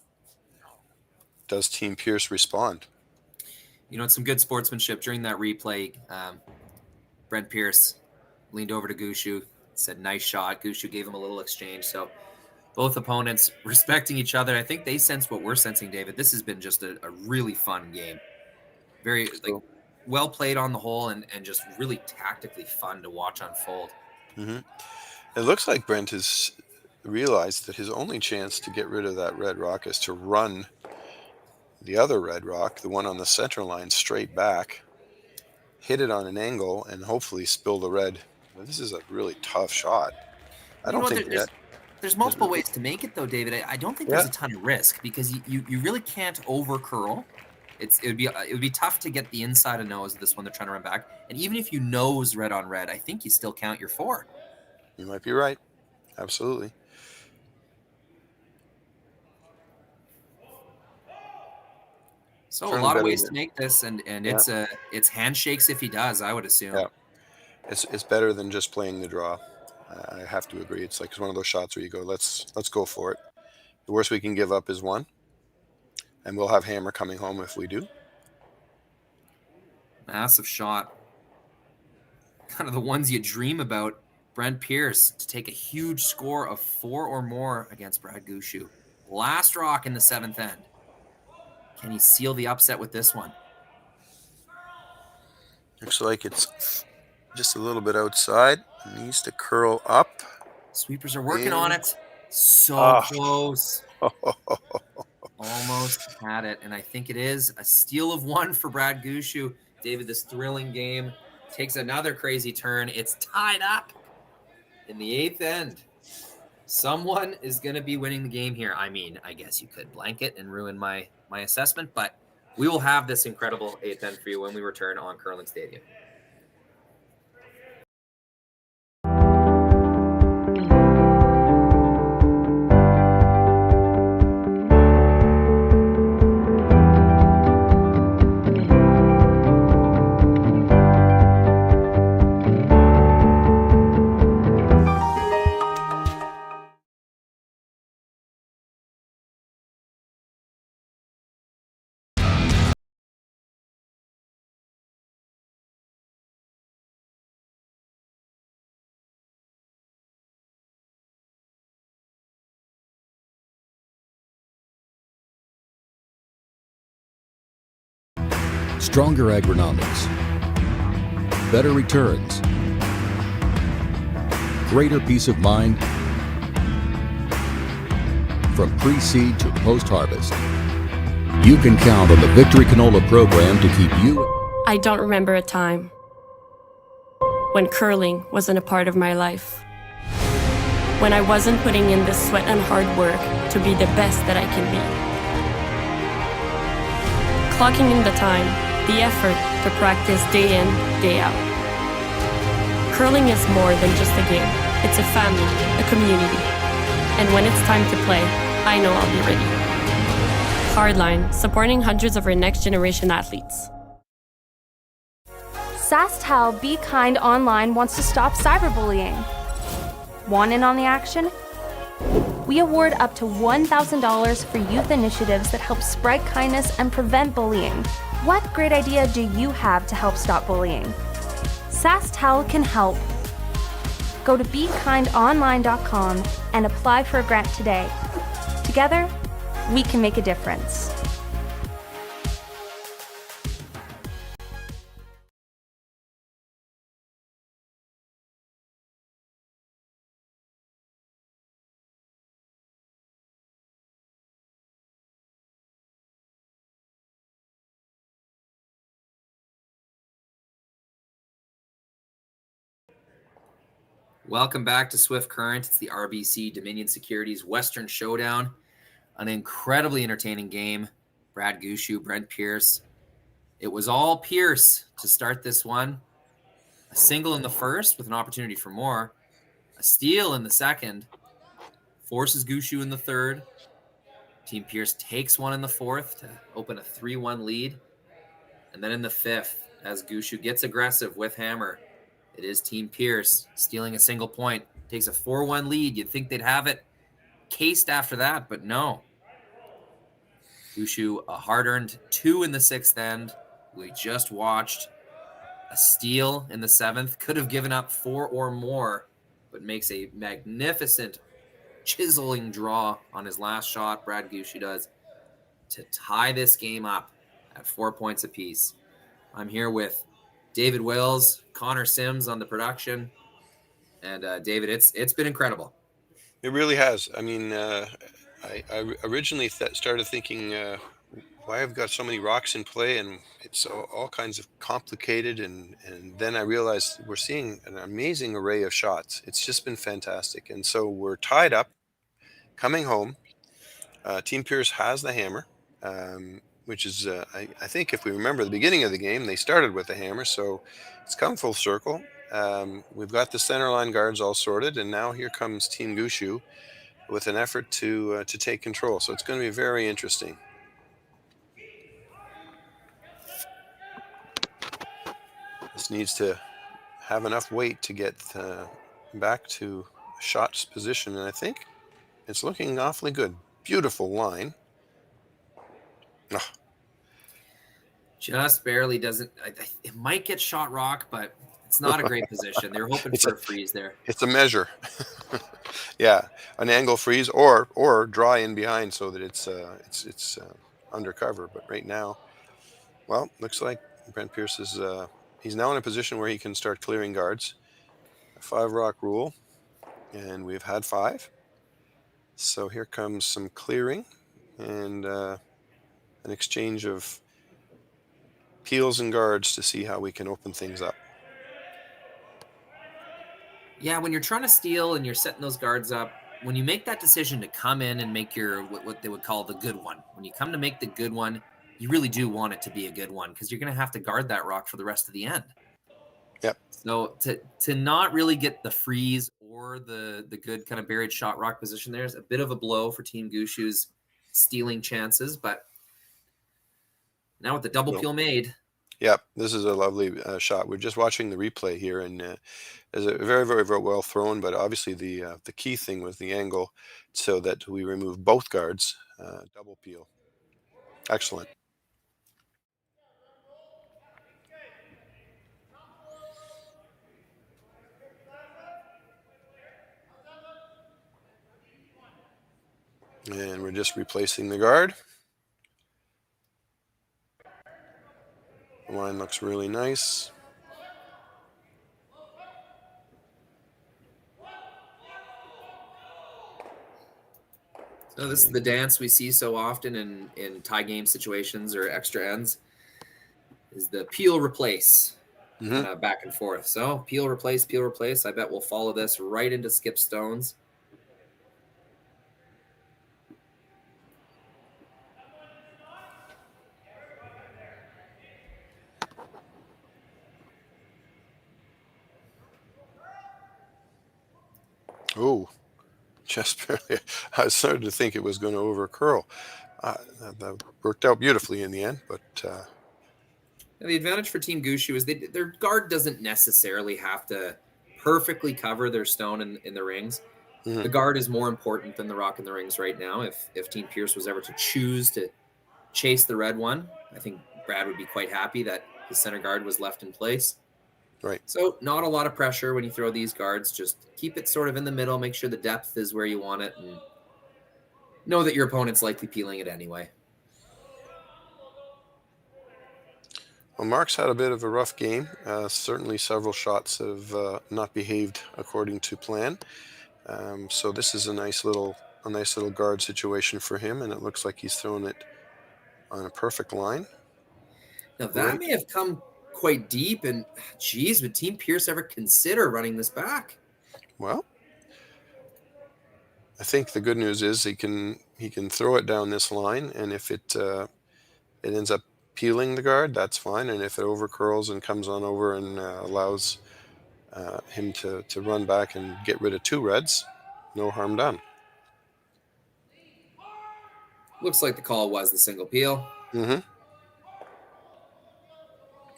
S15: does Team Pierce respond?
S14: You know, it's some good sportsmanship during that replay. Brent Pierce leaned over to Gushue, said, nice shot. Gushue gave him a little exchange. So both opponents respecting each other. I think they sense what we're sensing, David. This has been just a really fun game. Very well played on the whole, and just really tactically fun to watch unfold.
S15: It looks like Brent has realized that his only chance to get rid of that red rock is to run the other red rock, the one on the center line, straight back, hit it on an angle, and hopefully spill the red. Well, this is a really tough shot. I don't think
S14: there's multiple ways to make it, though, David. I don't think there's a ton of risk, because you really can't over curl. It would be tough to get the inside of nose of this one they're trying to run back. And even if you nose red on red, I think you still count your 4.
S15: You might be right. Absolutely.
S14: So a lot of ways to make this, and it's handshakes if he does, I would assume.
S15: Yeah, it's better than just playing the draw. I have to agree. It's one of those shots where you go, let's go for it. The worst we can give up is 1, and we'll have hammer coming home if we do.
S14: Massive shot. Kind of the ones you dream about. Brent Pierce to take a huge score of 4 or more against Brad Gushue. Last rock in the 7th end. Can he seal the upset with this one?
S15: Looks like it's just a little bit outside. It needs to curl up.
S14: Sweepers are working on it. So close. Almost had it. And I think it is a steal of 1 for Brad Gushue. David, this thrilling game takes another crazy turn. It's tied up in the 8th end. Someone is going to be winning the game here. I mean, I guess you could blanket and ruin my assessment, but we will have this incredible 8th end for you when we return on Curling Stadium.
S18: stronger agronomics, better returns, greater peace of mind from pre-seed to post-harvest. You can count on the Victory Canola program to keep you.
S1: I don't remember a time when curling wasn't a part of my life. When I wasn't putting in the sweat and hard work to be the best that I can be. Clocking in the time, the effort to practice day in, day out. Curling is more than just a game. It's a family, a community. And when it's time to play, I know I'll be ready. Hardline, supporting hundreds of our next generation athletes.
S22: Sasktel Be Kind Online wants to stop cyberbullying. Want in on the action? We award up to $1,000 for youth initiatives that help spread kindness and prevent bullying. What great idea do you have to help stop bullying? Sasktel can help. Go to BeKindOnline.com and apply for a grant today. Together, we can make a difference.
S14: Welcome back to Swift Current. It's the RBC Dominion Securities Western Showdown. An incredibly entertaining game. Brad Gushue, Brent Pierce. It was all Pierce to start this one. A single in the first with an opportunity for more. A steal in the second. Forces Gushue in the third. Team Pierce takes one in the fourth to open a 3-1 lead. And then in the fifth, as Gushue gets aggressive with hammer, it is Team Pierce stealing a single point. Takes a 4-1 lead. You'd think they'd have it cased after that, but no. Gushue, a hard-earned 2 in the sixth end. We just watched a steal in the seventh. Could have given up 4 or more, but makes a magnificent chiseling draw on his last shot. Brad Gushue does to tie this game up at 4 points apiece. I'm here with David Wills, Connor Sims on the production, and David, it's been incredible.
S15: It really has. I mean, I originally started thinking, why I've got so many rocks in play, and it's all kinds of complicated, and then I realized we're seeing an amazing array of shots. It's just been fantastic, and so we're tied up, coming home. Team Pierce has the hammer, which is, I think if we remember the beginning of the game, they started with the hammer, so it's come full circle. We've got the center line guards all sorted, and now here comes Team Gushue with an effort to take control. So it's going to be very interesting. This needs to have enough weight to get back to shots position, and I think it's looking awfully good. Beautiful line. Oh.
S14: Just barely doesn't. It might get shot rock, but it's not a great position. They're hoping for a freeze there.
S15: It's a measure. Yeah, an angle freeze or draw in behind so that it's undercover. But right now, well, looks like Brent Pierce is he's now in a position where he can start clearing guards. A 5 rock rule, and we've had 5. So here comes some clearing and an exchange of peels and guards to see how we can open things up.
S14: Yeah, when you're trying to steal and you're setting those guards up, when you make that decision to come in and make your what they would call the good one, when you come to make the good one, you really do want it to be a good one because you're going to have to guard that rock for the rest of the end.
S15: Yep.
S14: So to not really get the freeze or the good kind of buried shot rock position there is a bit of a blow for Team Gushue's stealing chances, but now with the double peel made.
S15: Yep, this is a lovely shot. We're just watching the replay here, and it's a very, very, very well thrown. But obviously, the key thing was the angle, so that we remove both guards. Double peel. Excellent. And we're just replacing the guard. line looks really nice.
S14: So this is the dance we see so often in tie game situations or extra ends, is the peel replace, kind of back and forth. So peel replace, peel replace. I bet we'll follow this right into skip stones.
S15: Oh, just barely. I started to think it was going to over curl. That worked out beautifully in the end, but
S14: the advantage for Team Gushue is their guard doesn't necessarily have to perfectly cover their stone in the rings. The guard is more important than the rock in the rings right now. If Team Pierce was ever to choose to chase the red one, I think Brad would be quite happy that the center guard was left in place.
S15: Right.
S14: So not a lot of pressure when you throw these guards. Just keep it sort of in the middle. Make sure the depth is where you want it, and know that your opponent's likely peeling it anyway.
S15: Well, Mark's had a bit of a rough game. Certainly several shots have not behaved according to plan. So this is a nice little guard situation for him, and it looks like he's thrown it on a perfect line.
S14: Now that may have come quite deep, and geez, would Team Pierce ever consider running this back?
S15: Well, I think the good news is he can throw it down this line, and if it ends up peeling the guard, that's fine. And if it over curls and comes on over and allows him to run back and get rid of two reds, no harm done.
S14: Looks like the call was the single peel.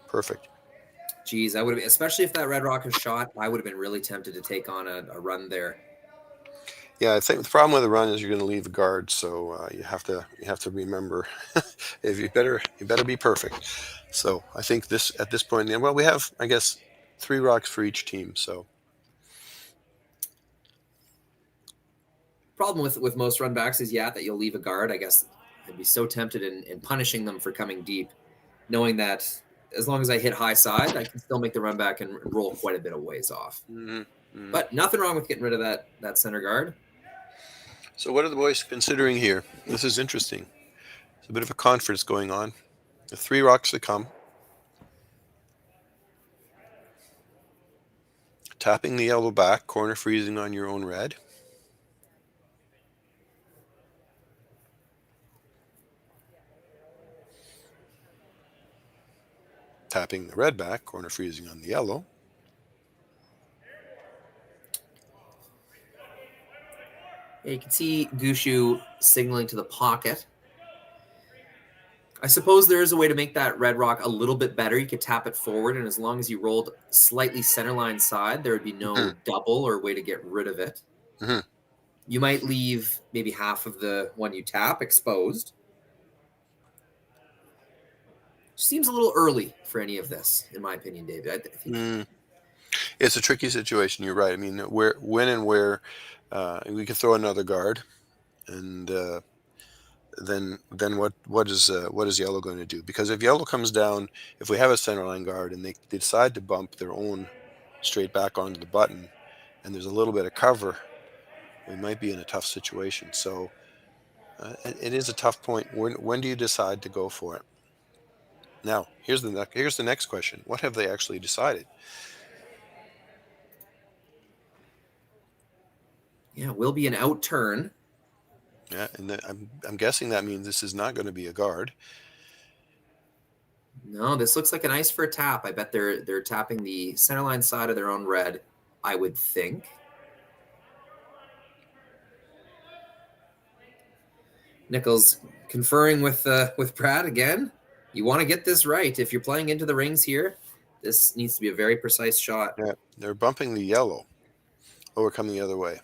S15: Perfect.
S14: Geez, I would have, especially if that red rock is shot, I would have been really tempted to take on a run there.
S15: Yeah, I think the problem with a run is you're going to leave a guard, so you have to remember if you better be perfect. So I think at this point, well, we have, I guess, 3 rocks for each team. So
S14: problem with most run backs is that you'll leave a guard. I guess I'd be so tempted in punishing them for coming deep, knowing that as long as I hit high side, I can still make the run back and roll quite a bit of ways off. But nothing wrong with getting rid of that center guard.
S15: So what are the boys considering here? This is interesting. It's a bit of a conference going on. The 3 rocks to come. Tapping the yellow back, corner freezing on your own red. Tapping the red back, corner freezing on the yellow.
S14: You can see Gushue signaling to the pocket. I suppose there is a way to make that red rock a little bit better. You could tap it forward, and as long as you rolled slightly centerline side, there would be no double or way to get rid of it. You might leave maybe half of the one you tap exposed. Seems a little early for any of this, in my opinion, David. I think
S15: It's a tricky situation. You're right. I mean, when and where we could throw another guard, and then what is yellow going to do? Because if yellow comes down, if we have a centerline guard and they decide to bump their own straight back onto the button, and there's a little bit of cover, we might be in a tough situation. So it is a tough point. When do you decide to go for it? Now, here's the next question. What have they actually decided?
S14: Yeah, will be an out turn.
S15: Yeah, and I'm guessing that means this is not going to be a guard.
S14: No, this looks like an ice for a tap. I bet they're tapping the centerline side of their own red, I would think. Nichols conferring with Brad again. You want to get this right. If you're playing into the rings here, this needs to be a very precise shot.
S15: Yeah, they're bumping the yellow. Oh, we're coming the other way.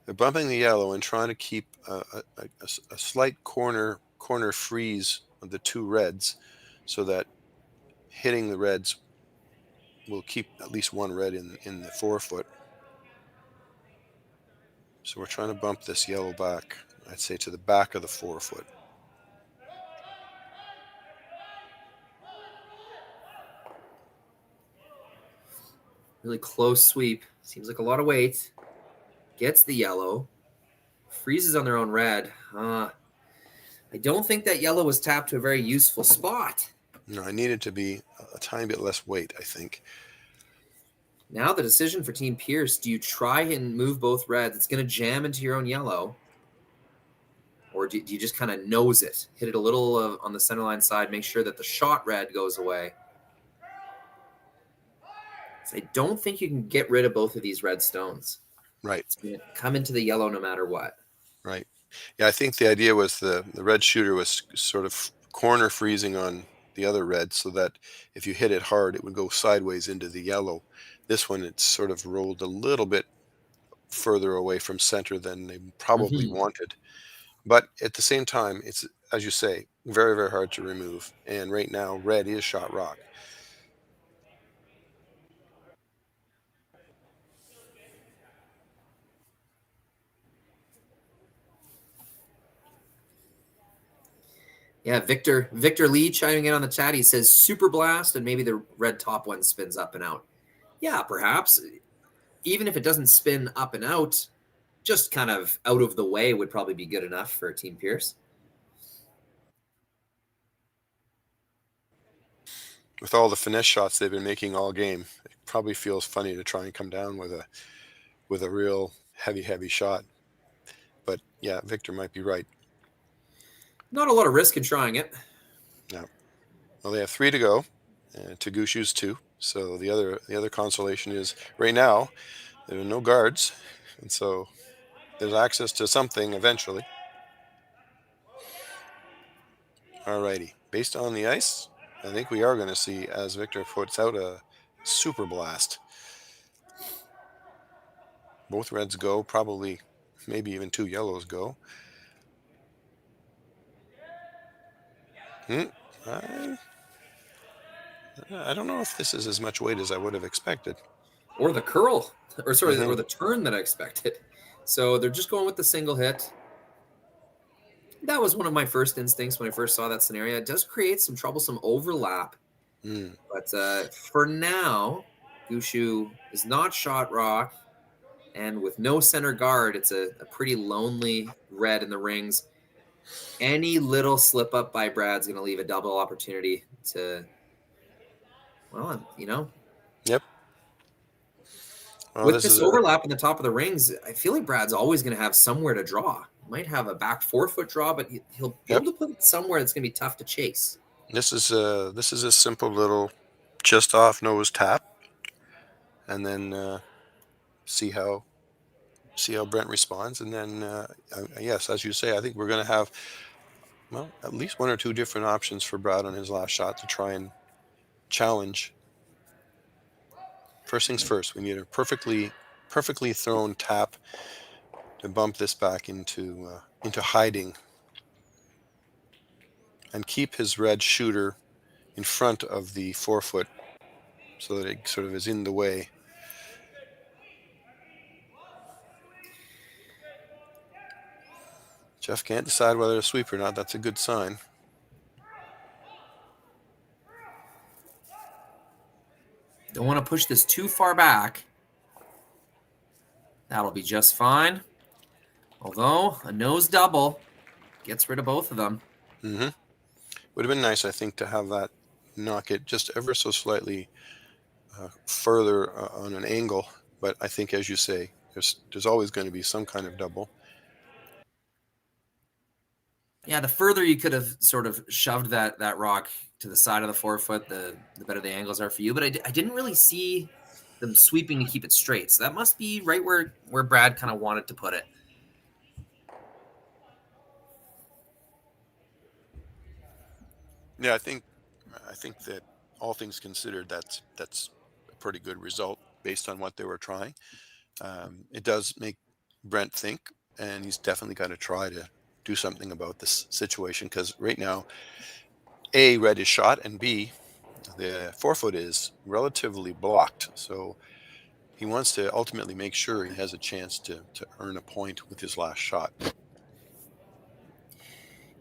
S15: They're bumping the yellow and trying to keep a slight corner freeze of the 2 reds, so that hitting the reds will keep at least 1 red in the forefoot. So we're trying to bump this yellow back, I'd say, to the back of the forefoot.
S14: Really close sweep. Seems like a lot of weight. Gets the yellow. Freezes on their own red. I don't think that yellow was tapped to a very useful spot.
S15: No, I needed to be a tiny bit less weight, I think.
S14: Now the decision for Team Pierce, do you try and move both reds? It's going to jam into your own yellow. Or do you just kind of nose it? Hit it a little on the center line side. Make sure that the shot red goes away. So I don't think you can get rid of both of these red stones.
S15: Right.
S14: It's going to come into the yellow no matter what.
S15: Right. Yeah, I think the idea was the red shooter was sort of corner freezing on the other red so that if you hit it hard, it would go sideways into the yellow. This one, it's sort of rolled a little bit further away from center than they probably wanted. But at the same time, it's, as you say, very, very hard to remove. And right now, red is shot rock.
S14: Yeah, Victor Lee chiming in on the chat. He says super blast and maybe the red top one spins up and out. Yeah, perhaps. Even if it doesn't spin up and out, just kind of out of the way would probably be good enough for Team Pierce.
S15: With all the finesse shots they've been making all game, it probably feels funny to try and come down with a real heavy shot. But yeah, Victor might be right.
S14: Not a lot of risk in trying it.
S15: No. Well, they have 3 to go, to Gushue's 2. So the other consolation is right now there are no guards, and so there's access to something eventually. Alrighty, based on the ice, I think we are going to see, as Victor puts out, a super blast. Both reds go, probably maybe even 2 yellows go. I don't know if this is as much weight as I would have expected.
S14: Or the curl, or sorry, or the turn that I expected. So they're just going with the single hit. That was one of my first instincts when I first saw that scenario. It does create some troublesome overlap. But for now, Gushue is not shot rock. And with no center guard, it's a pretty lonely red in the rings. Any little slip up by Brad's going to leave a double opportunity to, well, you know.
S15: Yep. Well,
S14: with this overlap in the top of the rings, I feel like Brad's always going to have somewhere to draw. Might have a back 4-foot draw, but he'll be able to put it somewhere that's going to be tough to chase.
S15: This is a simple little just off nose tap, and then see how Brent responds, and then yes, as you say, I think we're going to have, well, at least 1 or 2 different options for Brad on his last shot to try and challenge. First things first, we need a perfectly thrown tap to bump this back into hiding and keep his red shooter in front of the 4-foot so that it sort of is in the way. Jeff can't decide whether to sweep or not. That's a good sign.
S14: Don't want to push this too far back. That'll be just fine. Although a nose double gets rid of both of them.
S15: Would have been nice, I think, to have that knock it just ever so slightly further on an angle. But I think, as you say, there's always going to be some kind of double.
S14: Yeah, the further you could have sort of shoved that rock to the side of the 4-foot, the better the angles are for you. But I didn't really see them sweeping to keep it straight. So that must be right where Brad kind of wanted to put it.
S15: Yeah, I think that all things considered, that's a pretty good result based on what they were trying. It does make Brent think, and he's definitely got to try to do something about this situation, because right now, A, red is shot, and B, the 4-foot is relatively blocked. So he wants to ultimately make sure he has a chance to earn a point with his last shot.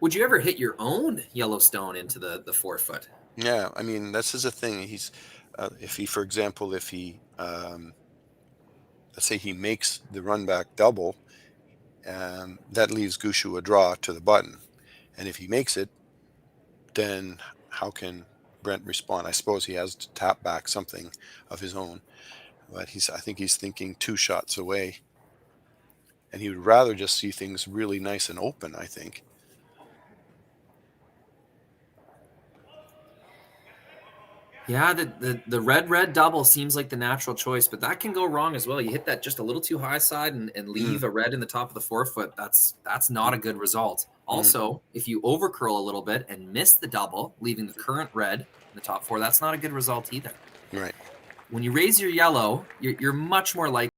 S14: Would you ever hit your own Yellowstone into the 4-foot?
S15: Yeah, I mean, this is a thing. He's if he, for example, if he, let's say he makes the run back double, that leaves Gushue a draw to the button. And if he makes it, then how can Brent respond? I suppose he has to tap back something of his own, but I think he's thinking 2 shots away, and he would rather just see things really nice and open, I think.
S14: Yeah, the red double seems like the natural choice, but that can go wrong as well. You hit that just a little too high side and leave a red in the top of the forefoot. That's not a good result. Also, if you overcurl a little bit and miss the double, leaving the current red in the top 4, that's not a good result either.
S15: Right.
S14: When you raise your yellow, you're much more likely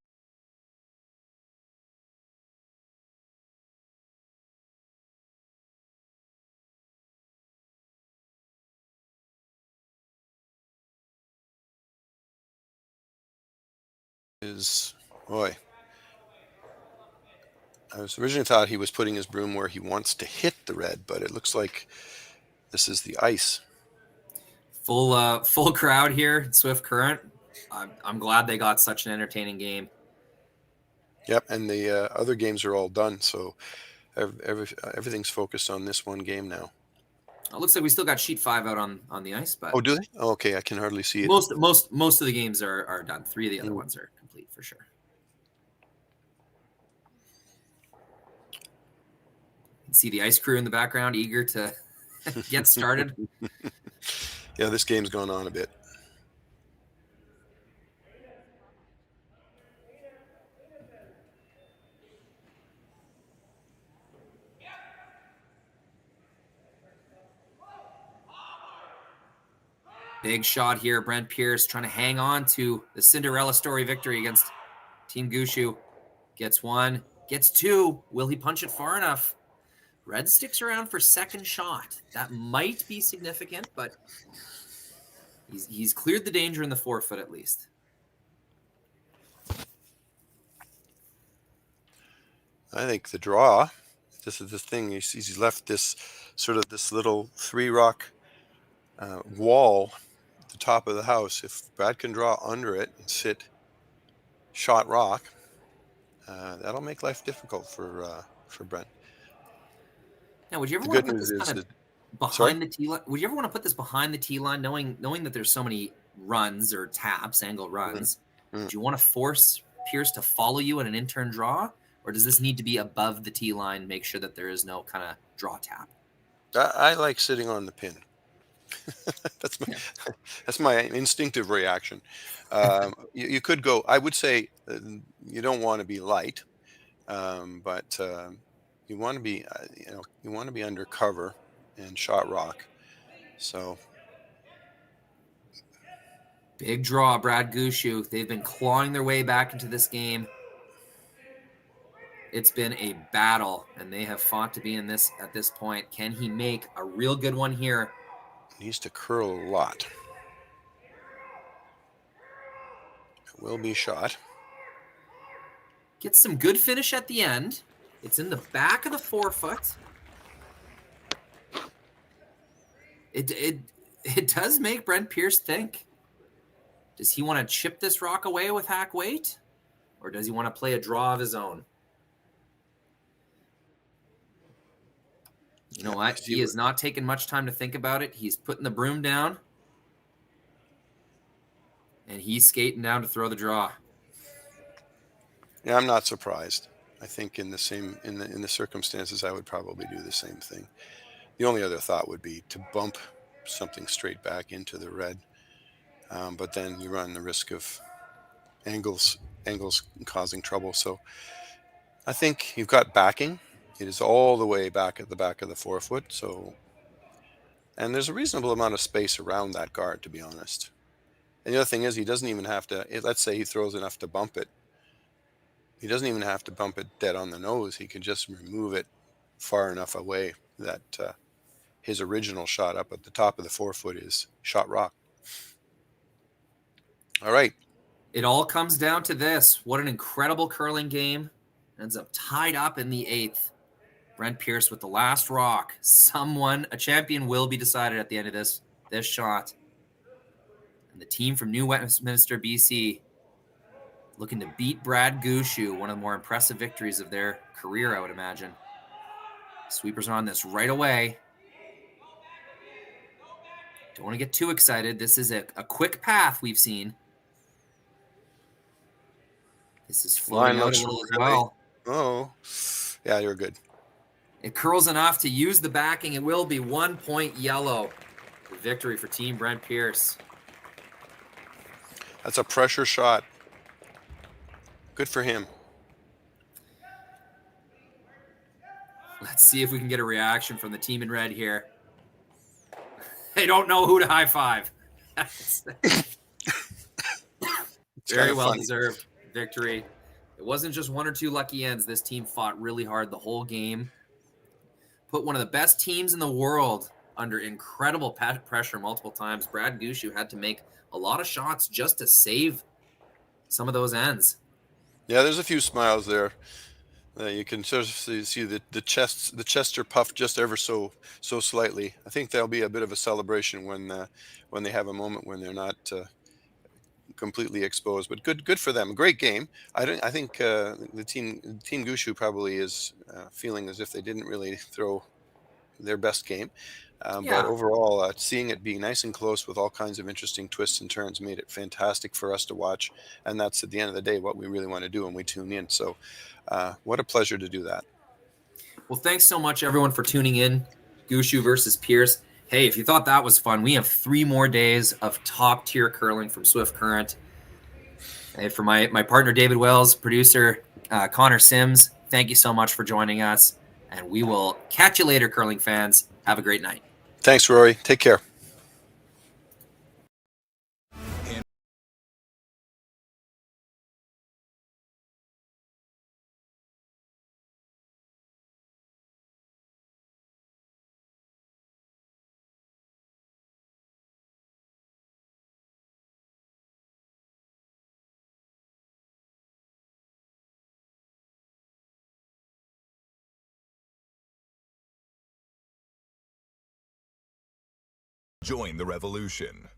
S15: boy. I was originally thought he was putting his broom where he wants to hit the red, but it looks like this is the ice.
S14: Full crowd here, Swift Current. I'm glad they got such an entertaining game.
S15: Yep, and the other games are all done, so everything's focused on this one game now.
S14: It looks like we still got sheet 5 out on the ice, but
S15: oh, do they? Oh, okay, I can hardly see it.
S14: Most of the games are done. 3 of the other ones are complete for sure. You can see the ice crew in the background, eager to get started.
S15: Yeah, this game's gone on a bit.
S14: Big shot here. Brent Pierce trying to hang on to the Cinderella story victory against Team Gushue. Gets 1, gets 2. Will he punch it far enough? Red sticks around for second shot. That might be significant, but he's cleared the danger in the forefoot at least.
S15: I think the draw, this is the thing, he's left this sort of this little 3-rock wall at the top of the house. If Brad can draw under it and sit shot rock, that'll make life difficult for Brent.
S14: Now, would you ever want to put this kind of behind the tee line? Would you ever want to put this behind the tee line, knowing that there's so many runs or taps, angle runs? Do you want to force Pierce to follow you in an in-turn draw, or does this need to be above the tee line? Make sure that there is no kind of draw tap.
S15: I like sitting on the pin. That's my instinctive reaction. You could go. I would say you don't want to be light, but you want to be you want to be under cover and shot rock. So
S14: big draw, Brad Gushue. They've been clawing their way back into this game. It's been a battle, and they have fought to be in this at this point. Can he make a real good one here?
S15: Needs to curl a lot. It will be shot.
S14: Gets some good finish at the end. It's in the back of the forefoot. It does make Brent Pierce think. Does he want to chip this rock away with hack weight? Or does he want to play a draw of his own? You know what? He has not taken much time to think about it. He's putting the broom down. And he's skating down to throw the draw.
S15: Yeah, I'm not surprised. I think in the circumstances, I would probably do the same thing. The only other thought would be to bump something straight back into the red. But then you run the risk of angles causing trouble. So I think you've got backing. It is all the way back at the back of the forefoot. So, and there's a reasonable amount of space around that guard, to be honest. And the other thing is, he doesn't even have to, let's say he throws enough to bump it. He doesn't even have to bump it dead on the nose. He can just remove it far enough away that his original shot up at the top of the forefoot is shot rock. All right.
S14: It all comes down to this. What an incredible curling game. Ends up tied up in the 8th. Brent Pierce with the last rock. A champion will be decided at the end of this shot. And the team from New Westminister, BC, looking to beat Brad Gushue, one of the more impressive victories of their career, I would imagine. Sweepers are on this right away. Don't want to get too excited. This is a quick path we've seen. This is floating out a little as well.
S15: Oh, yeah, you're good.
S14: It curls enough to use the backing. It will be 1 point yellow. The victory for Team Brent Pierce.
S15: That's a pressure shot. Good for him.
S14: Let's see if we can get a reaction from the team in red here. They don't know who to high five. Very well deserved victory. It wasn't just one or two lucky ends. This team fought really hard the whole game. Put one of the best teams in the world under incredible pressure multiple times. Brad Gushue had to make a lot of shots just to save some of those ends.
S15: Yeah, there's a few smiles there. You can sort of see the chests are puffed just ever so slightly. I think there'll be a bit of a celebration when they have a moment when they're not completely exposed. But good for them. Great game. I think the team Gushue probably is feeling as if they didn't really throw their best game. But overall, seeing it be nice and close with all kinds of interesting twists and turns made it fantastic for us to watch. And that's, at the end of the day, what we really want to do when we tune in. So what a pleasure to do that.
S14: Well, thanks so much, everyone, for tuning in. Gushue versus Pierce. Hey, if you thought that was fun, we have 3 more days of top-tier curling from Swift Current. And for my partner, David Wells, producer Connor Sims, thank you so much for joining us. And we will catch you later, curling fans. Have a great night.
S15: Thanks, Rory. Take care.
S17: Join the revolution.